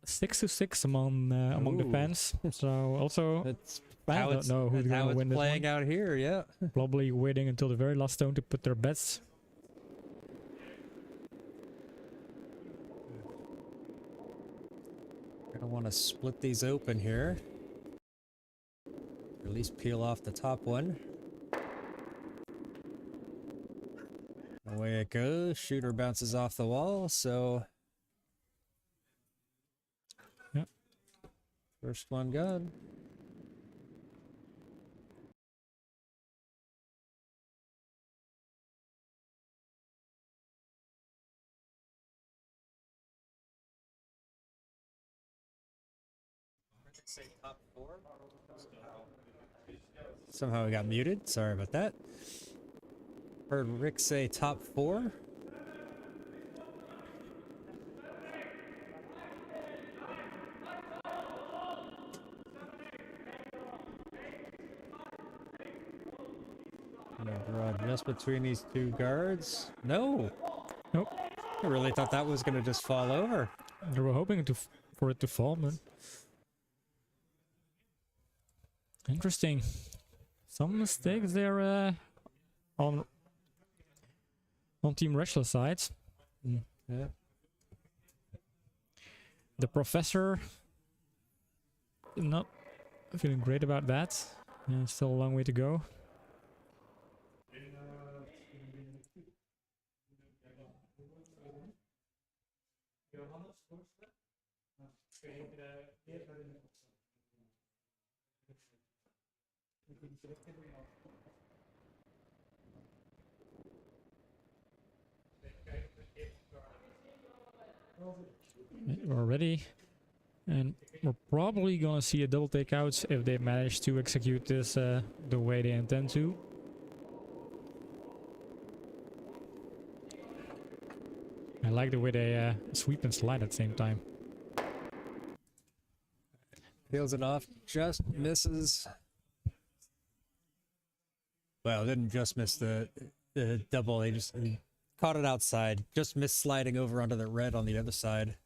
6-6 among the fans. So also, fans don't know who's going to win this one. Playing out here, yeah. Probably waiting until the very last stone to put their bets. I want to split these open here. Or at least peel off the top one. Away it goes. Shooter bounces off the wall, so... Yep. First one gone. Say top 4. Somehow we got muted. Sorry about that. Heard Rick say top 4. Gonna draw just between these two guards. No. Nope. I really thought that was gonna just fall over. They were hoping for it to fall, man. Interesting. Some mistakes there on Team Retchless side. Yeah. The professor not feeling great about that. Yeah, still a long way to go. We're ready. And we're probably gonna see a double takeouts if they manage to execute this the way they intend to. I like the way they sweep and slide at the same time. Peels it off, just misses. Well, didn't just miss the double. He just caught it outside. Just missed sliding over onto the red on the other side.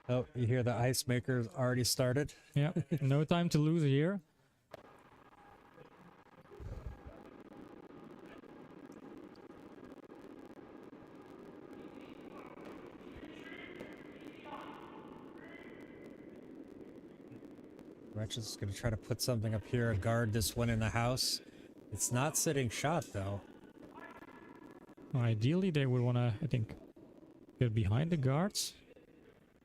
Oh, you hear the ice maker's already started? Yeah, no time to lose here. Retchless is going to try to put something up here, guard this one in the house. It's not sitting shot, though. Ideally, they would want to, I think, get behind the guards.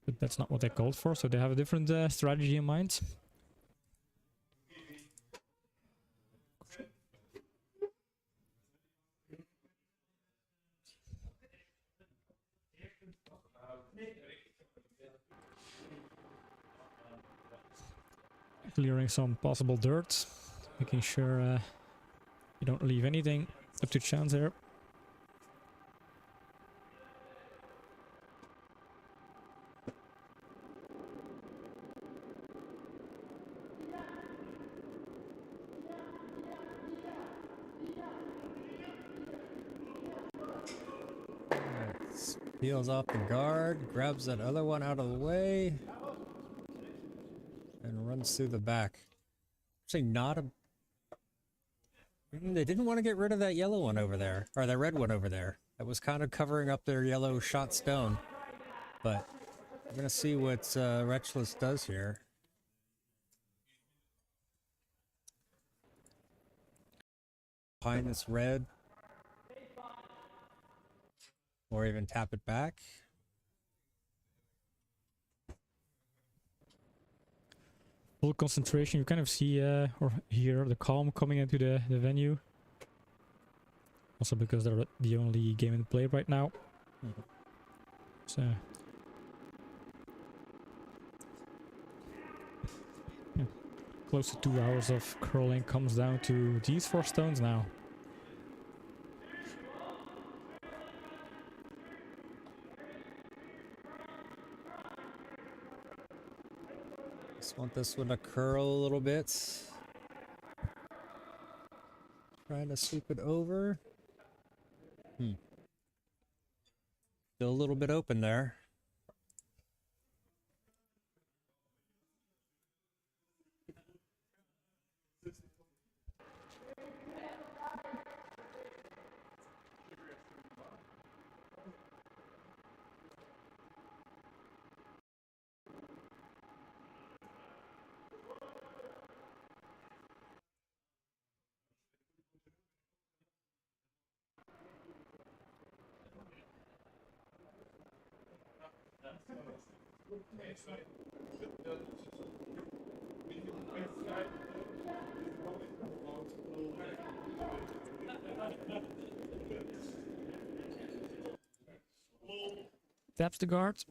But that's not what they called for, so they have a different strategy in mind. Clearing some possible dirt, making sure you don't leave anything up to chance there. Peels off the guard, grabs that other one out of the way, and runs through the back. Actually, not a... They didn't want to get rid of that yellow one over there, or that red one over there. That was kind of covering up their yellow shot stone. But we're going to see what Retchless does here. Behind this red. Or even tap it back. Full concentration, you kind of see or hear the calm coming into the venue. Also because they're the only game in play right now. So yeah, close to 2 hours of curling comes down to these 4 stones now. Just want this one to curl a little bit. Trying to sweep it over. Still a little bit open there. Taps the guards.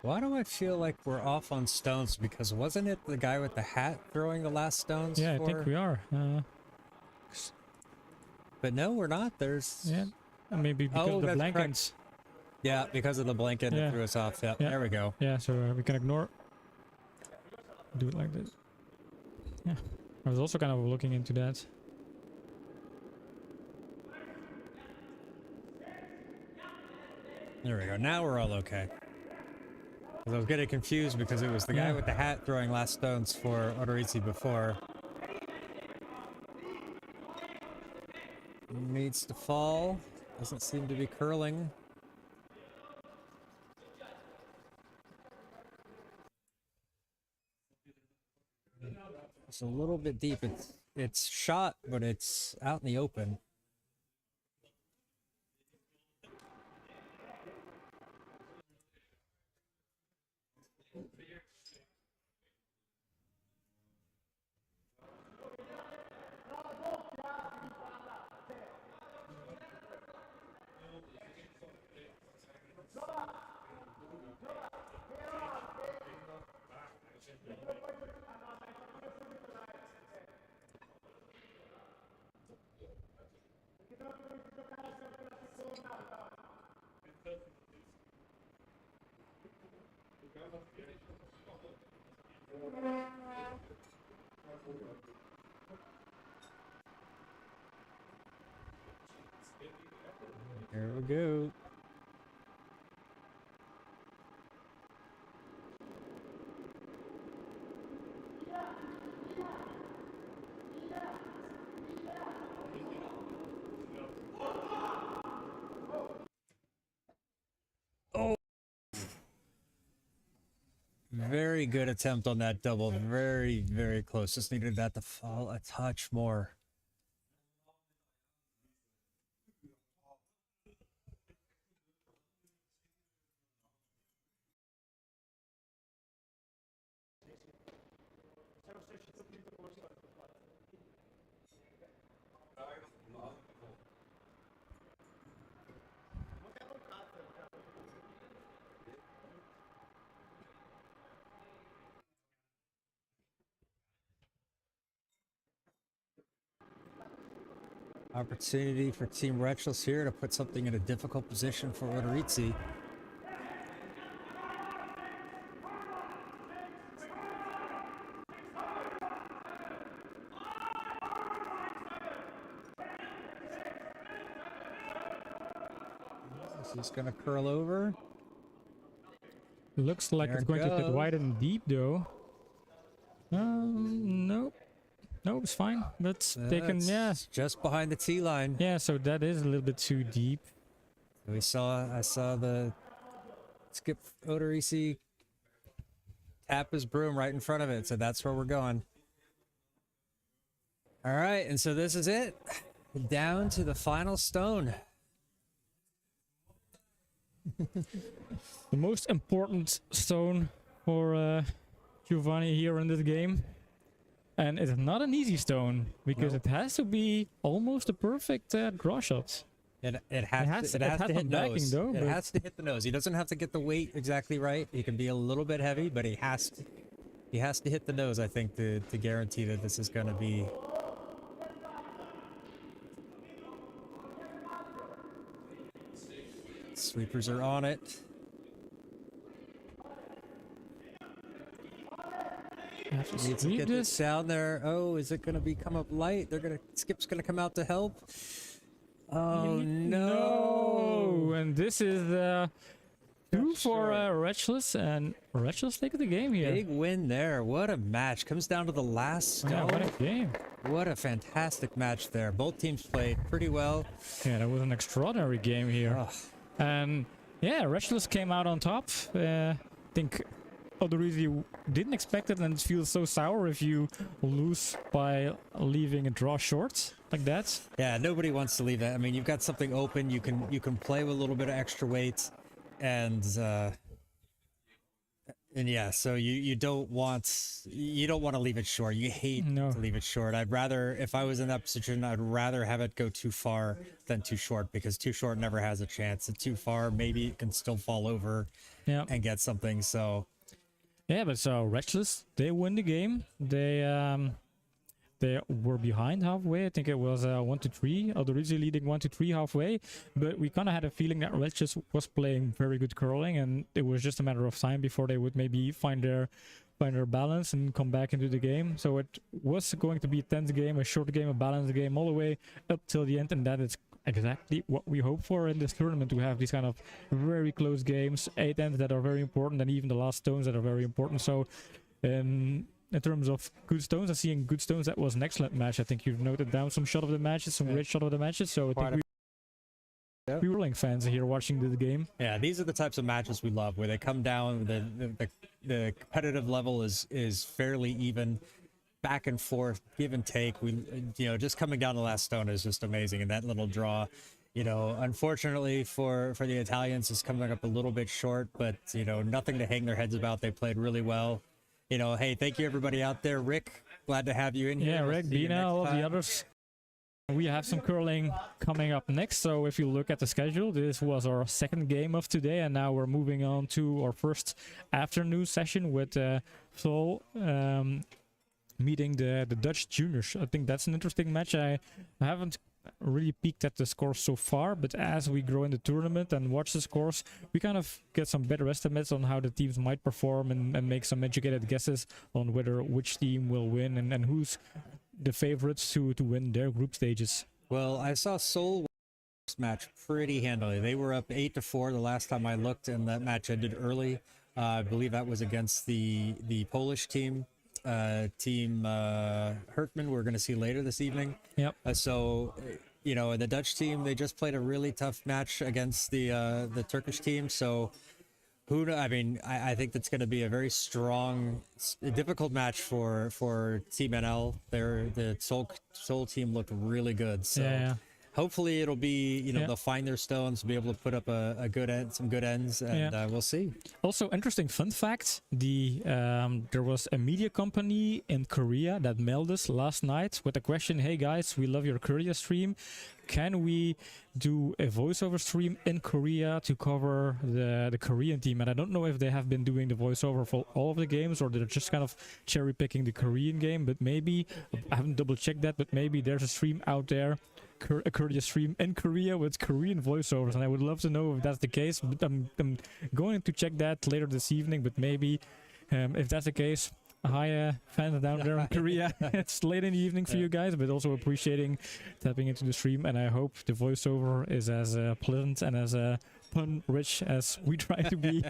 Why do I feel like we're off on stones? Because wasn't it the guy with the hat throwing the last stones? Yeah, I think we are. But no, we're not. There's... Yeah, maybe because of the blankets. Yeah, because of the blanket that threw us off. Yeah, there we go. Yeah, so we can ignore. Do it like this. Yeah, I was also kind of looking into that. There we go. Now we're all okay. I was getting confused because it was the guy with the hat throwing last stones for Odorizzi before. Needs to fall. Doesn't seem to be curling. It's a little bit deep. It's shot, but it's out in the open. There we go. Oh! Very good attempt on that double. Very, very close. Just needed that to fall a touch more. Opportunity for Team Retchless here to put something in a difficult position for Odorizzi. He's gonna curl over. Looks like There it's going to hit goes. wide and deep though. Nope. Nope, it's fine. That's taken, yeah. Just behind the T line. Yeah, so that is a little bit too deep. I saw the Skip Odorizzi tap his broom right in front of it, so that's where we're going. All right, and so this is it. Down to the final stone. The most important stone for Giovanni here in this game. And it's not an easy stone, because Nope. it has to be almost a perfect draw shot. It has to hit some backing nose. though, It but- has to hit the nose. He doesn't have to get the weight exactly right. He can be a little bit heavy, but he has to hit the nose, I think, to guarantee that this is gonna be. Sweepers are on it. Have to Needs to sweep get this. this down there. Oh, is it gonna come up light? Skip's gonna come out to help. Oh no! And this is two for Retchless, and Retchless taking the game here. Big win there. What a match. Comes down to the last Yeah, stone. what a game. What a fantastic match there. Both teams played pretty well. Yeah, that was an extraordinary game here. Ugh. And yeah, Retchless came out on top. I think Odorizzi didn't expect it, and it feels so sour if you lose by leaving a draw short like that. Yeah, nobody wants to leave that. I mean, you've got something open. You can play with a little bit of extra weight, and yeah. So you don't want to leave it short. You hate No. to leave it short. I'd rather, if I was in that position, I'd rather have it go too far than too short, because too short never has a chance. And too far, maybe it can still fall over Yeah. and get something. So. Yeah, but so Retchless, they win the game. They were behind halfway. I think it was 1-3. Odorizzi leading 1-3 halfway. But we kind of had a feeling that Retchless was playing very good curling, and it was just a matter of time before they would maybe find their balance and come back into the game. So it was going to be a tense game, a short game, a balanced game, all the way up till the end, and that is exactly what we hope for in this tournament, to have these kind of very close games, 8 ends that are very important, and even the last stones that are very important. So in terms of good stones and seeing good stones, that was an excellent match. I think you've noted down some shot of the matches, some great shot of the matches. So I think we were fans here watching the game. Yeah, these are the types of matches we love, where they come down, the competitive level is fairly even, back and forth, give and take. We, just coming down the last stone is just amazing, and that little draw, unfortunately for the Italians, is coming up a little bit short, but nothing to hang their heads about. They played really well. Hey, thank you everybody out there. Rick, glad to have you in here. Yeah, Rick, Bina, all of the others. We have some curling coming up next, so if you look at the schedule, this was our second game of today, and now we're moving on to our first afternoon session with Sol meeting the Dutch juniors. I think that's an interesting match. I haven't really peeked at the scores so far, but as we grow in the tournament and watch the scores, we kind of get some better estimates on how the teams might perform and make some educated guesses on which team will win and who's the favorites to win their group stages. Well, I saw Seoul match pretty handily. They were up 8-4 the last time I looked, and that match ended early. I believe that was against the Polish team. Team Hertman, we're going to see later this evening. Yep. So, the Dutch team, they just played a really tough match against the Turkish team. So, I think that's going to be a very strong, difficult match for Team NL. The Seoul team looked really good. So. Yeah. Hopefully it'll be, they'll find their stones, be able to put up some good ends, and we'll see. Also, interesting fun fact, there was a media company in Korea that mailed us last night with a question, hey guys, we love your Korea stream. Can we do a voiceover stream in Korea to cover the Korean team? And I don't know if they have been doing the voiceover for all of the games, or they're just kind of cherry picking the Korean game, but maybe, I haven't double checked that, but maybe there's a stream out there, a Korea stream in Korea with Korean voiceovers, and I would love to know if that's the case. But I'm going to check that later this evening, but maybe if that's the case, hi fans down there in Korea. It's late in the evening for you guys, but also appreciating tapping into the stream, and I hope the voiceover is as pleasant and as pun rich as we try to be.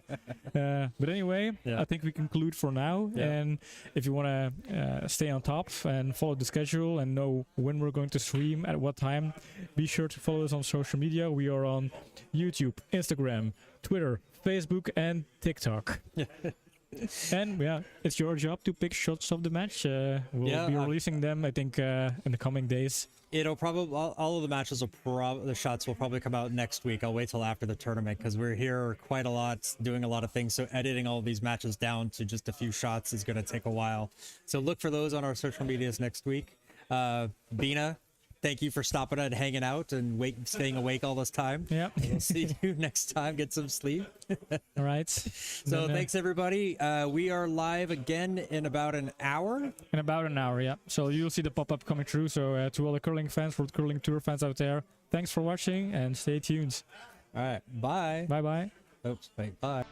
But anyway, I think we conclude for now. And if you want to stay on top and follow the schedule and know when we're going to stream at what time, be sure to follow us on social media. We are on YouTube, Instagram, Twitter, Facebook, and TikTok. And it's your job to pick shots of the match. We'll be releasing them, I think, in the coming days. It'll probably, all of the matches the shots will probably come out next week. I'll wait till after the tournament, because we're here quite a lot, doing a lot of things. So editing all of these matches down to just a few shots is going to take a while. So look for those on our social medias next week. Bina, thank you for stopping and hanging out and staying awake all this time. Yeah. We'll see you next time. Get some sleep. All right. So thanks, everybody. We are live again in about an hour. In about an hour, yeah. So you'll see the pop-up coming through. So to all the curling fans, World Curling Tour fans out there, thanks for watching and stay tuned. All right. Bye. Bye-bye. Oops. Wait. Bye.